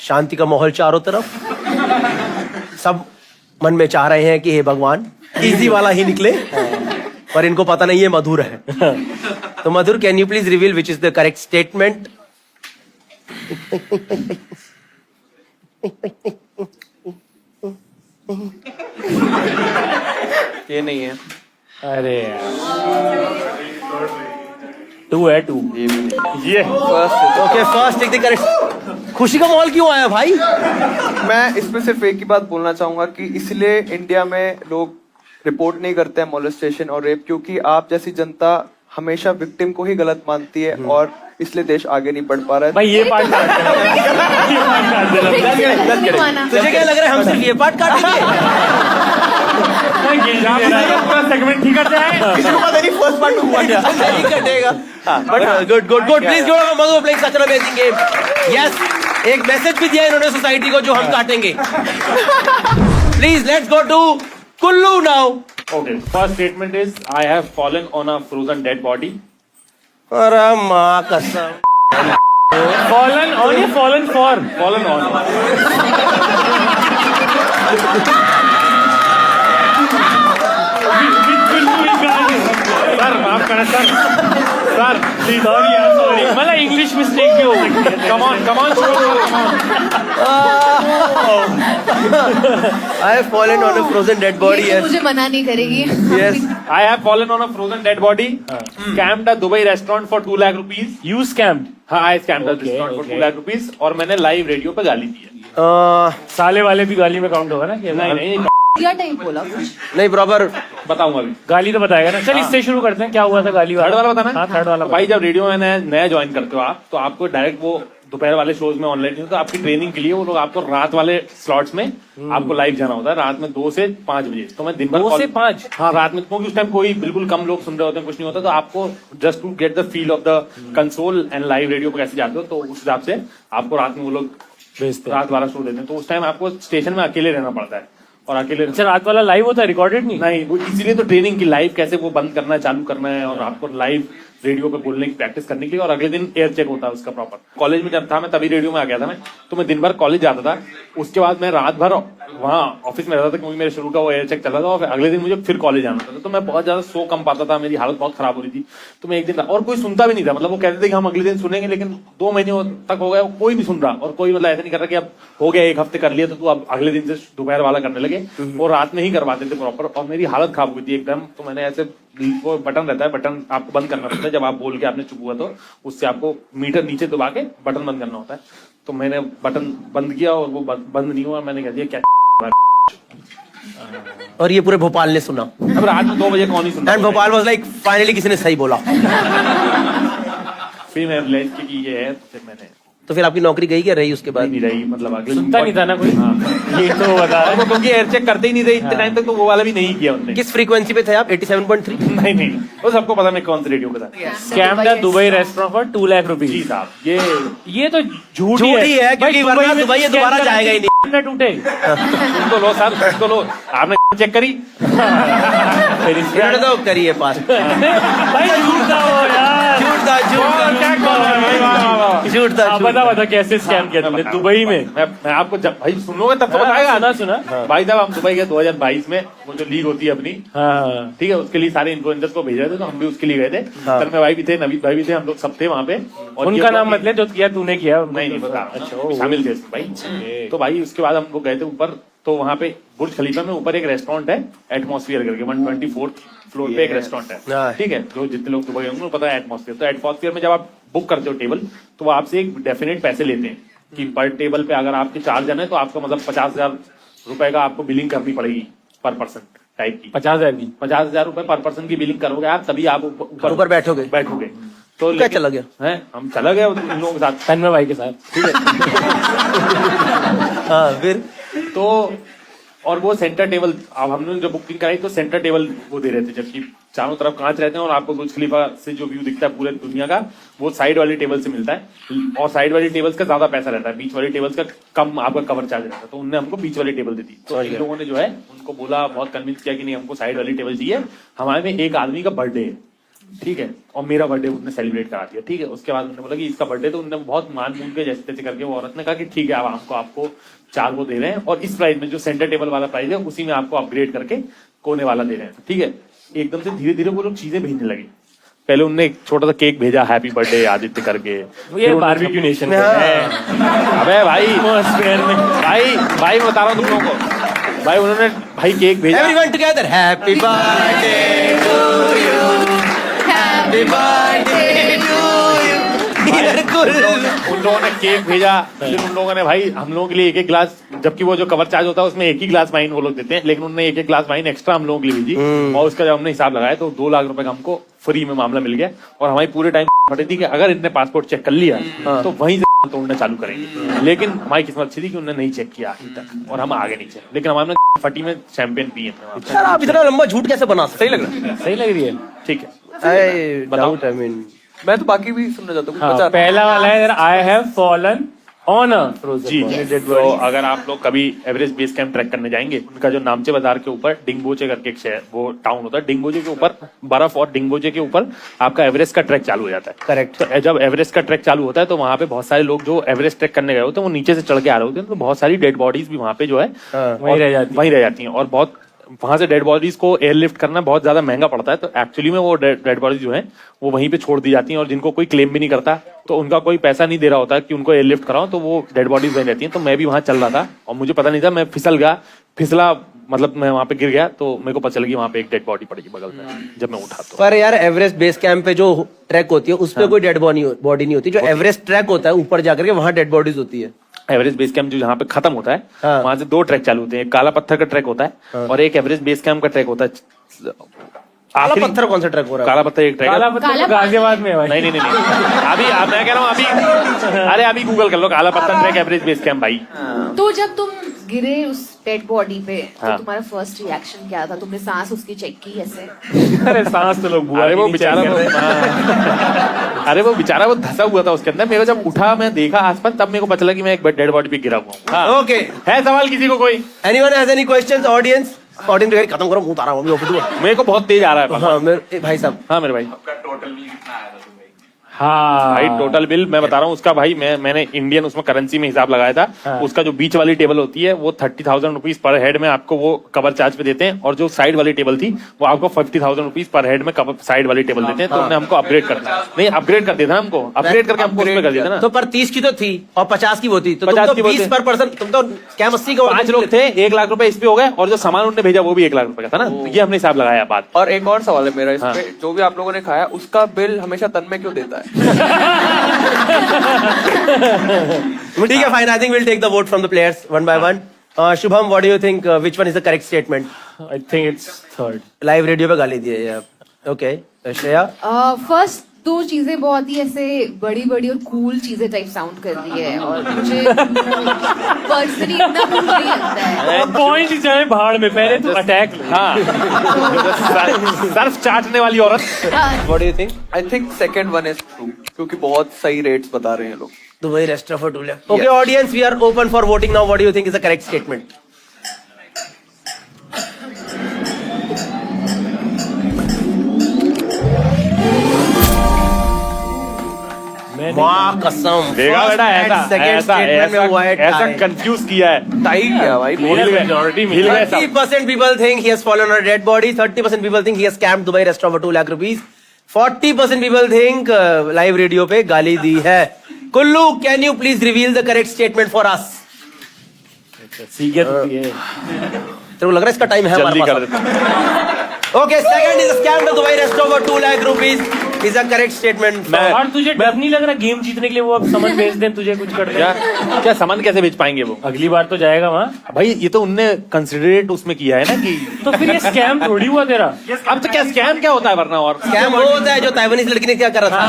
शांति का माहौल चारों तरफ. सब मन में चाह रहे हैं कि हे भगवान इजी वाला ही निकले, पर इनको पता नहीं है मधुर है. तो Madhur, can you please reveal which is the correct statement? ये नहीं है. अरे 2 है 2. ये okay, first take the correct. खुशी का माहौल क्यों आया भाई? मैं इसमें सिर्फ एक ही बात बोलना चाहूंगा कि इसलिए इंडिया में लोग रिपोर्ट नहीं करते हैं मोलेस्टेशन और रेप, क्योंकि आप जैसी जनता हमेशा विक्टिम को ही गलत मानती है और इसलिए देश आगे नहीं बढ़ पा रहा है. भाई ये पार्ट काट देना. तुझे क्या लग रहा है हम सिर्फ ये पार्ट काटेंगे? सेगमेंट ठीक करते हैं. इसके बाद मेरी फर्स्ट पार्ट नहीं कटेगा. But good good good. Please give a Madhu playing such an amazing game. Yes, एक मैसेज भी दिया इन्होंने सोसाइटी को जो हम काटेंगे. Please let's go to Kullu now. Okay, first statement is I have fallen on a frozen dead body. अरे माँ कसम. फॉलन ऑन या fallen for? Fallen on. Sir माफ करें सर. Sir please. सॉरी मतलब इंग्लिश मिस्टेक भी हो सकती है. Come on, come on, come I have fallen on a frozen dead body. ये मुझे मना नहीं करेगी. Yes. I have fallen on a frozen dead body. Scammed a Dubai restaurant for 2 lakh rupees. You scammed. हाँ, I scammed a restaurant for 2 lakh rupees और मैंने live radio पे गाली दी है. साले वाले भी गाली में काउंट होगा ना? नहीं क्या टाइप बोला कुछ? नहीं, प्रॉपर बताऊंगा अभी. गाली तो बताएगा ना. चल इससे शुरू करते हैं. क्या हुआ था गाली थर्ड वाला बताना. हाँ, थर्ड वाला. भाई जब रेडियो में नया ज्वाइन करते हो आप, तो आपको डायरेक्ट वो दोपहर वाले शोज में ऑनलाइन नहीं, तो आपकी ट्रेनिंग के लिए वो लोग आपको रात वाले स्लॉट्स में आपको लाइव जाना होता है, रात में 2 से 5 बजे. तो मैं दिन भर 2 से 5. हाँ रात में, क्योंकि उस टाइम कोई बिल्कुल कम लोग सुन रहे होते हैं, कुछ नहीं होता, तो आपको just to get the feel of the console and live radio पे कैसे जाते हो, तो उस हिसाब से आपको रात में वो लोग भेजते हैं. रात वाला शो देते हैं. तो उस टाइम आपको स्टेशन में अकेले रहना पड़ता है और अकेले. अच्छा, रात वाला लाइव होता है, रिकॉर्डेड नहीं? नहीं, वो इसीलिए तो ट्रेनिंग की लाइव कैसे वो बंद करना है, चालू करना है, और आपको लाइव रेडियो पे बोलने की प्रैक्टिस करने के लिए. और अगले दिन एयर चेक होता है उसका प्रॉपर. कॉलेज में जब था मैं तभी रेडियो में आ गया था मैं, तो मैं दिन भर कॉलेज जाता था. उसके बाद मैं रात भर वहाँ ऑफिस में रहता था, क्योंकि मेरे शुरू का वो एयर चेक चल रहा था, और अगले दिन मुझे फिर कॉलेज आना था. तो मैं बहुत ज्यादा सो कम पाता था, मेरी हालत बहुत खराब हो रही थी. तो मैं एक दिन, और कोई सुनता भी नहीं था, मतलब वो कहते थे कि हम अगले दिन सुनेंगे, लेकिन 2 महीने तक हो गया कोई नहीं सुन रहा. और कोई मतलब ऐसा नहीं कर रहा कि अब हो गया 1 हफ्ते कर लिया तो तू अब अगले दिन से दोपहर वाला करने लगे. वो रात में ही करवाते थे प्रॉपर, और मेरी हालत खराब हुई थी एकदम. तो मैंने ऐसे, वो बटन रहता है, बटन आपको बंद करना पड़ता है जब आप बोल के आपने चुप हुआ, तो उससे आपको मीटर नीचे दबा के बटन बंद करना होता है. तो मैंने बटन बंद किया और वो बंद नहीं हुआ. मैंने कह दिया क्या. और ये पूरे भोपाल ने सुना. अब रात में 2 बजे कौन ही सुनता. And Bhopal was like finally किसी ने सही बोला. फिर मैं रियलाइज किया कि ये है, तो फिर मैंने. तो फिर आपकी नौकरी गई क्या रही उसके बाद? नहीं रही, मतलब अगले सुनता नहीं था ना कोई. हाँ. ये तो बता रहा है. क्योंकि एयर चेक करते ही नहीं थे इतने टाइम तक, तो वो वाला भी नहीं किया उन्होंने. किस फ्रीक्वेंसी पे थे आप? 87.3? नहीं, वो सबको पता मैं कौन से रेडियो पे था. Scammed the Dubai restaurant for 2 lakh rupees. जी साहब, ये तो झूठ ही है, क्योंकि वरना दुबई ये दोबारा जाएगा ही नहीं. न टूटे. सुन तो लो सर, सुन तो लो. आपने चेक करी? इन्होंने तो करी है पास. भाई झूठ था वो यार. झूठ था. बता कैसे स्कैम किया तुमने दुबई में? मैं आपको जब भाई सुनोगे तब तो बताएगा. सुना. भाई साहब, हम दुबई गए 2022 में, वो जो लीग होती है अपनी, हाँ ठीक है, उसके लिए सारे इन्फ्लुएंसर्स को भेज रहे थे, तो हम भी उसके लिए गए थे. तन्मय भाई भी थे, नवीद भाई भी थे, हम लोग सब थे वहाँ पे. और उनका नाम मतलब जो किया तूने किया? नहीं बता. अच्छा, शामिल थे इसमें भाई. तो भाई उसके बाद हम लोग गए थे ऊपर, तो वहाँ पे बुर्ज खलीफा में ऊपर एक रेस्टोरेंट है, एटमॉस्फेयर करके, 124th फ्लोर पे एक रेस्टोरेंट है. ठीक है, जो जितने लोग दुबई होंगे पता है एटमॉस्फेयर. तो एटमॉस्फेयर में जब आप बुक करते हो टेबल, तो वो आपसे एक डेफिनेट पैसे लेते हैं कि पर टेबल पे अगर आपके 4 जन है तो आपको मतलब 50,000 रुपए का आपको बिलिंग करनी पड़ेगी पर पर्सन टाइप की. 50,000 रुपए पर पर्सन की बिलिंग करोगे आप, तभी आप ऊपर बैठोगे. तो क्या चला गया है, हम चला गए इन लोगों के साथ, तन्मय भाई के साथ. ठीक है. हाँ, फिर तो और वो सेंटर टेबल, अब हमने जब बुकिंग कराई तो सेंटर टेबल वो दे रहे थे, जबकि चारों तरफ कांच रहते हैं और आपको बुर्ज खलीफा से जो व्यू दिखता है पूरे दुनिया का वो साइड वाली टेबल से मिलता है, और साइड वाली टेबल्स का ज्यादा पैसा रहता है, बीच वाली टेबल्स का कम आपका कवर चार्ज रहता है, तो उनने हमको बीच वाली टेबल दी थी। तो इन लोगों ने जो है उनको बोला, बहुत कन्विंस किया कि नहीं हमको साइड वाली टेबल चाहिए, हमारे में एक आदमी का बर्थडे है, ठीक है, और मेरा बर्थडे उन्होंने सेलिब्रेट करा दिया, ठीक है। उसके बाद उन्होंने बोला कि इसका बर्थडे, तो उन्होंने बहुत मान मून के जैसे तैसे करके वो औरत ने कहा कि ठीक है, अब हमको आपको 4 वो दे रहे हैं, और इस प्राइस में जो सेंटर टेबल वाला प्राइस है उसी में आपको अपग्रेड करके कोने वाला दे रहे हैं, ठीक है। एकदम से धीरे धीरे वो लोग चीजें भेजने लगे। पहले उनने एक छोटा सा केक भेजा, हैप्पी बर्थडे आदित्य करके, ये बारबेक्यू नेशन है। अबे भाई भाई मैं बता रहा हूँ तुम लोगों को, भाई उन्होंने भाई केक भेजा, everyone together happy birthday to you, happy birthday to you. उन लोगों ने केक भेजा, फिर उन लोगों ने भाई हम लोगों के लिए एक गिलास, जबकि वो जो कवर चार्ज होता है उसमें एक ही गिलास वाइन वो लोग देते हैं, लेकिन उन्होंने एक गिलास वाइन एक्स्ट्रा हम लोगों के लिए भेजी, और उसका जब हमने हिसाब लगाया तो 2 लाख रुपए का हमको फ्री में मामला मिल गया। और हमारी पूरे टाइम फटी थी कि अगर इतने पासपोर्ट चेक कर लिया तो वहीं से तोड़ना चालू करेंगे, लेकिन हमारी किस्मत अच्छी थी कि उन्होंने नहीं चेक किया आखिर तक और हम आगे नीचे, लेकिन हमारे फटी में चैंपियन पी है। आप इतना लंबा झूठ कैसे बना सकते? सही लग रहा है, सही लग रही है, ठीक है। बताओ, आई मीन मैं तो बाकी भी सुनना चाहता हूँ। हाँ, पहला वाला है आई हैव फॉलन ऑन जी तो अगर आप लोग कभी एवरेस्ट बेस कैंप ट्रैक करने जाएंगे, उनका जो नामचे बाजार के ऊपर डिंगबोचे करके एक शहर वो टाउन होता है, डिंगबोचे के ऊपर बर्फ और डिंगबोचे के ऊपर आपका एवरेस्ट का ट्रैक चालू हो जाता है। करेक्ट। तो जब एवरेस्ट का ट्रैक चालू होता है तो वहाँ पे बहुत सारे लोग जो एवरेस्ट ट्रैक करने गए होते हैं वो नीचे से चढ़ के आ रहे होते हैं, तो बहुत सारी डेड बॉडीज भी वहाँ पे जो है वहीं रह जाती हैं, और बहुत वहां से डेड बॉडीज को एयरलिफ्ट करना बहुत ज्यादा महंगा पड़ता है, तो एक्चुअली में वो डेड बॉडीज जो है वो वहीं पे छोड़ दी जाती हैं, और जिनको कोई क्लेम भी नहीं करता, तो उनका कोई पैसा नहीं दे रहा होता कि उनको एयरलिफ्ट कराओ, तो वो डेड बॉडीज वहीं रहती हैं। तो मैं भी वहां चल रहा था और मुझे पता नहीं था, मैं फिसला मतलब मैं वहां पे गिर गया, तो मेरे को पता चल गया वहां पे एक डेड बॉडी पड़ी बगल में, जब मैं उठा तो। पर यार एवरेस्ट बेस कैंप पे जो ट्रैक होती है उसपे कोई डेड बॉडी नहीं होती, जो एवरेस्ट ट्रैक होता है ऊपर जाकर के वहां डेड बॉडीज होती है। एवरेस्ट बेस कैंप जो जहाँ पे खत्म होता है वहां से 2 ट्रैक चालू होते हैं, एक काला पत्थर का ट्रैक होता है और एक एवरेस्ट बेस कैंप का ट्रैक होता है। काला पत्थर कौन सा ट्रैक हो रहा है? काला पत्थर एक ट्रैक, काला पत्थर गाजियाबाद में है भाई। नहीं अभी मैं कह रहा हूँ अभी, अरे अभी गूगल कर लो काला पत्थर ट्रैक एवरेस्ट बेस कैंप भाई। तो जब तुम गिरे उस डेड बॉडी पे तो हाँ। तुम्हारा फर्स्ट रिएक्शन क्या था? तुमने सांस उसकी चेक की ऐसे? अरे सांस तो लोग अरे वो बेचारा अरे वो बेचारा वो धंसा हुआ था उसके अंदर, मेरे को जब उठा मैं देखा आसपास तब मेरे को पता चला कि मैं एक डेड बॉडी पे गिरा हुआ हूँ। ओके, है सवाल किसी को कोई? Anyone has any questions? Audience खत्म करो, मुंह उतारा हूं अभी। मेरे को बहुत तेज आ रहा है। हाँ मेरे भाई साहब, हाँ मेरे भाई, हाँ भाई टोटल बिल मैं बता रहा हूँ उसका भाई, मैंने इंडियन उसमें करेंसी में हिसाब लगाया था। हाँ। उसका जो बीच वाली टेबल होती है वो 30,000 रुपीज पर हेड में आपको वो कवर चार्ज पे देते हैं, और जो साइड वाली टेबल थी वो आपको 50,000 रुपीज पर हेड में कवर साइड वाली टेबल देते हैं। तो उन्होंने हमको अपग्रेड कर दिया, नहीं अपग्रेड कर दिया था हमको, अपग्रेड करके हमको उसमें कर दिया था ना। तो पर 30 की तो थी और 50 की वो थी, तो 50 तुम की तो वो 20 थी। पर पर्सन, तुम तो कैम 80 का 5 लोग थे, 1 लाख रुपए इस पे हो गए, और जो सामान उन्होंने भेजा वो भी 1 लाख रुपए का था ना, तो ये हमने हिसाब लगाया बात। और एक और सवाल है मेरा इस पे, जो भी आप लोगों ने खाया उसका बिल हमेशा तन में क्यों देता है? ठीक है, fine. I think will take the vote from the players one by one. Shubham, what do you think, which one is the correct statement? I think it's third. Live radio पे गाली दी है यार। ओके श्रेया? फर्स्ट 2 चीजें बहुत ही ऐसे बड़ी बड़ी और कूल चीजें टाइप साउंड कर रही है, और मुझे पर्सनली इतना कूल नहीं लगता है। पॉइंट ही जाए भाड़ में, पहले तो अटैक। हाँ सर्फ चाटने वाली औरत। What do you think? I think second one is true, क्योंकि बहुत सही रेट्स बता रहे हैं लोग। Dubai restaurant two lakh. Okay audience, we are open for voting now. What do you think is the correct statement? वाह कसम, देखा बेटा, ऐसा कंफ्यूज किया है, टाई किया भाई। मेजॉरिटी मिल गए। 30% people think he has fallen on a dead body. 30% people think he has scammed Dubai restaurant for 2 lakh rupees. 40% people think live radio पे गाली दी है। Kullu, can you please reveal the correct statement for us? सीखिए तो ये तेरे को लग रहा है इसका टाइम है जल्दी हमारे कर पास? देते। Okay, second is a scam to Dubai restaurant for 2 lakh rupees. Is a correct statement. और तुझे डर नहीं लग रहा गेम जीतने के लिए वो अब समन भेज दें तुझे कुछ कर दें? क्या सामान कैसे भेज पाएंगे वो? अगली बार तो जाएगा वहाँ भाई ये तो उनने कंसिडरेट उसमें किया है ना कि तो फिर ये स्कैम थोड़ी हुआ तेरा। अब तो क्या स्कैम क्या होता है वरना? और स्कैम वो होता है जो ताइवानीज लड़की ने क्या करा था।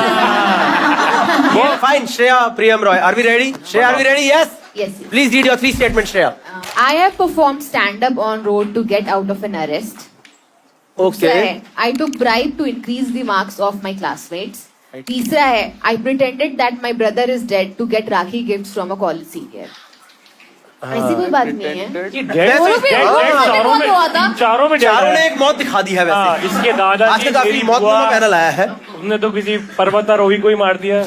Fine, Shreya Priyam Roy. Are we ready? Shreya, are we ready? Yes. Yes. Please read your 3 statements, Shreya. I have performed stand-up on road to get out of an arrest. दूसरा Okay. है, I took bribe to increase the marks of my classmates. तीसरा है, I pretended that my brother is dead to get Rakhi gifts from a college senior. ऐसी कोई बात नहीं है। दोनों पे चारों में हुआ था। चारों में चारों ने एक मौत दिखा दी है वैसे। इसके दादा आज तक काफी मौत का पैनल आया है। उसने तो किसी पर्वतारोही को ही मार दिया।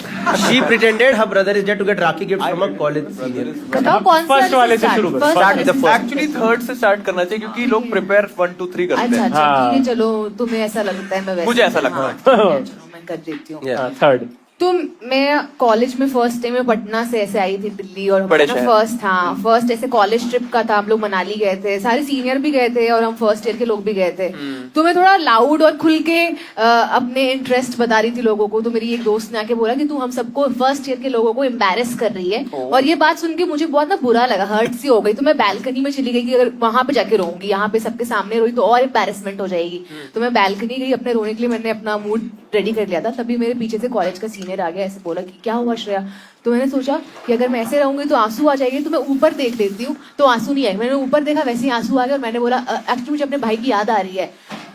She pretended her brother is dead to get Rakhi gifts from a college senior. बताओ कौन सा फर्स्ट वाले से शुरू करो। Start with the first. Actually third से स्टार्ट करना चाहिए क्योंकि लोग प्रिपेयर 1 2 3 करते अच्छा हैं। अच्छा ठीक है चलो तुम्हें ऐसा लगता है मैं वैसे मुझे ऐसा लगता है चलो मैं कर देती हूँ। Yeah. थर्ड तो मैं कॉलेज में फर्स्ट टाइम में पटना से ऐसे आई थी दिल्ली और बड़े अपना शहर। फर्स्ट हाँ फर्स्ट ऐसे कॉलेज ट्रिप का था हम लोग मनाली गए थे सारे सीनियर भी गए थे और हम फर्स्ट ईयर के लोग भी गए थे तो मैं थोड़ा लाउड और खुल के अपने इंटरेस्ट बता रही थी लोगों को तो मेरी एक दोस्त ने आके बोला कि तू हम सबको फर्स्ट ईयर के लोगों को एम्बेरस कर रही है और ये बात सुन के मुझे बहुत ना बुरा लगा हर्ट सी हो गई तो मैं बैल्कनी में चली गई कि अगर वहां पे जाके रोऊंगी यहाँ पे सबके सामने रोई तो और एम्बेरसमेंट हो जाएगी तो मैं बैल्कनी गई अपने रोने के लिए मैंने अपना मूड रेडी कर लिया था तभी मेरे पीछे से कॉलेज का सीनियर आ गया ऐसे बोला कि क्या हुआ श्रेया तो मैंने सोचा कि अगर मैं ऐसे रहूंगी तो आंसू आ जाएंगे तो मैं ऊपर देख लेती हूँ तो आंसू नहीं आए मैंने ऊपर देखा वैसे ही आंसू आ गए और मैंने बोला एक्चुअली मुझे अपने भाई की याद आ रही है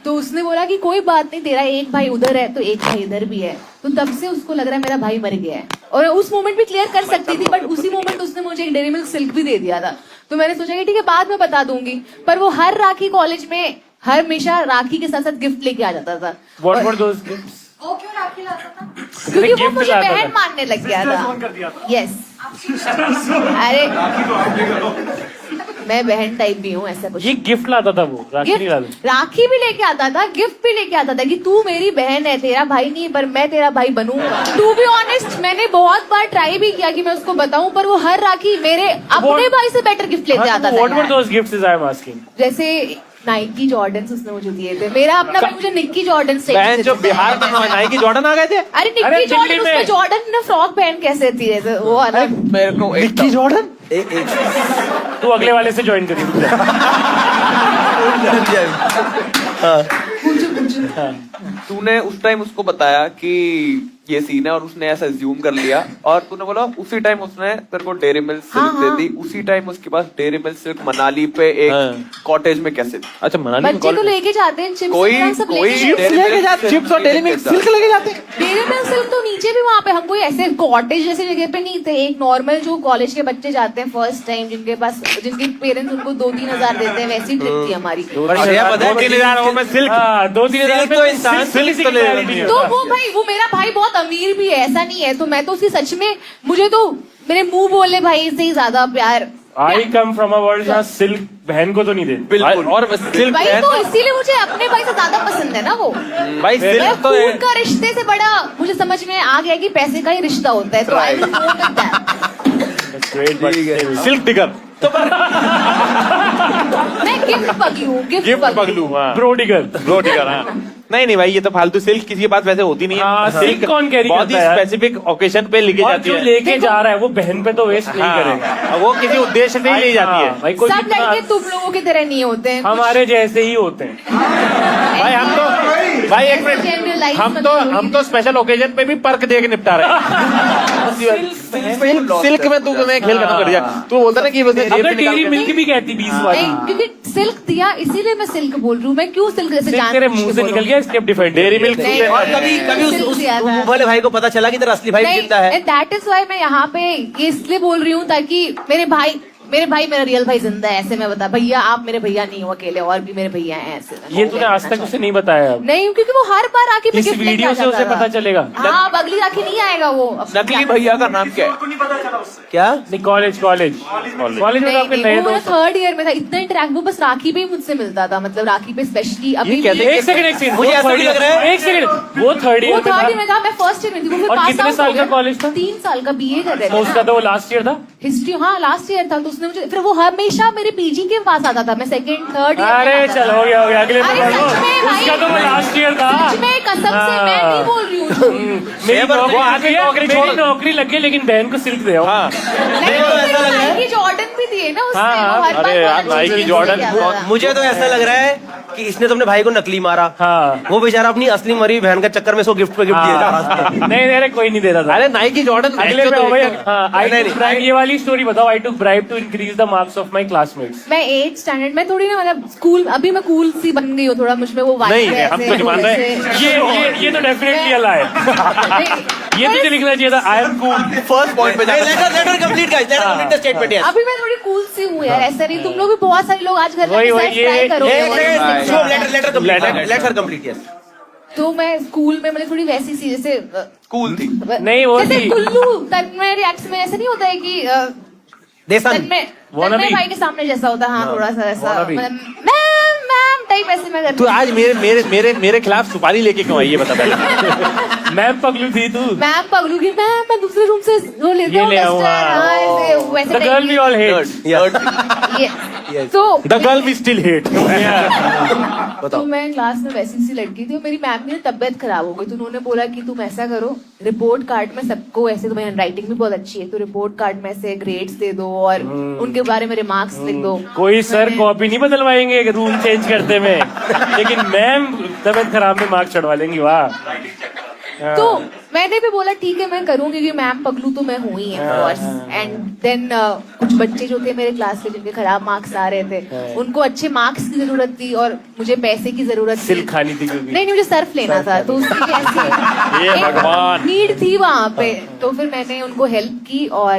तो उसने बोला कि कोई बात नहीं तेरा एक भाई उधर है तो एक भाई इधर भी है तो तब से उसको लग रहा है मेरा भाई मर गया है और उस मोमेंट भी क्लियर कर सकती थी बट उसी मोमेंट उसने मुझे एक डेरी मिल्क सिल्क भी दे दिया था तो मैंने सोचा कि ठीक है बाद में बता दूंगी पर वो हर राखी कॉलेज में हर हमेशा राखी के साथ साथ गिफ्ट लेके आ जाता था व्हाट वर दोस गिफ्ट्स वो क्यों राखी लाता था क्योंकि वो गिफ्ट मुझे लाता बहन था। मानने लग गया था यस अरे मैं बहन टाइप भी हूँ ऐसा कुछ ये गिफ्ट लाता था वो राखी नहीं लाता गिफ्ट राखी भी लेके आता था गिफ्ट भी लेके आता था कि तू मेरी बहन है तेरा भाई नहीं पर मैं तेरा भाई बनूंगा टू बी ऑनेस्ट मैंने बहुत बार ट्राई भी किया कि मैं उसको बताऊं पर वो हर राखी मेरे अपने भाई से बेटर गिफ्ट लेते आता था व्हाट वर यार। दोस गिफ्ट्स आई एम आस्किंग जैसे नाइकी जॉर्डन्स उसने मुझे दिए थे मेरा अपना भाई मुझे निक्की जॉर्डन्स बहन जो बिहार में नाइकी जॉर्डन आ गए थे अरे अरे निक्की जॉर्डन दिल्ली उसमें में। जॉर्डन ने फ्रॉक पहन कैसे थी ऐसे वो अलग मेरे को निक्की जॉर्डन तू अगले वाले से ज्वाइन करी रुक जा। तूने उस टाइम उसको बताया कि ये सीन है और उसने ऐसा ज्यूम कर लिया और तूने बोला उसी टाइम उसने तेरे को डेरी मिल्क सिल्क दे दी उसी टाइम उसके पास डेरी मिल्क सिल्क मनाली पे एक कॉटेज में कैसे थी? अच्छा मनाली में बच्चे तो लेके जाते हैं चिप्स कोई वगैरह सब कोई लेके लेके जाते चिप्स और डेरी मिल्क सिल्क लेके जाते डेरी मिल्क सिल्क तो नीचे भी वहाँ पे हम कोई ऐसे कॉटेज जैसे जगह पे नहीं थे एक नॉर्मल जो कॉलेज के बच्चे जाते हैं फर्स्ट टाइम जिनके पेरेंट्स उनको 2-3 हजार देते हैं वैसी ट्रिप थी हमारी पर श्रेया पता है 2-3 में सिल्क हाँ 2-3 हजार तो इंसान सिल्क तो ले रही है तो वो भाई वो मेरा भाई बहुत अमीर भी है ऐसा नहीं है तो मैं तो उसकी सच में मुझे तो मेरे मुंह बोले भाई से ही ज्यादा प्यार आई कम फ्रॉम अ वर्ल्ड जहाँ सिल्क बहन को तो नहीं देती बिल्कुल और सिल्क भाई तो इसीलिए मुझे अपने भाई से ज्यादा पसंद है ना वो भाई मैं सिल्क तो खून का रिश्ते से बड़ा मुझे समझ में आ गया कि पैसे का ही रिश्ता होता है तो I will go with that silk tiger मैं गिफ्ट पगलू हूँ गिफ्ट पगलू ब्रो डिगर हाँ नहीं भाई ये तो फालतू सिल्क किसी के पास वैसे होती नहीं हाँ, है सिल्क कौन कैरी बहुत ही करता है? स्पेसिफिक ओकेजन पे लेके और जाती जो है लेके जा रहा है वो बहन पे तो वेस्ट नहीं करेगा हाँ, वो किसी उद्देश्य से ही ले जाती है हाँ, भाई कोई सब कितना- लड़के तुम लोगों की तरह नहीं होते हैं हमारे जैसे ही होते हैं भाई हम तो भाई एक मिनट Generalize हम मत तो करो। हम तो स्पेशल ओकेजन पे भी पर्क दे के निपटा रहे हैं सिल्क में तू मैं खेल खत्म कर दिया तू बोलता ना कि बस जेब अगर से निकाल डेरी के- मिल्क भी कहती 20 वाली नहीं क्योंकि सिल्क दिया इसीलिए मैं सिल्क बोल रही हूँ मैं क्यों सिल्क जैसे सिल्क तेरे मुंह से निकल गया स्टेप डिफाइंड डेरी मिल्क नहीं, और कभी उस मुंह वाले भाई को पता चला कि तेरा असली भाई भी जिंदा है दैट इज वाई मैं यहाँ पे ये इसलिए बोल रही हूँ ताकि मेरे भाई मेरा रियल भाई जिंदा है ऐसे मैं बता भैया आप मेरे भैया नहीं हो अकेले और भी मेरे भैया हैं ऐसे ये तूने आज तक उसे नहीं बताया अब। नहीं क्योंकि वो हर बार आके इस gift लेके वीडियो आ से उसे जाता था। पता चलेगा हाँ अब अगली राखी नहीं आएगा वो नकली भैया का नाम क्या है उनको नहीं पता चला उससे क्या नहीं कॉलेज में तो आपके नए वो दोस्त थर्ड ईयर में था इतना इंटरेक्ट वो बस राखी पे ही मुझसे मिलता था मतलब राखी पे स्पेशली अभी भी- एक सेकंड मुझे ऐसा भी लग रहा है एक सेकंड वो थर्ड वो ईयर थर्ड ईयर में में था मैं फर्स्ट ईयर में थी वो फिर और पास कितने आउट साल हो गया। का कॉलेज था? 3 साल का बीए कर रहे था उसका थे तो वो लास्ट ईयर था हिस्ट्री हाँ लास्ट ईयर था तो उसने मुझे फिर वो हमेशा मेरे पीजी के पास आता था मैं सेकंड थर्ड अरे चल हो गया अगले में अरे पढ़ लो। सच में भाई उसका तो वो लास्ट ईयर था सच में कसम से मैं नहीं बोल रही हूँ मेरी नौकरी लगी लेकिन बहन को सिल्क दे आओ। नाइकी जॉर्डन भी दिए ना उसने हाँ, वो हर बार अरे यार, बोला नाइकी मुझे जॉर्डन क्या था। मुझे तो ऐसा लग रहा है कि इसने तो अपने भाई को नकली मारा। हाँ। वो बेचारा अपनी असली मरी बहन के चक्कर में इसको गिफ्ट पे गिफ्ट दिया जा रहा था। नहीं अरे कोई नहीं दे रहा था। अरे नाइकी जॉर्डन अगले पे हो भाई। हाँ, I took bribe, ये वाली स्टोरी बताओ। I took bribe to increase the marks of my classmates। मैं 8th स्टैंडर्ड में थोड़ी ना मतलब स्कूल अभी मैं कूल सी बन गई हूँ थोड़ा मुझ में वो वाइब नहीं हम तो नहीं मान रहे हैं। ये तो डेफिनेटली अला है। ये तुझे लिखना चाहिए था I am cool. First point पे later complete guys, later complete the statement. Yes अभी मैं थोड़ी कूल सी हूँ यार, ऐसा नहीं। तुम लोग भी बहुत सारे लोग आज घर में ट्राई करोगे। Letter complete. यस तो मैं स्कूल में मतलब थोड़ी वैसी सी जैसे कूल थी। नहीं वो जैसे थी कुल्लू तन्मय रिएक्ट में ऐसा नहीं होता है कि तन्मय भाई के सामने जैसा होता है। हाँ थोड़ा सा ऐसा मतलब मैम टाइप ऐसे मैं करती तू आज मेरे खिलाफ सुपारी लेके क्यों आई ये बता पहले। मैम पगलू थी तू। मैम पगलू की मैम मैं दूसरे रूम से वो लेती हूँ The girl we all hate। तो the girl we still hate. तो मैं क्लास में वैसी सी लड़की थी और मेरी मैम की तबीयत खराब हो गई तो उन्होंने बोला कि तुम ऐसा करो रिपोर्ट कार्ड में सबको ऐसे, तुम्हारी हैंडराइटिंग भी बहुत अच्छी है तो रिपोर्ट कार्ड में से ग्रेड्स दे दो और उनके बारे में रिमार्क्स लिख दो। कोई सर कॉपी नहीं बदलवाएंगे रूम चेंज करते में, लेकिन मैम तबियत खराब में मार्क्स चढ़वा लेंगी। वाह। तो मैंने भी बोला ठीक है मैं करूंगी क्योंकि मैम पगलू तो मैं हुई है कोर्स। एंड देन कुछ बच्चे जो थे मेरे क्लास के जिनके खराब मार्क्स आ रहे थे उनको अच्छे मार्क्स की जरूरत थी और मुझे पैसे की जरूरत थी। सिल्क खानी थी क्योंकि नहीं मुझे सर्फ लेना था तो उसकी कैसी नीड थी वहां पे। तो फिर मैंने उनको हेल्प की और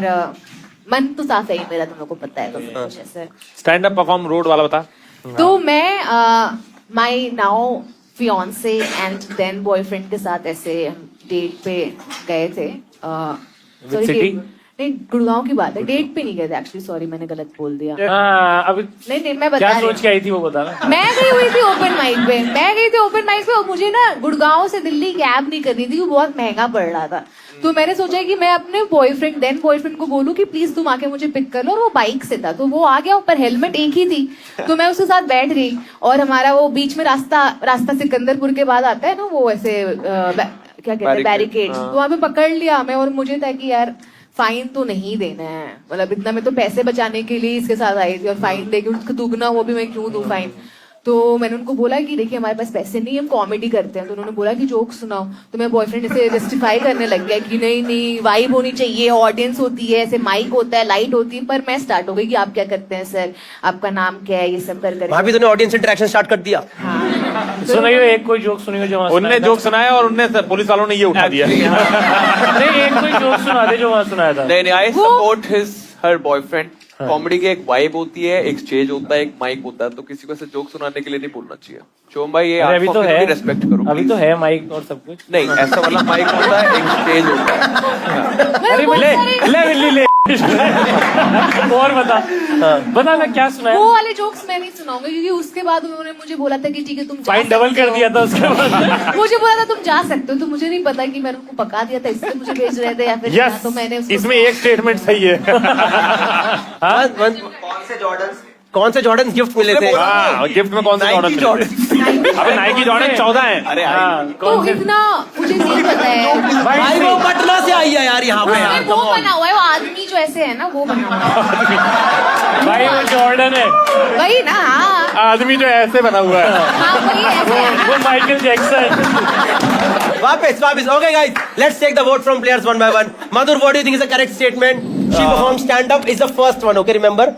मन तो साफ है ही मेरा, तुम लोग को पता है। तो कुछ ऐसे स्टैंड अप परफॉर्म रोड वाला बता। तो मैं my now fiance and then boyfriend के साथ ऐसे डेट पे गए थे। सॉरी नहीं गुड़गांव की बात है, डेट पे नहीं गए थे एक्चुअली। सॉरी मैंने गलत बोल दिया। अभी नहीं मैं बता क्या सोच के आई थी वो बता ना। मैं गई हुई थी ओपन माइक पे, और मुझे ना गुड़गांव से दिल्ली कैब नहीं करनी थी, वो बहुत महंगा पड़ रहा था। तो मैंने सोचा कि मैं अपने बॉयफ्रेंड को बोलूं कि प्लीज तुम आके मुझे पिक कर लो। और वो बाइक से था तो वो आ गया, ऊपर हेलमेट एक ही थी तो मैं उसके साथ बैठ गई। और हमारा वो बीच में रास्ता सिकंदरपुर के बाद आता है ना वो ऐसे क्या कहते हैं बैरिकेड, तो वहां पे पकड़ लिया हमें। और मुझे था कि यार फाइन तो नहीं देना है, मतलब इतना मैं तो पैसे बचाने के लिए इसके साथ आई थी और फाइन देके उसको दुगना वो भी मैं क्यों दूं फाइन। तो मैंने उनको बोला कि देखिए हमारे पास पैसे नहीं, हम कॉमेडी करते हैं। तो उन्होंने बोला कि जोक सुनाओ। तो मेरा बॉयफ्रेंड ऐसे जस्टिफाई करने लग गया कि नहीं वाइब होनी चाहिए, ऑडियंस होती है, ऐसे माइक होता है, लाइट होती है। पर मैं स्टार्ट हो गई कि आप क्या करते हैं सर, आपका नाम क्या है, ये सब कर भाभी तूने ऑडियंस इंटरेक्शन स्टार्ट कर दिया। सुनाइयो एक कोई जोक सुनियो जो उनने जोक सुनाया और उनने पुलिस वालों ने ये उठा दिया। नहीं एक कोई जोक सुना दे जो वहाँ सुनाया था। नहीं I support her boyfriend. Comedy की एक वाइब होती है, एक स्टेज होता है, एक माइक होता है, तो किसी को ऐसे जोक सुनाने के लिए नहीं बोलना चाहिए। शोम भाई ये अभी तो है, रेस्पेक्ट करो। अभी तो है माइक और सब कुछ। नहीं ऐसा वाला माइक होता है, एक स्टेज होता है। अरे ले और बता ना क्या सुनाया। वो वाले जोक्स मैं नहीं सुनाऊंगी क्योंकि उसके बाद उन्होंने मुझे बोला था कि ठीक है तुम फाइन डबल कर दिया था उसके बाद। मुझे बोला था तुम जा सकते हो, तो मुझे नहीं पता कि मैंने उनको पका दिया था इसलिए मुझे भेज रहे थे या फिर तो मैंने इसमें एक स्टेटमेंट सही है। कौन से जॉर्डन गिफ्ट मिले थे? गिफ्ट में कौन से जॉर्डन? अबे नाइकी जॉर्डन 14 है। अरे तो इतना मुझे नहीं पता है भाई वो पटना से आई है यार यहाँ पे। वो बना हुआ है, वो आदमी जो ऐसे है ना वो बना हुआ है। भाई वो जॉर्डन है वही ना। हाँ आदमी जो ऐसे बना हुआ है। हाँ वही ऐसे। वो माइकल जैक्सन। वापस okay guys, let's take the vote from players one by one. Madhur, what do you think is the correct statement? She perform stand up is the first one, okay, remember?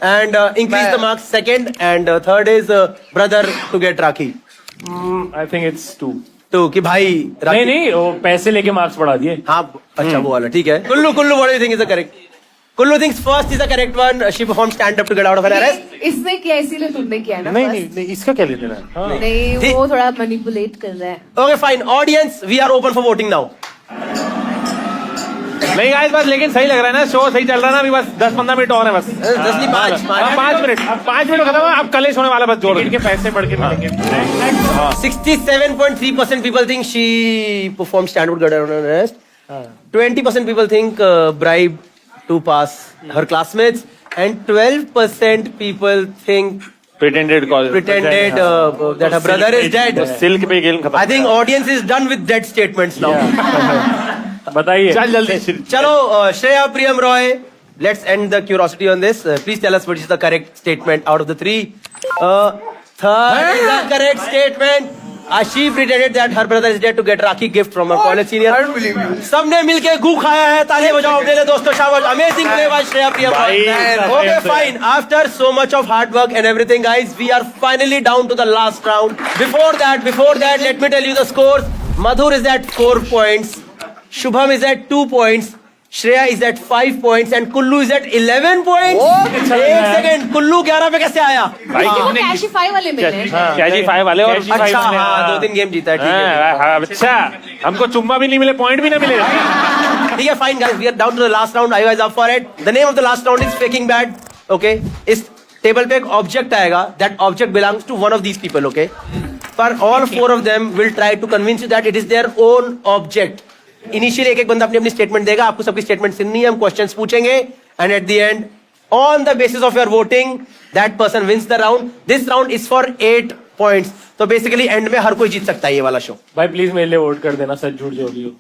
And increase the marks second, and third is brother to get Rakhi. I think it's 2 कि भाई नहीं वो पैसे लेके marks बढ़ा दिए। हाँ अच्छा वो वाला ठीक है। Kullu what do you think is the correct? Kullu thinks first is the correct one. She performed stand up to get out of an arrest. इसने किया इसीलिए तुमने किया ना। नहीं इसका क्या लेना है? नहीं वो थोड़ा मैनिपुलेट कर रहा है। Okay fine, audience we are open for voting now. नहीं गाइस बस, लेकिन सही लग रहा है ना, शो सही चल रहा है ना। अभी बस 10-15 मिनट और है बस। 5 मिनट खत्म है। अब कलेश होने वाला, बस जोड़ के पैसे बढ़ के मिलेंगे। 67.3% people think she performed stand up to get out of an arrest. 20% people think bribe to pass her classmates, and 12% people think pretended that her brother is dead. Silk पे गेम खत्म। I think audience is done with dead statements now. बताइए चल जल्दी। चलो Shreya Priyam Roy, let's end the curiosity on this. Please tell us what is the correct statement out of the three. Third is the correct statement. She pretended that her brother is dead to get Rakhi gift from her college senior. I don't believe you. सबने मिलके गू खाया है. ताली बजाओ अपने लिए दोस्तों. शाबाश. Amazing play by Shreya Priya. Okay, fine. After so much of hard work and everything, guys, we are finally down to the last round. Before that, let me tell you the scores. Madhur is at 4 points. Shubham is at 2 points. Shreya is at 5 points and Kullu is at 11 points. एक second, Kullu 11 पे कैसे आया? वो Cashify वाले मिले कैजी 5 वाले और अच्छा हाँ, 2-3 गेम जीता है. ठीक है. अच्छा, हमको चुम्मा भी नहीं मिले, पॉइंट भी ना मिले. ठीक है, fine guys, we are down to the last round. Are you guys up for it? The name of the last round is Faking Bad. Okay, इस टेबल पे एक ऑब्जेक्ट आएगा. That object belongs to one of these people. Okay, but all 4 of them will try to convince you that it is their own object. Initially एक बंदा अपनी अपनी statement देगा. आपको सबकी स्टेटमेंट सुननी है. हम क्वेश्चंस पूछेंगे and at the end on the basis of your voting that person wins the round. This round is for 8 points. तो बेसिकली एंड में हर कोई जीत सकता है ये वाला शो. भाई प्लीज मेरे लिए वोट कर देना, सच झूठ जो भी हो.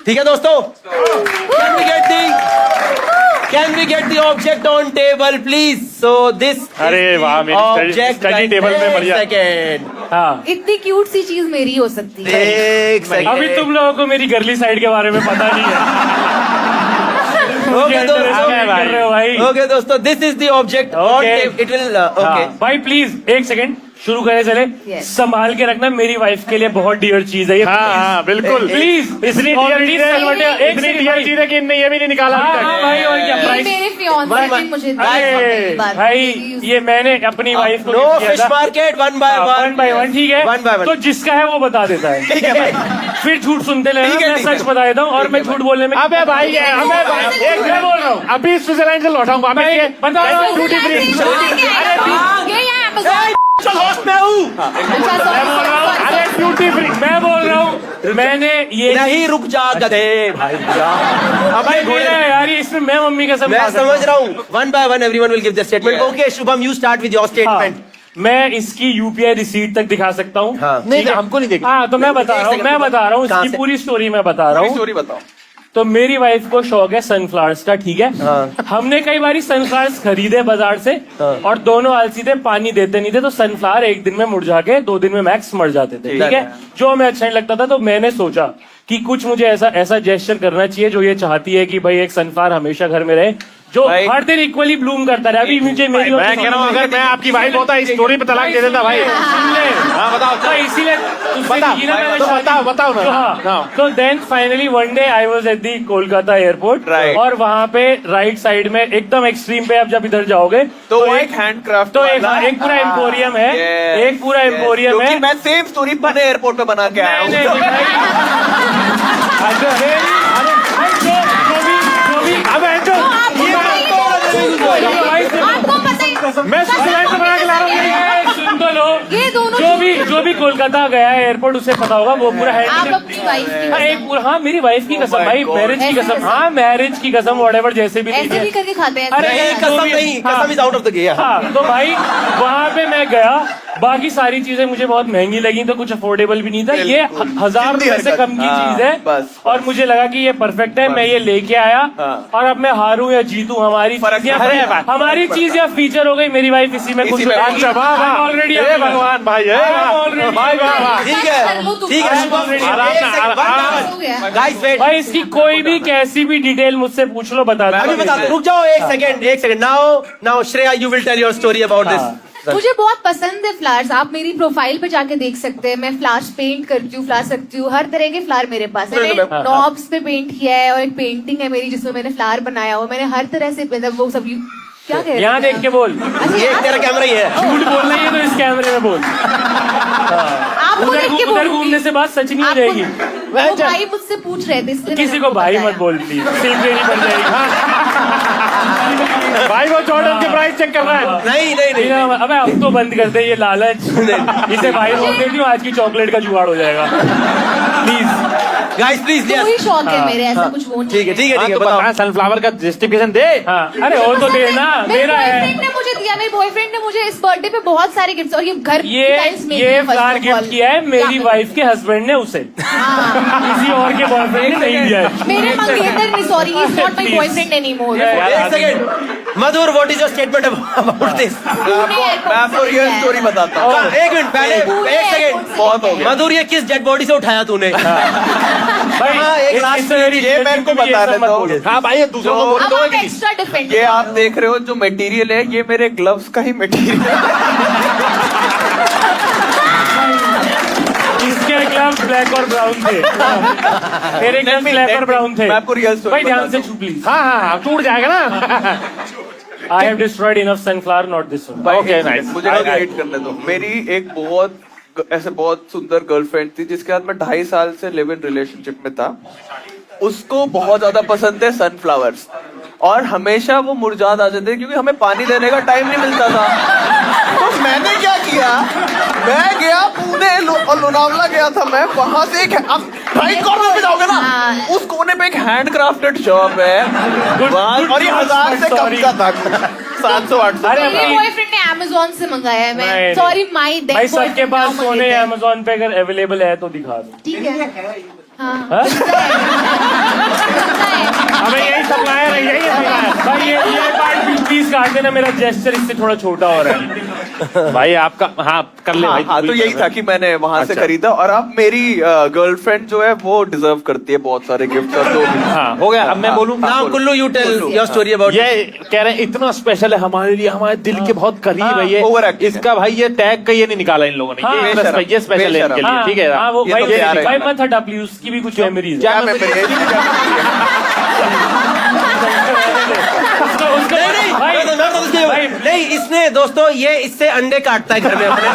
ठीक है दोस्तों. Can we get the object on table, please? So this अरे वाह, मेरी object स्टडी टेबल में बढ़िया. सेकेंड. हाँ, इतनी क्यूट सी चीज मेरी हो सकती है. एक सेकेंड. अभी तुम लोगों को मेरी गर्ली साइड के बारे में पता नहीं है. ओके दोस्तों, this is the object on table. It will okay. भाई प्लीज एक सेकंड शुरू करें चले. संभाल के रखना, मेरी वाइफ के लिए बहुत डियर चीज है ये. हाँ बिल्कुल प्लीज. इसलिए डियर चीज है कि ये भी नहीं निकाला. भाई और क्या प्राइस मेरे फियांसे ने मुझे भाई ये मैंने अपनी वाइफ को नो फिश मार्केट 1 by 1. ठीक है, 1 by 1. तो जिसका है वो बता देता है. ठीक है भाई. फिर झूठ सुनते रहे. मैं सच बता देता हूँ और मैं झूठ बोलने में. अबे भाई एक मैं बोल रहा हूँ अभी स्विट्जरलैंड से लौटाऊंगा. बता रहा हूँ ड्यूटी फ्री. चल होस्ट में हूँ. अरे ड्यूटी फ्री मैं बोल रहा हूँ. मैंने ये नहीं रुक जा गधे भाई. यार इसमें मैं मम्मी का मैं समझ रहा हूँ. 1 by 1 everyone will give their statement. Okay, Shubham you start with your statement. मैं इसकी यूपीआई रिसीट तक दिखा सकता हूँ. नहीं हमको नहीं देखना. हाँ तो मैं बता रहा हूँ इसकी पूरी स्टोरी मैं बता रहा हूँ. स्टोरी बताओ. तो मेरी वाइफ को शौक है सनफ्लावर्स का. ठीक है, हमने कई बारी सनफ्लावर्स खरीदे बाजार से और दोनों आलसी थे, पानी देते नहीं थे. तो सनफ्लावर एक दिन में मुरझा के 2 दिन में मैक्स मर जाते थे. ठीक है, जो हमें अच्छा नहीं लगता था. तो मैंने सोचा कि कुछ मुझे ऐसा जेस्चर करना चाहिए जो ये चाहती है कि भाई एक सनफ्लावर हमेशा घर में रहे, जो हर दिन इक्वली ब्लूम करता रहे. अभी मुझे मेरी मैं कह रहा हूँ अगर मैं आपकी वाइफ होता इस स्टोरी पे तलाक दे देता भाई. बताओ. इसीलिए बताओ ना. तो then finally one day I was at the Kolkata airport और वहाँ पे राइट साइड में एकदम एक्सट्रीम पे आप जब इधर जाओगे तो एक हैंडक्राफ्ट, तो एक पूरा एम्पोरियम है. एक पूरा एम्पोरियम है. मैं सेम स्टोरी बने एयरपोर्ट पे बना के आया हूँ. मैं स्विट्जरलैंड से बना के ला रहा हूँ. सुन तो लो. ये दोनों जो भी कोलकाता गया है एयरपोर्ट उसे पता होगा वो पूरा है. आप अपनी वाइफ की हाँ मेरी वाइफ की कसम भाई. मैरिज की कसम. हाँ मैरिज की कसम व्हाटएवर जैसे भी ऐसे भी करके खाते हैं. अरे कसम नहीं, कसम is out of the game. हाँ तो भाई वहाँ पे मैं गया. बाकी सारी चीजें मुझे बहुत महंगी लगी तो कुछ अफोर्डेबल भी नहीं था. ये 1000 रुपए से कम की चीज है और मुझे लगा कि ये परफेक्ट है. मैं ये लेके आया और अब मैं हारूं या जीतूं हमारी चीज या फीचर हो गई. मेरी वाइफ इसी में खुश ऑलरेडी. भगवान भाई ठीक है. गाइस वेट भाई इसकी कोई भी कैसी भी डिटेल मुझसे पूछ लो बता दो. अभी बता दो. रुक जाओ एक second. Now Shreya you will tell your story about this. मुझे बहुत पसंद है फ्लावर्स. आप मेरी प्रोफाइल पे जाके देख सकते हैं. मैं फ्लावर्स पेंट करती हूँ, फ्लावर्स रखती हूँ. हर तरह के फ्लावर मेरे पास है. मैंने नॉब्स पे पेंट किया है और एक पेंटिंग है मेरी जिसमें मैंने फ्लावर बनाया हुआ. मैंने हर तरह से मतलब वो सब क्या कह रहे हैं यहाँ देख के बोल. ये तेरा कैमरा ही है. झूठ बोल रही है तो इस कैमरे में बोल. उधर घूमने से बात सच नहीं हो जाएगी. वो भाई मुझसे पूछ रहे थे इसलिए किसी को भाई मत बोल प्लीज. सीट देनी पड़ जाएगी. भाई वो जॉर्डन के प्राइस चेक कर रहा है. नहीं. अबे अब तो बंद कर दे ये लालच. इसे भाई बोल देती हूँ आज की चॉकलेट का जुगाड़ हो जाएगा. Please guys please. कोई शौक है मेरे ऐसा कुछ वो नहीं. ठीक है बताओ. सनफ्लावर का जस्टिफिकेशन दे. अरे वो तो देना. मेरा बॉयफ्रेंड ने मुझे दिया. मेरे बॉयफ्रेंड ने मुझे इस बर्थडे पे बहुत सारे गिफ्ट्स और ये घर ये फ्लावर गिफ्ट किया है मेरी वाइफ के हस्बैंड ने उसे. किसी और के बॉयफ्रेंड ने नहीं दिया है. मेरे मंगेतर ने. Sorry he is not my boyfriend anymore. एक second. Madhur, what is your statement about this? मैं आपको रियल स्टोरी बताता हूँ। एक मिनट पहले, एक सेकंड, बहुत हो गया। मधुर, ये किस डेड बॉडी से उठाया तूने? भाई एक लास्ट ये मैं इनको बता देता हूँ। हाँ भाई, ये दूसरों को बोल दो कि एक्स्ट्रा डिफेंड ये आप देख रहे हो जो मटेरियल है, ये मेरे ग्लव्स का ही मटेरियल है। इसके ग्लव्स ब्लैक और ब्राउन थे, मेरे ग्लव्स ब्लैक और ब्राउन थे। मैं आपको रियल स्टोरी भाई ध्यान से छू प्लीज। हाँ हाँ टूट जाएगा ना। I have destroyed enough sunflower, not this one. Okay, nice. मुझे गाइड करने दो। मेरी एक बहुत सुंदर गर्लफ्रेंड थी जिसके साथ मैं 2.5 साल से लिव इन रिलेशनशिप में था। उसको बहुत ज्यादा पसंद थे सनफ्लावर्स, और हमेशा वो मुरझा जाते थे क्योंकि हमें पानी देने का टाइम नहीं मिलता था। तो मैंने क्या किया, मैं गया पुणे और लोनावला गया था मैं, वहां से एक आप राइट कॉर्नर पे जाओगे ना, उस कोने पे एक हैंडक्राफ्टेड शॉप है और ये 1000 से कम का था, 700-800। अरे मेरे बॉयफ्रेंड ने Amazon से मंगाया है। मैं नहीं, सॉरी माय डेड भाई सबके पास सोने Amazon पे अगर अवेलेबल है तो दिखा दो। ठीक है। हाँ हमें यही सप्लायर है, यही सप्लायर। भाई ये पार्ट प्लीज काट देना, मेरा जेस्चर इससे थोड़ा छोटा हो रहा है। भाई आपका, हाँ कर ले भाई। हाँ, तो यही था कि मैंने वहां से खरीदा, और अब मेरी गर्लफ्रेंड जो है वो डिजर्व करती है बहुत सारे गिफ्ट और जो भी। हाँ हो गया। अब मैं बोलूँ now Kullu, you tell your story about. ये कह रहे हैं इतना स्पेशल है हमारे लिए, हमारे दिल के बहुत करीब है ये। overacting इसका भाई ये टैग का ये नहीं निकाला इन लोगों ने, ये स्पेशल है इनके लिए, ठीक है। हाँ वो ये भाई तो प्यार है। भाई मत हटा प्लीज, उसकी भी कुछ मेमोरीज। क्या मैं नहीं, इसने दोस्तों ये इससे अंडे काटता है घर में अपने।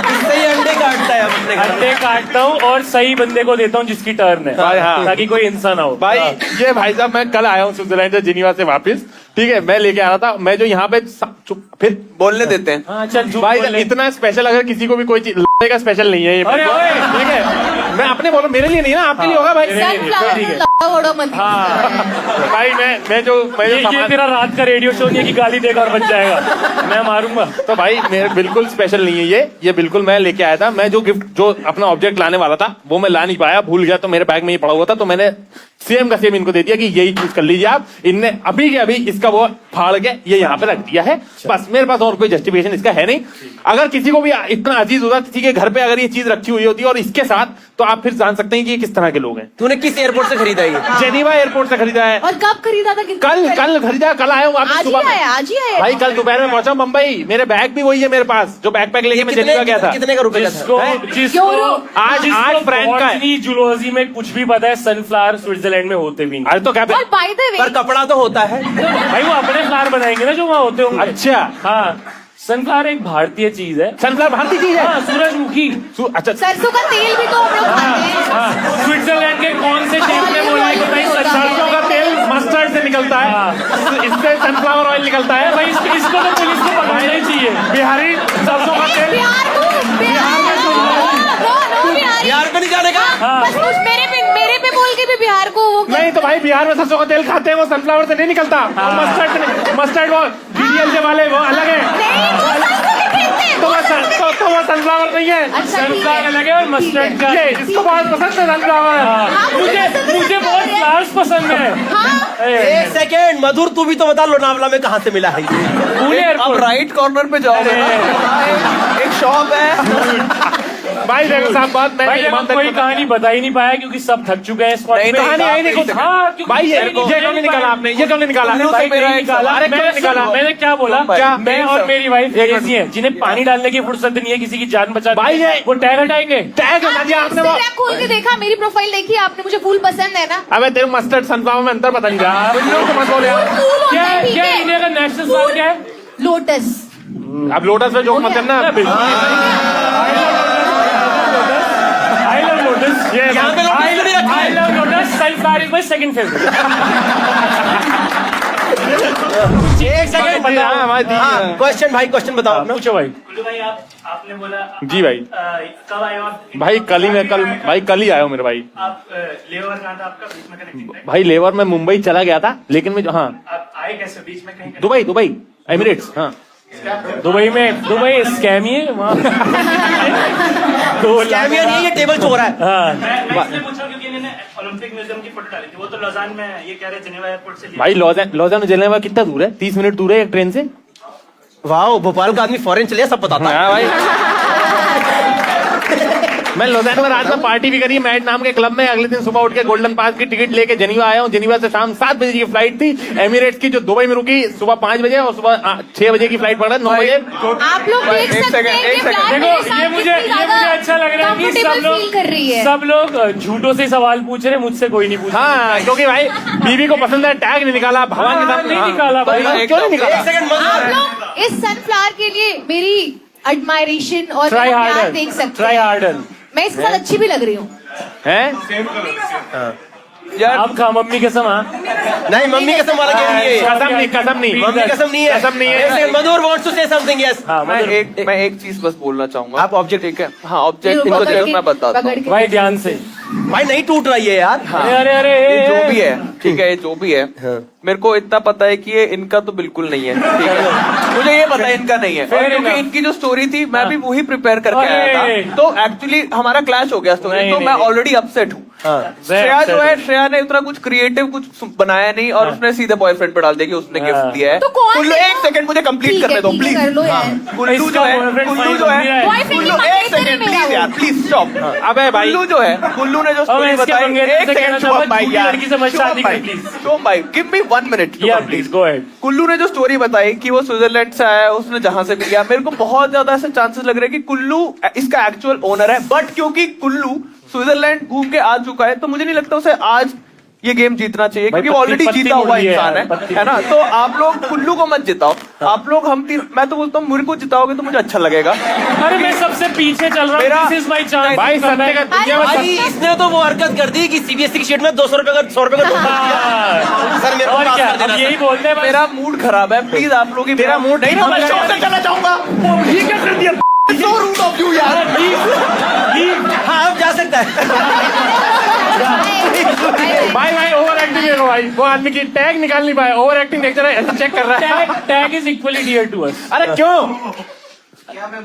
इससे ही अंडे काटता है अपने घर में। अंडे काटता हूँ और सही बंदे को देता हूँ जिसकी टर्न है, भाई हाँ। ताकि कोई इंसान हो। भाई ये भाई साहब, मैं कल आया हूँ स्विट्जरलैंड से, जिनीवा से वापस, ठीक है। मैं लेके आ रहा था, मैं जो यहाँ पे फिर बोलने देते हैं। हाँ चल भाई इतना स्पेशल, अगर किसी को भी कोई चीज का स्पेशल नहीं है ये, अरे ओए। ठीक है। मैं अपने बोलो, मेरे लिए नहीं ना, आपके लिए होगा भाई। भाई मैं जो ये तेरा रात का रेडियो शो नहीं है कि गाली देगा और बच जाएगा, मैं मारूंगा। तो भाई मेरे बिल्कुल स्पेशल नहीं है ये बिल्कुल मैं लेके आया था। मैं जो गिफ्ट, जो अपना ऑब्जेक्ट लाने वाला था वो मैं ला नहीं पाया, भूल गया, तो मेरे बैग में ही पड़ा हुआ था, तो मैंने सेम का सेम इनको दे दिया कि यही चूज कर लीजिए आप। इनने अभी के अभी इसका वो फाड़ के ये यहाँ पे रख दिया है, बस। मेरे पास और कोई जस्टिफिकेशन इसका है नहीं। अगर किसी को भी इतना अजीज होता, किसी के घर पे अगर ये चीज रखी हुई होती और इसके साथ, तो आप फिर जान सकते हैं कि ये किस तरह के लोग हैं। तूने किस एयरपोर्ट से खरीदा ये? जेनीवा एयरपोर्ट से खरीदा है। और कब खरीदा था? कल खरीदा, कल आया हूँ। आज ही आया भाई कल दोपहर में पहुंचा मुंबई। मेरे बैग भी वही है मेरे पास, जो बैकपैक लेके मैं जेनीवा गया था। कितने का रुपए का था? आज फ्रेंड का है। जूलॉजी में कुछ भी पता है, सनफ्लावर स्विट्जरलैंड में होते भी नहीं। अरे तो क्या और बाय द वे, पर कपड़ा तो होता है भाई, वो अपने फ्लावर बनाएंगे ना जो वहाँ होते होंगे। अच्छा हाँ, सनफ्लावर एक भारतीय चीज है। सनफ्लावर भारतीय चीज है? हाँ, सूरजमुखी। अच्छा, सरसों का तेल भी तो हम लोग खाते हैं। स्विट्जरलैंड के कौन से शेफ ने बोला है कि भाई सरसों का तेल मस्टर्ड से निकलता है, इससे सनफ्लावर ऑयल निकलता है। भाई इसको तो पुलिस को पकड़ना ही चाहिए। बिहारी सरसों का तेल, बिहार में नहीं जाने का। बस कुछ मेरे पे बोल के भी बिहार को वो नहीं तो भाई बिहार में सरसों का तेल खाते हैं, वो सनफ्लावर से नहीं निकलता। मस्टर्ड वो डीडीएल वाले वो अलग है, तो वो सनफ्लावर नहीं है। सनफ्लावर अलग है और मस्टर्ड का। इसको बहुत पसंद है सनफ्लावर। मुझे बहुत फ्लावर्स पसंद है। एक सेकेंड मधुर, तू भी तो बता लोनावला में कहाँ से मिला है? अब राइट कॉर्नर पे जाओगे, एक शॉप है। भाई देखो साहब, बात मैं कोई कहानी बता ही नहीं पाया क्योंकि सब थक चुके हैं। कहानी आई नहीं कुछ। भाई ये क्यों नहीं निकाला आपने? ये क्यों नहीं निकाला? मैंने क्या बोला? मैं और मेरी वाइफ ऐसी हैं जिन्हें पानी डालने की फुर्सत नहीं है किसी की जान बचाने। भाई वो टैग हटाएंगे। टैग हटा दिया आपने? खोल के देखा, मेरी प्रोफाइल देखी आपने, मुझे फूल पसंद है ना। अबे तेरे मस्टर्ड सनफ्लावर में अंतर पता नहीं रहा। क्या इंडिया का नेशनल फ्लावर क्या है? लोटस। अब लोटस में जो मत करना। I love lotus. Sunflower is my second favorite. एक सेकंड क्वेश्चन भाई, क्वेश्चन बताओ अपना। पूछो भाई। भाई आपने बोला जी भाई, कब आए हो आप? भाई कल ही आया हूँ मेरे भाई। आप लेवर कहाँ था आपका, बीच में कनेक्टिंग? भाई लेवर में मुंबई चला गया था, लेकिन मैं हाँ आप आए कैसे बीच में कहीं? Dubai Emirates. हाँ दुबई स्कैम ही है वहाँ। स्कैम नहीं, ये टेबल चोर है। मैं इसलिए पूछ रहा हूँ क्योंकि इन्होंने ओलंपिक म्यूजियम की फोटो डाली थी, वो तो लॉजान में है, ये कह रहे जिनेवा एयरपोर्ट से भाई लॉजान जिनेवा कितना दूर है? 30 मिनट दूर है एक ट्रेन से। वाह, भोपाल का आदमी फॉरेन चले सब बताता है। हाँ भाई मैं लुधियाना में रात में पार्टी भी करी मैट नाम के क्लब में। अगले दिन सुबह उठ के गोल्डन पास की टिकट लेके जनीवा आया हूँ। जनीवा से शाम 7 बजे की फ्लाइट थी एमिरेट्स की, जो दुबई में रुकी सुबह 5 बजे और सुबह 6 बजे की फ्लाइट पकड़ा 9 बजे। आप लोग देख सकते हैं कि प्लान मेरे साथ ये मुझे अच्छा लग रहा है कि फील कर रही है। सब लोग झूठों से सवाल पूछ रहे हैं, मुझसे कोई नहीं पूछ रहा। हाँ, क्योंकि भाई बीवी को पसंद है, टैग नहीं निकाला, भगवान के साथ नहीं निकाला भाई, क्यों नहीं निकाला? आप लोग इस सनफ्लावर के लिए मेरी एडमायरेशन और ट्राई मेरा प्यार हार्डर, देख सकते ट्राई हैं। हार्डर। मैं इसके साथ अच्छी भी लग रही हूँ। हैं? यार अब खा मम्मी कसम। हाँ नहीं, मम्मी कसम वाला गेम नहीं है। कसम नहीं, कसम नहीं, मम्मी कसम नहीं है। कसम नहीं है। एक second, Madhur wants to say something. Yes, मैं एक चीज बस बोलना चाहूंगा। आप ऑब्जेक्ट, ठीक है? हाँ, ऑब्जेक्ट इनको जरूर मैं बताता हूँ भाई ध्यान से। भाई नहीं टूट रही है यार। हाँ, अरे ये जो भी है, ठीक है, ये जो भी है, मेरे को इतना पता है कि ये इनका तो बिल्कुल नहीं है, ठीक है? मुझे ये पता है इनका नहीं है, और क्योंकि इनकी जो स्टोरी थी मैं भी वही प्रिपेयर करके आया था, तो एक्चुअली हमारा क्लैश हो गया स्टोरी, तो मैं ऑलरेडी अपसेट हूँ। श्रेया जो है, श्रेया ने उतना कुछ क्रिएटिव कुछ बनाया नहीं, और उसने सीधे बॉयफ्रेंड पे डाल दिया कि उसने गिफ्ट दिया है। तो कौन कुल्लू, है? एक सेकंड मुझे कंप्लीट करने दो प्लीज। कर लो यार। कुल्लू जो है, कुल्लू जो है, कुल्लू, एक सेकंड प्लीज यार, प्लीज स्टॉप। अबे भाई कुल्लू जो है, कुल्लू ने जो स्टोरी बताई, एक सेकंड शुभम भाई यार, लड़की से मत शादी कर प्लीज। शुभम भाई give me 1 minute. Please go ahead. Kullu ने जो स्टोरी बताई कि वो स्विट्जरलैंड से आया, उसने जहां से भी गया, मेरे को बहुत ज्यादा ऐसे चांसेस लग रहे हैं कि कुल्लू इसका एक्चुअल ओनर है, बट क्योंकि कुल्लू स्विट्जरलैंड घूम के आ चुका है, तो मुझे नहीं लगता उसे आज ये गेम जीतना चाहिए, क्योंकि वो ऑलरेडी जीता हुआ इंसान है ना? तो आप लोग कुल्लू को मत जिताओ, आप लोग हम तीन, मैं तो बोलता हूँ मेरे को जिताओगे तो मुझे अच्छा लगेगा। अरे मैं सबसे पीछे चल रहा हूँ, दिस इज माय चांस। भाई सत्य का दुनिया में भाई इसने तो वो हरकत कर दी कि सीबीएसई की शीट में 200 रुपए का 100 रुपए का सर मेरे को और पास क्या, कर देना अब यही सर। बोलते हैं। मेरा मूड खराब है, प्लीज आप लोग ही तेरा मूड नहीं, मैं शो से चला जाऊंगा। ये क्या कर दिया? So rude of you यार। हाँ, अब जा सकता है। भाई ओवर एक्टिंग देखो भाई, वो आदमी की टैग निकाल नहीं पाया, ओवर एक्टिंग देख रहा है, ऐसा चेक कर रहा है। Tag is equally dear to us. अरे क्यों?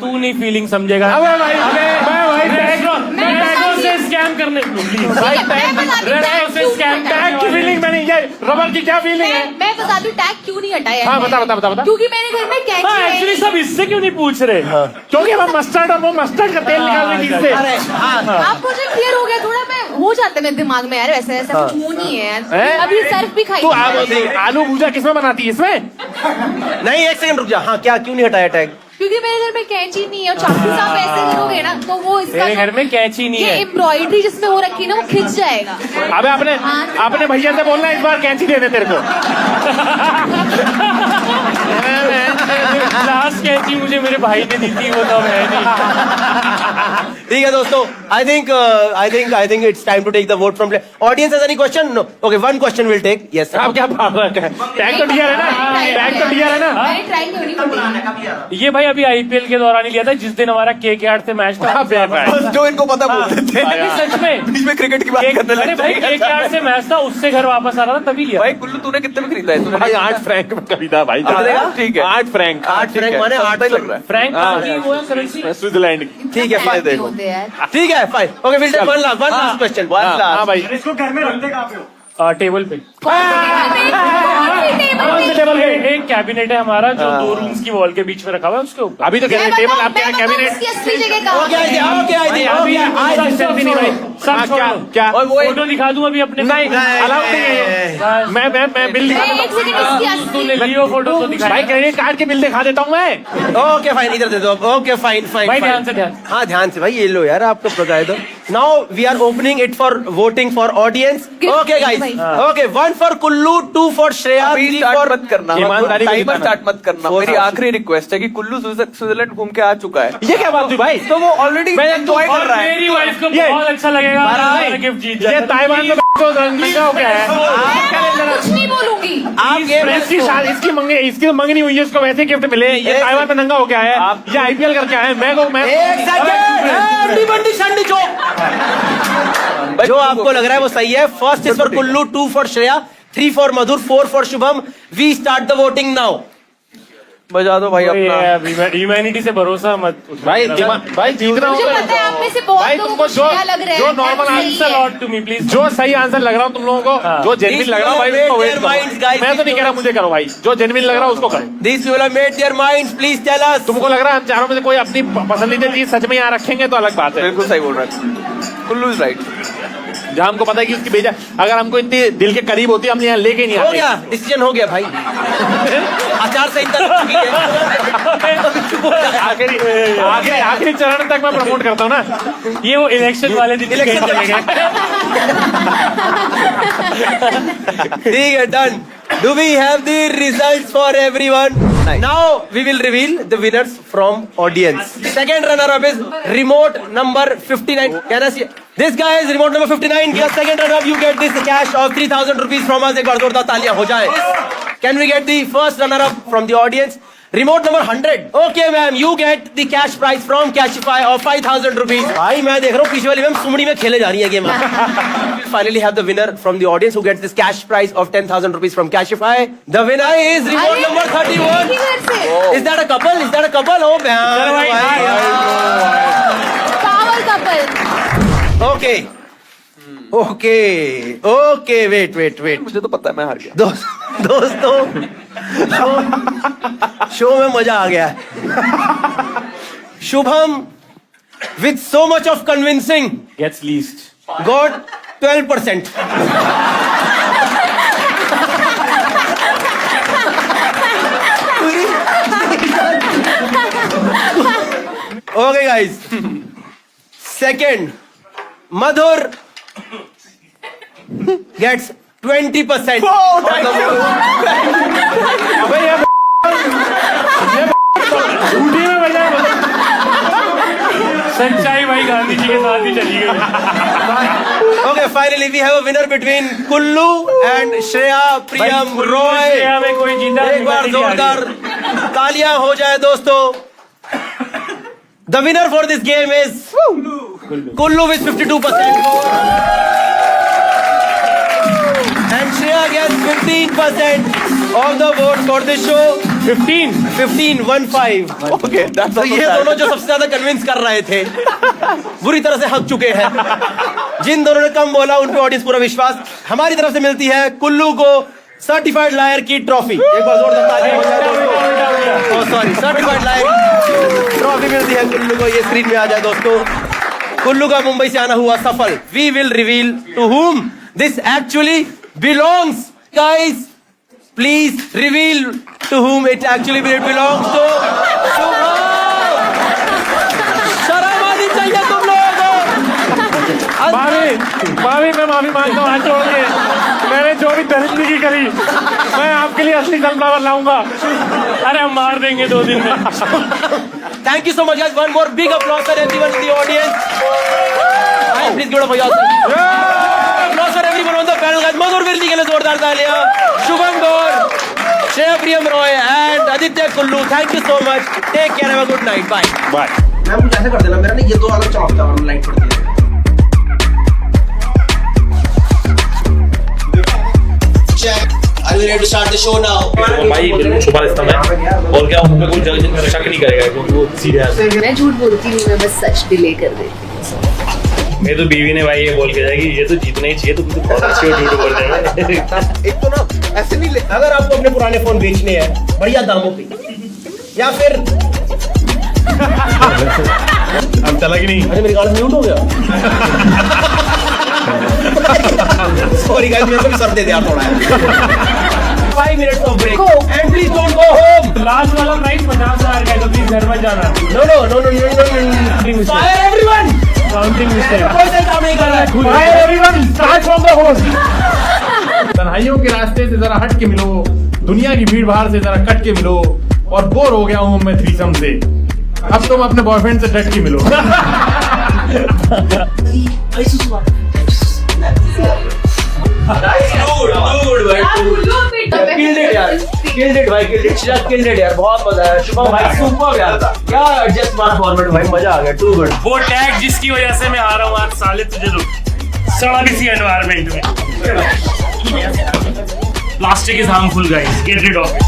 तू नहीं फीलिंग समझेगा। अबे भाई, मैं भाई टैगों से स्कैम करने प्लीज भाई टैग से स्कैम टैग की फीलिंग मैंने, ये रबर की क्या फीलिंग है? मैं बताती हूँ टैग क्यों नहीं हटाया। हाँ बता। क्योंकि मेरे घर में कैंची है। एक्चुअली सब इससे क्यों नहीं पूछ रहे? क्योंकि हम मस्टर्ड और वो मस्टर्ड का तेल निकालने की इससे। आप मुझे क्लियर हो गया थोड़ा, मैं हो जाता है मेरे दिमाग में यार, वैसे ऐसा कुछ मुंह नहीं है यार। अभी सर्फ भी खाई। तू आलू भूजा किसमें बनाती है? इसमें? नहीं, एक सेकंड रुक जा। हाँ, क्या क्यों नहीं हटाया टैग? क्योंकि मेरे घर में कैंची नहीं है, और चाकू से आप ऐसे करोगे ना तो वो इसका मेरे घर में कैंची नहीं ये है। एम्ब्रॉयडरी जिसमें वो रखी है ना वो खिंच जाएगा। अबे अपने भैया से बोलना इस बार कैंची दे दे तेरे को। लास्ट कैंची मुझे मेरे भाई ने दी थी, वो तो अब है नहीं। ठीक है दोस्तों, I think it's time to take the vote from audience. Has any question? No. Okay, one question we'll take. Yes. अब क्या टैग तो डियर है ना? टैग तो डियर है ना? मैंने ट्राई क्यों नहीं करी? ये भाई अभी आईपीएल के दौरान ही लिया था, जिस दिन हमारा KKR से मैच था। बस जो इनको पता बोलते थे। सच में बीच में क्रिकेट की बात करने अरे लगे। भाई KKR से मैच था, उससे घर वापस आ रहा था तभी लिया। भाई कुल्लू तूने कितने में खरीदा है? भाई 8 फ्रैंक में खरीदा भाई। ठीक है, 8 फ्रैंक। 8 फ्रैंक माने 8 लग रहा है। फ्रैंक की वो है करेंसी स्विट्जरलैंड। ठीक है, फाइन। देखो होते यार। ठीक है, fine. Okay, will take one last question. हाँ भाई, इसको घर में रखते कहाँ पे हो? टेबल पे। टेबल पे एक कैबिनेट है हमारा जो 2 रूम्स की वॉल के बीच में रखा हुआ है, उसके ऊपर। अभी तो टेबल आप क्या कैबिनेट? असली जगह कहाँ Okay, idea. सेल्फी नहीं भाई। सब क्या क्या? और वो फोटो दिखा दूं अभी अपने? नहीं अलाउड नहीं है। मैं बिल दिखा एक सेकंड इसकी असली तूने लियो फोटो तो दिखा। भाई, क्रेडिट कार्ड की बिल दिखा देता हूँ मैं। ओके फाइन, इधर दे दो। ओके फाइन भाई ध्यान से ध्यान। हाँ, ध्यान से भाई, ये लो यार, आपको बताए दो। Now we are opening it for voting for audience. Okay guys, okay, 1 for Kullu, 2 for Shreya, 3 start for मत करना, ईमानदारी से टाइमर बताना। स्टार्ट मत करना। मेरी आखिरी रिक्वेस्ट है कि कुल्लू स्विट्जरलैंड घूम के आ चुका है, ये क्या बात हुई भाई? तो वो ऑलरेडी एंजॉय कर रहा है। मेरी वाइफ को ये- बहुत अच्छा लगेगा भाई, गिफ्ट जीत ये ताइवान में तो रंगीला हो गया है। कुछ नहीं बोलूंगी। इसकी मंगनी हुई है, उसको वैसे गिफ्ट मिले। ये ताइवान में नंगा हो गया है, ये आईपीएल करके आया है। मैं एक सेकंड, बंडी संडी जो आपको लग रहा है वो सही है। First is for Kullu, 2 for Shreya, 3 for Madhur, 4 for Shubham. We start the voting now. बजा दो भाई अपना। ह्यूमैनिटी से भरोसा मत उठो। भाई जीतना मुझे पता है आप में से बहुत लोगों को शिया लग रहे हैं। जो normal answer Lord to me, please. जो सही आंसर लग रहा हो तुम लोगों को, जो जेन्युइन लग रहा हो भाई उसको वेट करो। मैं तो नहीं कह रहा मुझे करो भाई, जो जेन्युइन लग रहा हो उसको करो। These people have made their minds. Please tell us. तुमको लग रहा है हम चारों में से कोई अपनी पसंदीदा चीज सच में यहाँ रखेंगे तो अलग बात है। बिल्कुल सही बोल रहा है, कुल्लू इज राइट। जहाँ हमको पता है कि उसकी बेजा अगर हमको इतनी दिल के करीब होती है हम यहाँ लेके नहीं आते। हो गया, डिसीजन हो गया भाई। आचार संहिता लग चुकी है। आखिरी चरण तक मैं प्रमोट करता हूँ ना। ये वो इलेक्शन वाले दिन इलेक्शन चले गए। ठीक है, done. Do we have the results for everyone? Nice. Now we will reveal the winners from audience. Second runner-up is remote number 59. Can I see? This guy is remote number 59. Yes, second runner-up, you get this cash of 3,000 rupees from us. एक बार जोरदार तालियां हो जाए. Can we get the first runner-up from the audience? Remote number 100. Okay, ma'am, you get the cash prize from Cashify of 5,000 rupees. भाई मैं देख रहा हूँ पीछे वाली मैम सुमड़ी में खेले जा रही है game. Finally have the winner from the audience who gets this cash prize of 10,000 rupees from Cashify. The winner is remote number 31. Is that a couple? Is that a couple? Oh, man. Power couple. Okay. Okay, wait. मुझे तो पता है मैं हार गया। दोस्तों show में मजा आ गया है। Shubham with so much of convincing Gets least. got 12%. Okay, guys. Second, Madhur gets 20%. सच्चाई भाई गांधी जी के साथ ही चली गई। Okay, finally we have a winner between Kullu and Shreya Priyam Roy. Shreya में कोई जीता एक बार जोरदार तालियां हो जाए दोस्तों। The winner for this game is Kullu with 52%. And Shreya gets 15% of the votes for this show. 15. Okay, that's तो ये दोनों जो सबसे ज्यादा कन्विंस कर रहे थे बुरी तरह से हक चुके हैं। जिन दोनों ने कम बोला उन पे ऑडियंस पूरा विश्वास। हमारी तरफ से मिलती है कुल्लू को सर्टिफाइड लायर की ट्रॉफी। एक बार जोरदार तालियां हो जाए दोस्तों। सॉरी, सर्टिफाइड लायर ट्रॉफी मिलती है कुल्लू को। ये स्क्रीन में आ जाए दोस्तों। कुल्लू का मुंबई से आना हुआ सफल। We will reveal to whom this actually belongs. Guys, please reveal to whom it actually belongs to. शर्म आनी चाहिए तुम लोगों को। भाभी मैं माफी मांगता हूँ हाथ जोड़ के। मैंने जो भी दरिंदगी करी मैं आपके लिए असली सनफ्लावर लाऊंगा। अरे हम मार देंगे 2 दिन में। Thank you so much, guys. One more big applause for everyone in the audience. And please give it up for yourself. Applause for everyone on the panel, guys. Madhur Virli के लिए जोरदार तालियां। Shubham Gaur, Shreya Priyam Roy and Aditya Kullu. Thank you so much. Take care. Have a good night. Bye. Bye. Ma'am कुछ ऐसे कर देना, मेरा ना ये 2 अलग चमकता है और लाइट पड़ती है। Are you ready to start the show now? भाई बिल्कुल छुपा देता मैं। और क्या उन पे कोई शक नहीं करेगा क्योंकि वो सीरियस है। मैं झूठ बोलती हूँ, मैं बस सच डिले कर देती हूँ। मेरी तो बीवी ने भाई ये बोल के जाएगी ये तो जीतना ही चाहिए, तो मुझे बहुत अच्छी झूठ बोल रहे हैं। एक तो ना ऐसे नहीं ले, अगर आपको अपने पुराने फोन बेचने हैं बढ़िया दामों पे या फिर अब चला कि नहीं? अरे मेरे गाल म्यूट हो गया। सॉरी गाइस, मेरे को भी सर दे दिया थोड़ा। 5 minutes of break and please don't go home. Last वाला प्राइस 50,000 का है, तो प्लीज घर मत जाना। No. Fire everyone. Counting mistake. कोई सही काम नहीं कर रहा है। Fire everyone, start from the host. तन्हाइयों के रास्ते से जरा हट के मिलो, दुनिया की भीड़ भाड़ से जरा कट के मिलो, और बोर हो गया हूँ मैं थ्रीसम से। अब तुम अपने बॉयफ्रेंड से डट के मिलो। बहुत मजा आया। शुभम भाई सुपर यार, क्या एडजस्ट मारा फॉर्मेट भाई, मजा आ गया। To good. वो टैग जिसकी वजह से मैं आ रहा हूँ आज, साले तुझे तो सड़ा भी सी एनवायरमेंट में। Plastic is harmful guys, get rid of it.